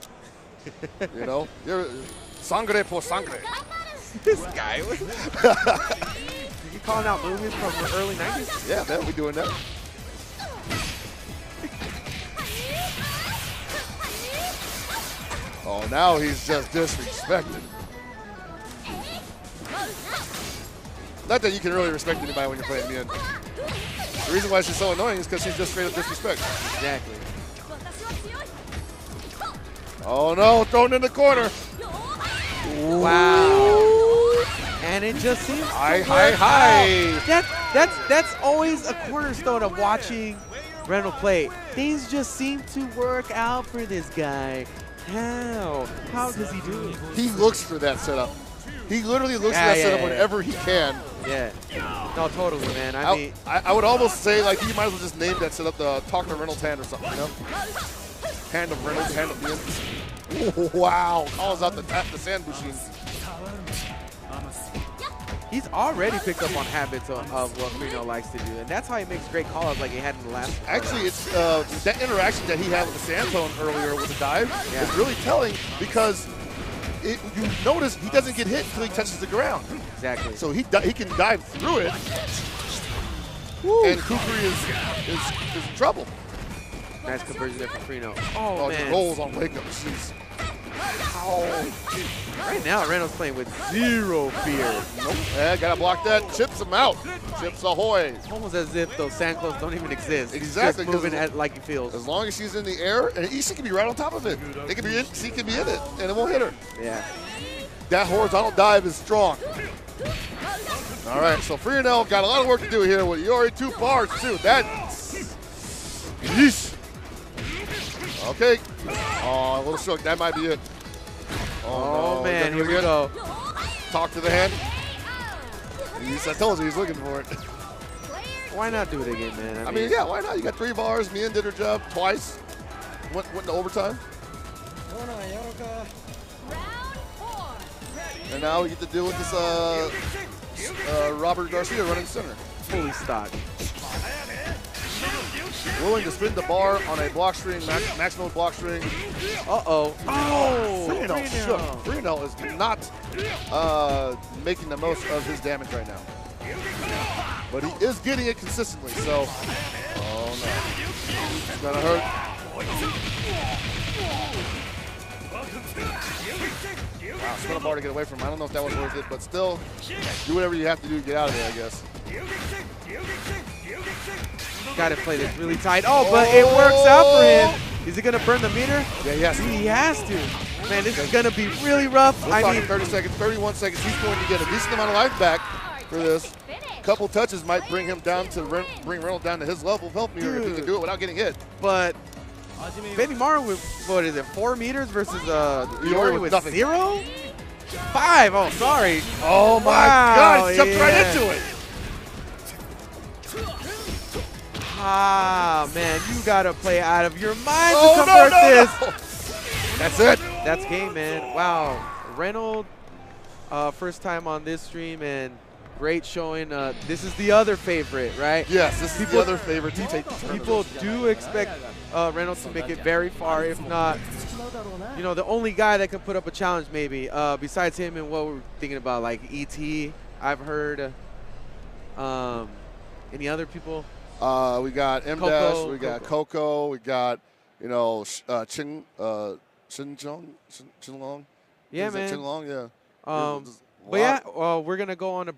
You know? Sangre por sangre. This guy. You calling out movies from the early 90s? Yeah, man, we doing that. Oh, now he's just disrespected. Not that you can really respect anybody when you're playing Mien. The reason why she's so annoying is because she's just straight up disrespect. Exactly. Oh no, thrown in the corner. Wow. And it just seems High, high, high. That's always a cornerstone of watching Reynolds play. Things just seem to work out for this guy. How? How does he do it? He looks for that setup. He literally looks for that setup whenever he can. Yeah. No, totally, man. I mean, I would almost say like he might as well just name that setup the Talk to Reynolds hand or something, you know? Hand of Reynolds, hand of Mien. Wow, calls out the sand machine. he's already picked up on habits of what Freenel likes to do, and that's how he makes great calls like he had in the last. Actually, it's that interaction that he had with the Sandtone earlier with the dive is really telling because you notice he doesn't get hit until he touches the ground. Exactly. So he can dive through it, and Kukri is in trouble. Nice conversion there from Freenel. Oh, man. He rolls on wake up. Jeez. Ow. Right now, Reynolds playing with zero fear. Nope. Yeah, gotta block that. Chips him out. Chips ahoy. It's almost as if those sand clones don't even exist. Exactly. Just moving like he feels. As long as she's in the air, and she can be right on top of it. She can be in it, and it won't hit her. Yeah. That horizontal dive is strong. All right, so Freenel got a lot of work to do here with Iori 2 bars too. Yeesh. Okay. Oh, a little shook. That might be it. Oh no. man, here we go. Talk to the hand. I told you he's looking for it. Why not do it again, man? I mean, yeah, why not? You got 3 bars. Mian did her job twice. Went into overtime. Round 4. And now we get to deal with this Robert Garcia running center. fully stocked. Willing to spin the bar on a block string, maximum block string. Uh-oh. Oh! 3-0 shook. 3-0. 3-0 is not making the most of his damage right now. But he is getting it consistently, so. Oh, no. It's going to hurt. Wow, spin a bar to get away from him. I don't know if that was worth it, but still, do whatever you have to do to get out of there, I guess. Got to play this really tight. Oh, but it works out for him. Is he going to burn the meter? Yeah, he has to. He has to. Man, this is going to be really rough. We're talking 30 seconds, 31 seconds. He's going to get a decent amount of life back for this. Couple touches might bring him down to bring Reynolds down to his level of health meter if he can do it without getting hit. But Benimaru with, what is it, 4 meters versus Iori with nothing. 0? 5, oh, sorry. Oh, my Wow, God, he jumped right yeah. into it. Ah, man, you got to play out of your mind Oh, to convert this. no. That's it. That's game, man. Wow. Reynolds, first time on this stream, and great showing. This is the other favorite, right? Yes, this is the other favorite to take the tournament. People do expect Reynolds to make it very far, if not, you know, the only guy that can put up a challenge maybe, besides him and what we're thinking about, like E.T., I've heard. Any other people? We got M-Dash, we got Coco, we got, you know, Chinlong. Yeah, Is that man. Chinlong, yeah. But yeah, we're going to go on a